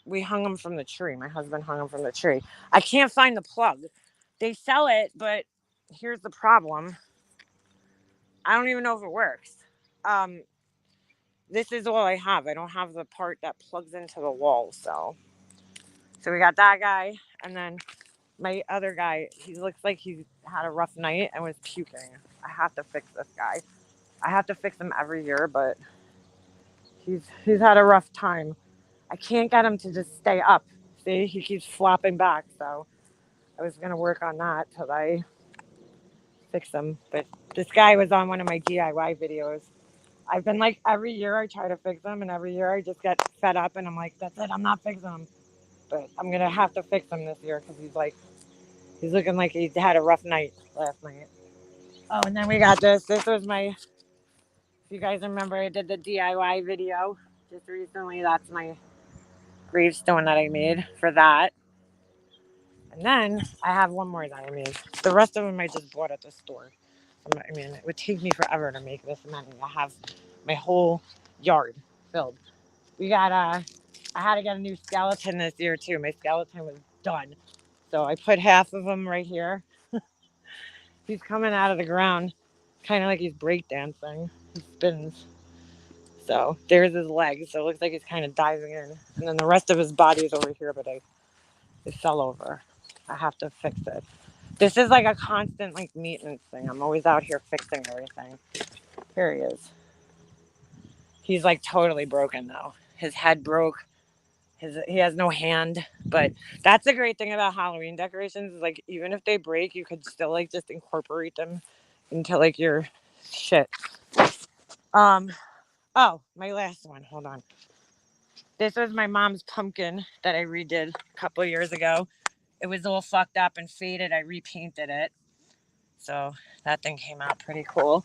we hung them from the tree. My husband hung them from the tree. I can't find the plug. They sell it, but here's the problem. I don't even know if it works. This is all I have. I don't have the part that plugs into the wall. So we got that guy. And then my other guy, he looks like he had a rough night and was puking. I have to fix this guy. I have to fix him every year, but he's had a rough time. I can't get him to just stay up. See, he keeps flopping back. So I was going to work on that till I fix him. But this guy was on one of my DIY videos. I've been like, every year I try to fix him, and every year I just get fed up, and I'm like, that's it, I'm not fixing him. But I'm going to have to fix him this year because he's looking like he had a rough night last night. Oh, and then we got this. This was if you guys remember, I did the DIY video just recently. That's my gravestone that I made for that. And then I have one more that I made. The rest of them I just bought at the store. I mean, it would take me forever to make this many. I have my whole yard filled. We got I had to get a new skeleton this year too. My skeleton was done. So I put half of him right here. He's coming out of the ground, kind of like he's breakdancing. He spins. So there's his legs. So it looks like he's kind of diving in. And then the rest of his body is over here, but it fell over. I have to fix it. This is like a constant like maintenance thing. I'm always out here fixing everything. Here he is. He's like totally broken though. His head broke. He has no hand. But that's the great thing about Halloween decorations is like even if they break, you could still like just incorporate them into like your shit. Oh, my last one. Hold on. This was my mom's pumpkin that I redid a couple of years ago. It was all fucked up and faded. I repainted it. So that thing came out pretty cool.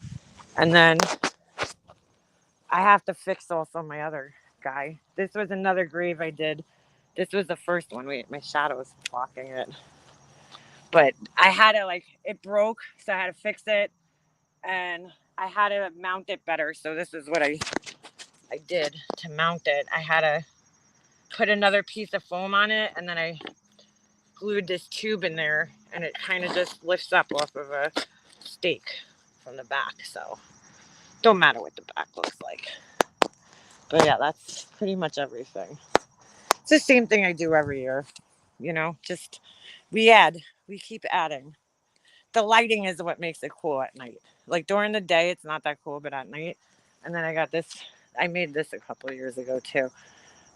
And then I have to fix also my other guy. This was another grave I did. This was the first one. Wait, my shadow is blocking it. But I had to it broke. So I had to fix it. And I had to mount it better. So this is what I did to mount it. I had to put another piece of foam on it. And then I glued this tube in there and it kind of just lifts up off of a stake from the back. So don't matter what the back looks like. But yeah, that's pretty much everything. It's the same thing I do every year. You know, just we keep adding. The lighting is what makes it cool at night. Like during the day, it's not that cool, but at night. And then I got this. I made this a couple of years ago too.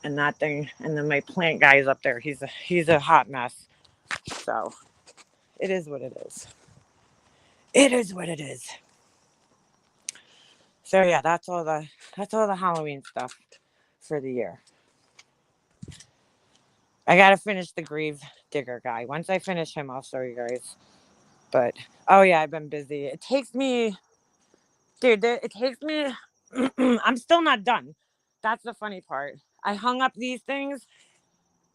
And that thing. And then my plant guy is up there. He's a hot mess. So it is what it is. It is what it is. So yeah, that's all the Halloween stuff for the year. I gotta finish the grave digger guy. Once I finish him, I'll show you guys. But oh yeah, I've been busy. It takes me, dude. It takes me. I'm still not done. That's the funny part. I hung up these things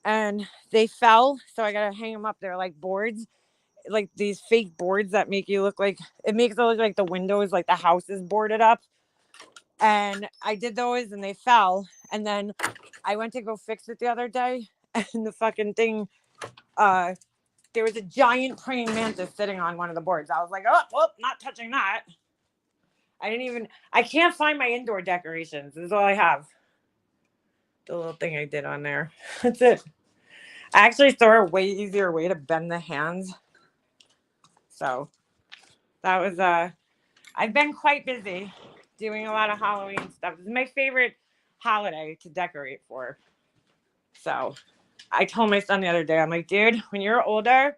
and they fell. So I gotta hang them up. They're like boards, like these fake boards that make you look like, it makes it look like the windows, like the house is boarded up. And I did those and they fell. And then I went to go fix it the other day, and the fucking thing, there was a giant praying mantis sitting on one of the boards. I was like, oh, well, not touching that. I can't find my indoor decorations. This is all I have. The little thing I did on there. That's it. I actually saw a way easier way to bend the hands. So that was, I've been quite busy doing a lot of Halloween stuff. This is my favorite holiday to decorate for. So I told my son the other day, I'm like, dude, when you're older,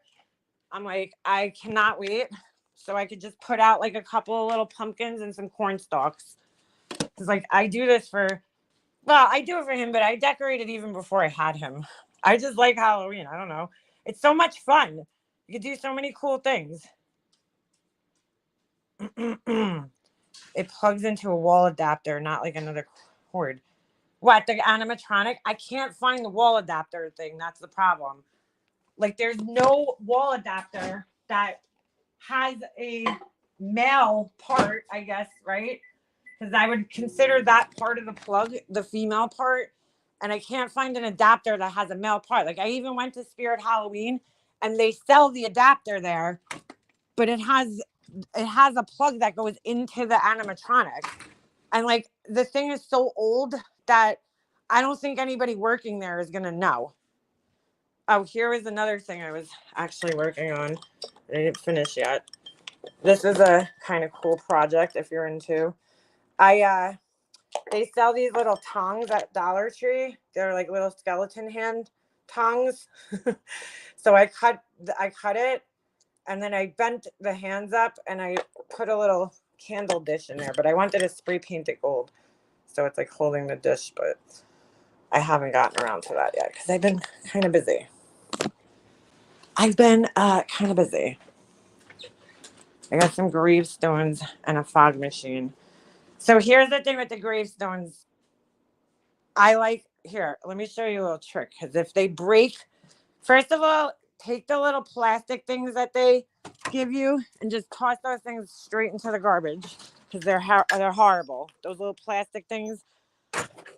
I'm like, I cannot wait. So I could just put out like a couple of little pumpkins and some corn stalks. Because like I do this for, well, I do it for him, but I decorated even before I had him. I just like Halloween. I don't know. It's so much fun. You can do so many cool things. It plugs into a wall adapter, not like another cord. What, the animatronic? I can't find the wall adapter thing. That's the problem. Like there's no wall adapter that has a male part, I guess, right? Because I would consider that part of the plug, the female part. And I can't find an adapter that has a male part. Like I even went to Spirit Halloween and they sell the adapter there, but it has a plug that goes into the animatronic. And like the thing is so old that I don't think anybody working there is going to know. Oh, here is another thing I was actually working on. I didn't finish yet. This is a kind of cool project if you're into. They sell these little tongs at Dollar Tree. They're like little skeleton hand tongs. So I cut it, and then I bent the hands up and I put a little candle dish in there, but I wanted to spray paint it gold. So it's like holding the dish, but I haven't gotten around to that yet because I've been kind of busy. I got some gravestones and a fog machine. So here's the thing with the gravestones. Here, let me show you a little trick. Because if they break, first of all, take the little plastic things that they give you and just toss those things straight into the garbage. Because they're horrible. Those little plastic things.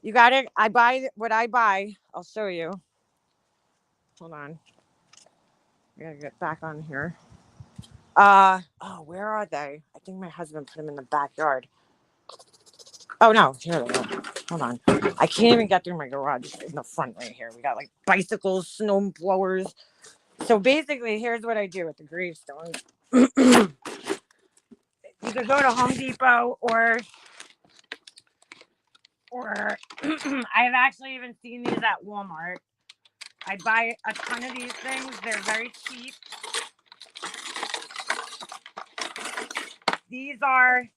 You got it? I'll show you. Hold on. I gotta get back on here. Where are they? I think my husband put them in the backyard. Oh no, here they are. Hold on. I can't even get through my garage in the front right here. We got like bicycles, snow blowers. So basically, here's what I do with the gravestones. You could go to Home Depot or I've actually even seen these at Walmart. I buy a ton of these things. They're very cheap. These are,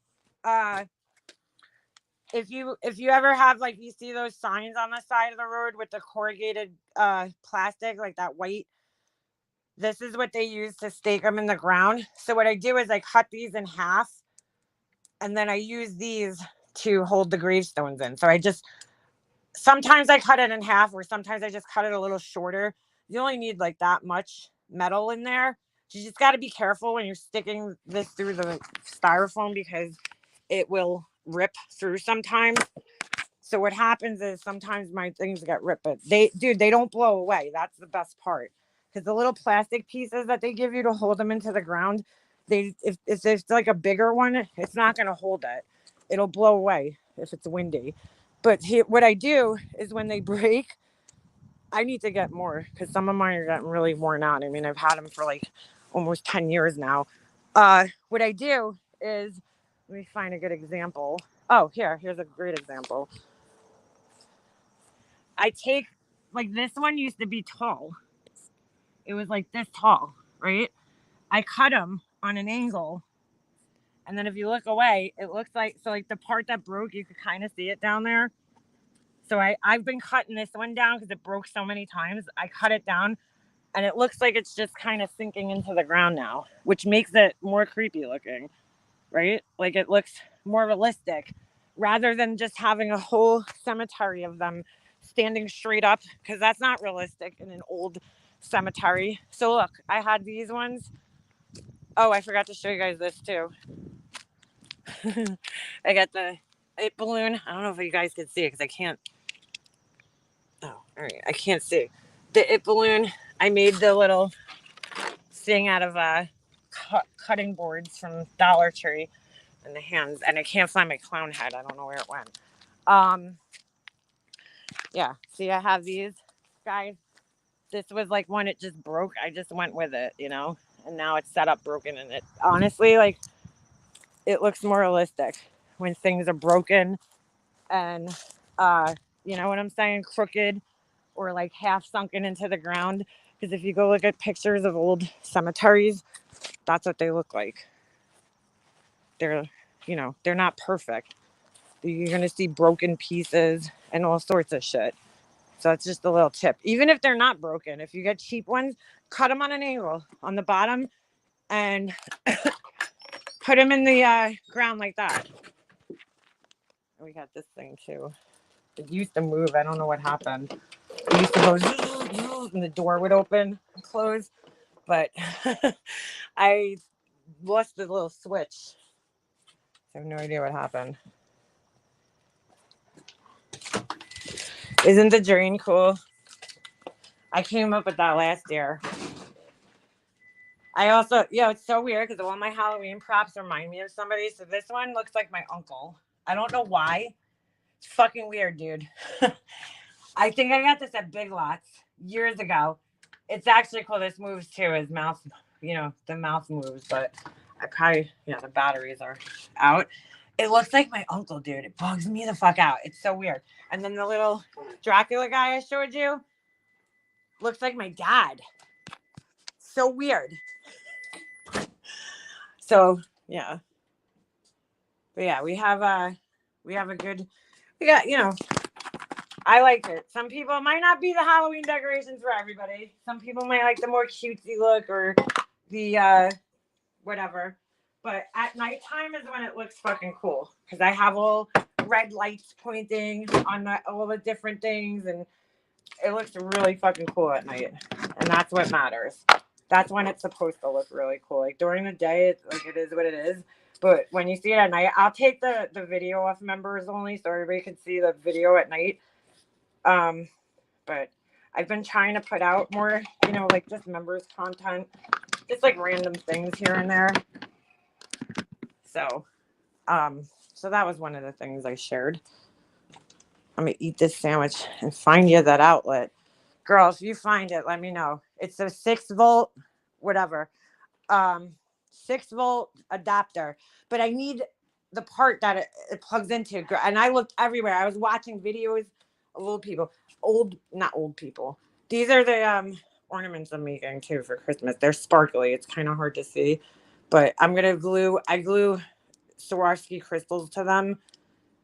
if you ever have, like, you see those signs on the side of the road with the corrugated plastic, like that white, this is what they use to stake them in the ground. So what I do is I cut these in half, and then I use these to hold the gravestones in. So sometimes I cut it in half, or sometimes I just cut it a little shorter. You only need like that much metal in there. You just got to be careful when you're sticking this through the styrofoam because it will rip through sometimes. So what happens is sometimes my things get ripped, but they don't blow away. That's the best part. Because the little plastic pieces that they give you to hold them into the ground, if it's like a bigger one, it's not going to hold it. It'll blow away if it's windy. But what I do is when they break, I need to get more because some of mine are getting really worn out. I mean, I've had them for like almost 10 years now. What I do is, let me find a good example. Oh, here's a great example. I take, like, this one used to be tall. It was like this tall, right? I cut them on an angle. And then if you look away, it looks like, so like the part that broke, you could kind of see it down there. So I've been cutting this one down because it broke so many times. I cut it down and it looks like it's just kind of sinking into the ground now, which makes it more creepy looking, right? Like it looks more realistic rather than just having a whole cemetery of them standing straight up because that's not realistic in an old cemetery. So look, I had these ones. Oh, I forgot to show you guys this too. I got the it balloon. I don't know if you guys can see it because I can't. Oh, all right. I can't see. The it balloon, I made the little thing out of cutting boards from Dollar Tree and the hands, and I can't find my clown head. I don't know where it went. Yeah, see, I have these guys. This was like one, it just broke. I just went with it, you know, and now it's set up broken, and it honestly, like, it looks more realistic when things are broken and, you know what I'm saying, crooked or like half sunken into the ground. Because if you go look at pictures of old cemeteries, that's what they look like. They're, you know, they're not perfect. You're going to see broken pieces and all sorts of shit. So it's just a little tip. Even if they're not broken, if you get cheap ones, cut them on an angle on the bottom and put them in the ground like that. We got this thing too. It used to move. I don't know what happened. It used to go and the door would open and close. But I lost the little switch. I have no idea what happened. Isn't the drain cool? I came up with that last year. I also, it's so weird because all my Halloween props remind me of somebody. So this one looks like my uncle. I don't know why. It's fucking weird, dude. I think I got this at Big Lots years ago. It's actually cool. This moves too. His mouth, you know, the mouth moves, but I probably, the batteries are out. It looks like my uncle, dude. It bugs me the fuck out. It's so weird. And then the little Dracula guy I showed you looks like my dad. So weird. So, yeah. But yeah, we have a good, I like it. Some people might not be the Halloween decorations for everybody. Some people might like the more cutesy look or the whatever. But at nighttime is when it looks fucking cool because I have all red lights pointing on all the different things, and it looks really fucking cool at night. And that's what matters. That's when it's supposed to look really cool. Like during the day, it's like it is what it is. But when you see it at night, I'll take the video off members only so everybody can see the video at night. But I've been trying to put out more, like just members content, just like random things here and there. So, so that was one of the things I shared. I'm gonna eat this sandwich and find you that outlet. Girl, if you find it, let me know. It's a 6-volt, whatever, 6-volt adapter. But I need the part that it plugs into. And I looked everywhere. I was watching videos of not old people. These are the ornaments I'm making too for Christmas. They're sparkly. It's kind of hard to see. But I'm gonna glue Swarovski crystals to them,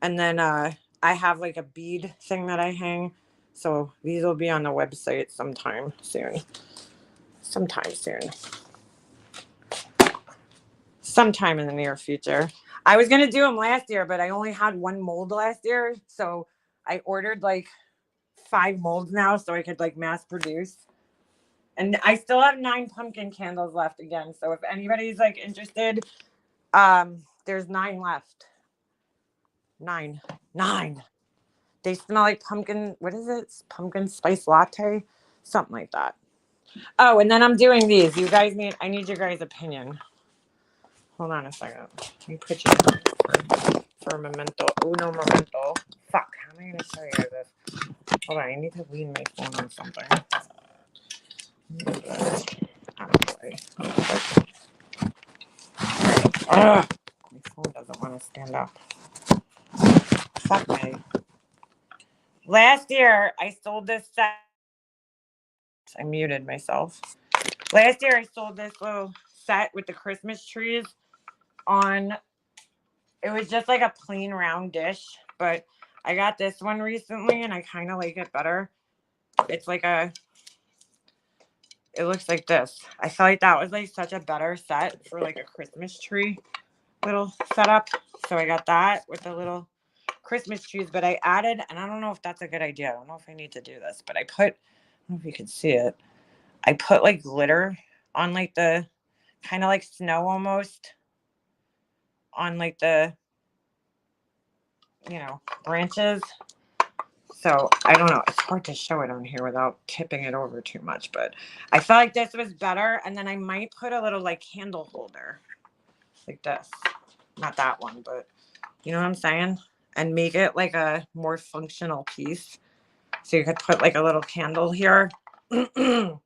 and then I have like a bead thing that I hang. So these will be on the website sometime soon. Sometime in the near future. I was gonna do them last year, but I only had one mold last year, so I ordered like 5 molds now so I could like mass produce. And I still have 9 pumpkin candles left again. So if anybody's like interested, there's 9 left. 9. They smell like pumpkin. What is it? Pumpkin spice latte? Something like that. Oh, and then I'm doing these. I need your guys' opinion. Hold on a second. Let me put you for a memento. Uno memento. Fuck. How am I going to show you guys this? Hold on. I need to lean my phone on something. My phone doesn't want to stand up. Fuck me. Last year, I sold this set. I muted myself. Last year, I sold this little set with the Christmas trees on. It was just like a plain round dish, but I got this one recently, and I kind of like it better. It's like it looks like this. I felt like that was like such a better set for like a Christmas tree little setup. So I got that with the little Christmas trees, but I added, and I don't know if that's a good idea. I don't know if I need to do this, but I don't know if you can see it. I put like glitter on like the kind of like snow almost on like the, branches. So I don't know. It's hard to show it on here without tipping it over too much, but I felt like this was better. And then I might put a little like candle holder like this. Not that one, but you know what I'm saying? And make it like a more functional piece. So you could put like a little candle here. I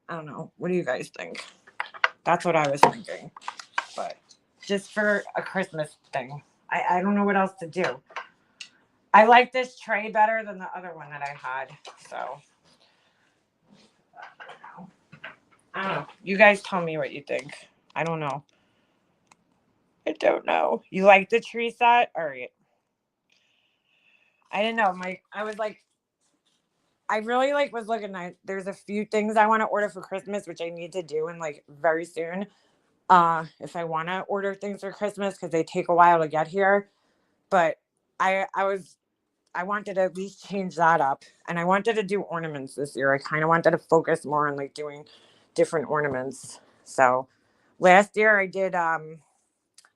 don't know. What do you guys think? That's what I was thinking. But just for a Christmas thing. I don't know what else to do. I like this tray better than the other one that I had. So I don't know. You guys tell me what you think. I don't know. I don't know. You like the tree set? All right. I didn't know. I was like, I really like was looking at, there's a few things I want to order for Christmas, which I need to do in like very soon. If I want to order things for Christmas, because they take a while to get here. But I wanted to at least change that up. And I wanted to do ornaments this year. I kind of wanted to focus more on like doing different ornaments. So last year I did, I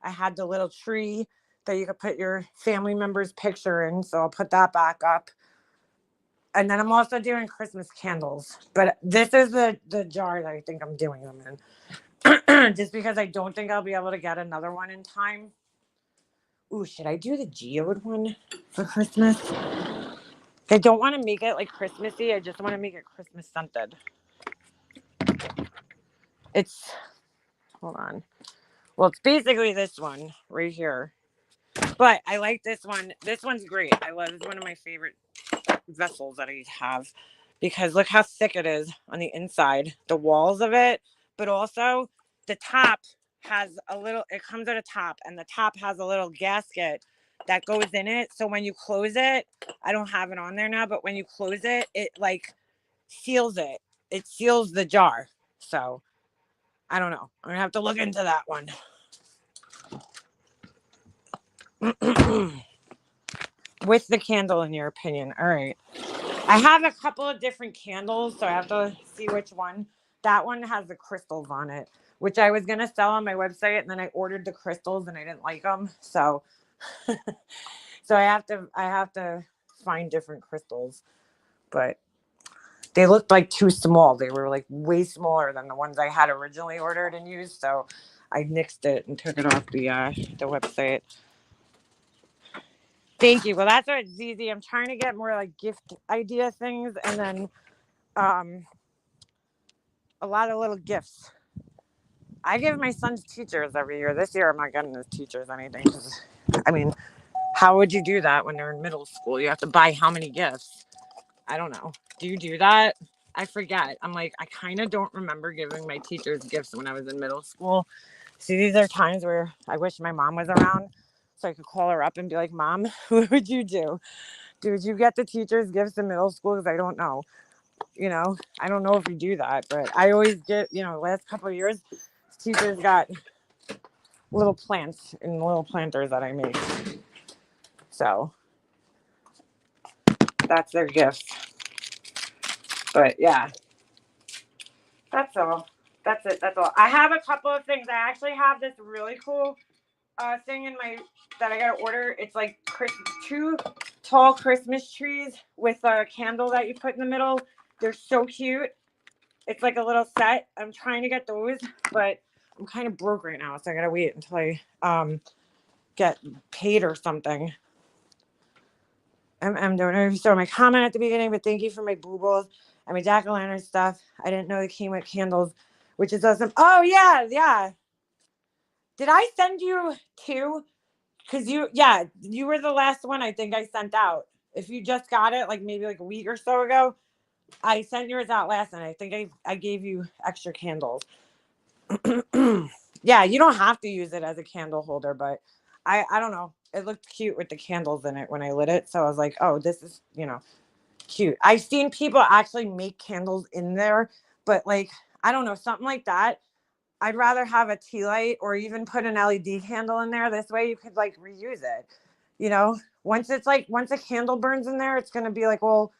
had the little tree that you could put your family member's picture in. So I'll put that back up. And then I'm also doing Christmas candles. But this is the jar that I think I'm doing them in. Just because I don't think I'll be able to get another one in time. Ooh, should I do the geode one for Christmas? I don't want to make it like Christmassy. I just want to make it Christmas scented. Hold on. Well, it's basically this one right here. But I like this one. This one's great. It's one of my favorite vessels that I have. Because look how thick it is on the inside. The walls of it. But also the top has it comes at a top, and the top has a little gasket that goes in it. So when you close it, I don't have it on there now, but when you close it, it like seals it. It seals the jar. So I don't know. I'm gonna have to look into that one. With the candle, in your opinion. All right. I have a couple of different candles, so I have to see which one. That one has the crystals on it, which I was going to sell on my website, and then I ordered the crystals and I didn't like them. So I have to find different crystals, but they looked like too small. They were like way smaller than the ones I had originally ordered and used. So I nixed it and took it off the website. Thank you. Well, that's what it's easy. I'm trying to get more like gift idea things, and then a lot of little gifts. I give my son's teachers every year. This year I'm not getting his teachers anything. I mean, how would you do that when they're in middle school? You have to buy how many gifts? I don't know. Do you do that? I forget. I'm like, I kind of don't remember giving my teachers gifts when I was in middle school. See, these are times where I wish my mom was around so I could call her up and be like, Mom, what would you do? Did you get the teachers gifts in middle school? Because I don't know. I don't know if you do that, but I always get, the last couple of years, teachers got little plants and little planters that I made. So that's their gift. But yeah, that's all. That's it. That's all. I have a couple of things. I actually have this really cool thing that I gotta order. It's like 2 tall Christmas trees with a candle that you put in the middle. They're so cute. It's like a little set. I'm trying to get those, but I'm kind of broke right now, so I gotta wait until I get paid or something. Don't know if you saw my comment at the beginning, but thank you for my boobles and my jack-o'-lantern stuff. I didn't know they came with candles, which is awesome. Oh yeah. Did I send you 2? Because you were the last one I think I sent out. If you just got it, like maybe like a week or so ago, I sent yours out last night. I think I gave you extra candles. Yeah, you don't have to use it as a candle holder, but I don't know. It looked cute with the candles in it when I lit it. So I was like, oh, this is, cute. I've seen people actually make candles in there, but like, I don't know, something like that. I'd rather have a tea light or even put an LED candle in there. This way you could like reuse it, once a candle burns in there, it's gonna be like, well,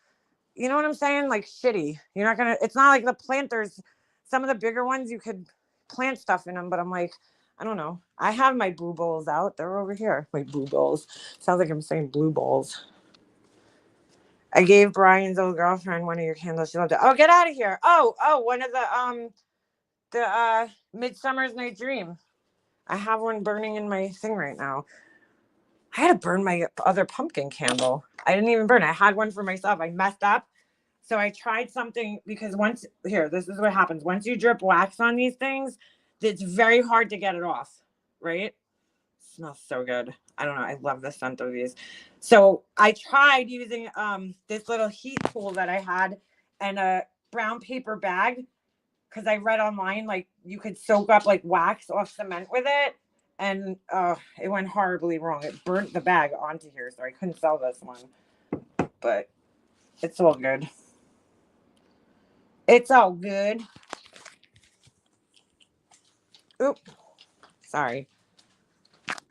you know what I'm saying? Like shitty. You're not gonna. It's not like the planters. Some of the bigger ones you could plant stuff in them, but I'm like, I don't know. I have my blue bowls out. They're over here. My blue bowls. Sounds like I'm saying blue bowls. I gave Brian's old girlfriend one of your candles. She loved it. Oh, get out of here. Oh, one of the Midsummer's Night Dream. I have one burning in my thing right now. I had to burn my other pumpkin candle. I didn't even burn it. I had one for myself. I messed up. So I tried something because this is what happens. Once you drip wax on these things, it's very hard to get it off, right? It smells so good. I don't know. I love the scent of these. So I tried using this little heat tool that I had and a brown paper bag because I read online like you could soak up like wax off cement with it. And it went horribly wrong. It burnt the bag onto here, so I couldn't sell this one. But it's all good. It's all good. Oop. Sorry.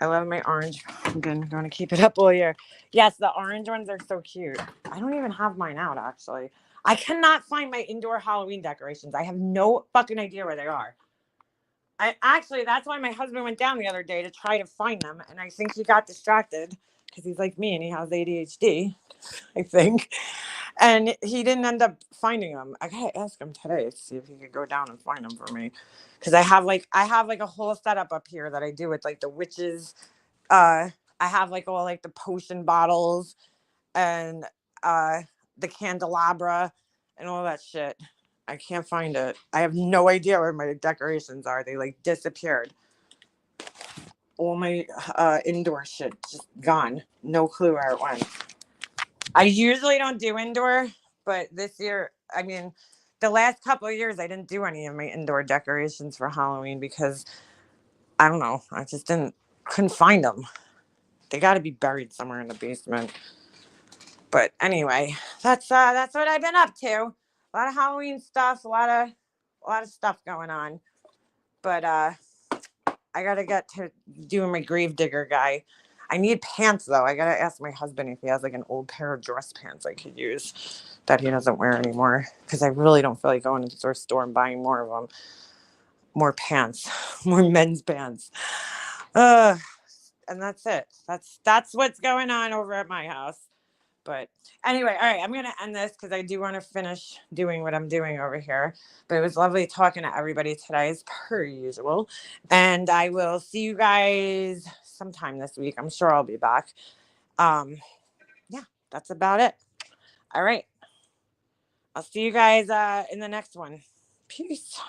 I love my orange. I'm going to keep it up all year. Yes, the orange ones are so cute. I don't even have mine out, actually. I cannot find my indoor Halloween decorations. I have no fucking idea where they are. That's why my husband went down the other day to try to find them. And I think he got distracted because he's like me and he has ADHD, I think. And he didn't end up finding them. I gotta ask him today to see if he could go down and find them for me. Because I have like a whole setup up here that I do with like the witches. I have like all like the potion bottles and the candelabra and all that shit. I can't find it. I have no idea where my decorations are. They like disappeared. All my indoor shit just gone. No clue where it went. I usually don't do indoor, but this year, I mean, the last couple of years, I didn't do any of my indoor decorations for Halloween because I don't know. I just couldn't find them. They got to be buried somewhere in the basement. But anyway, that's what I've been up to. A lot of Halloween stuff, a lot of stuff going on. But I gotta get to doing my Gravedigger guy. I need pants though. I gotta ask my husband if he has like an old pair of dress pants I could use that he doesn't wear anymore. Because I really don't feel like going to the store and buying more of them. More pants, more men's pants. And that's it. That's what's going on over at my house. But anyway, all right, I'm going to end this because I do want to finish doing what I'm doing over here. But it was lovely talking to everybody today as per usual. And I will see you guys sometime this week. I'm sure I'll be back. Yeah, that's about it. All right. I'll see you guys in the next one. Peace.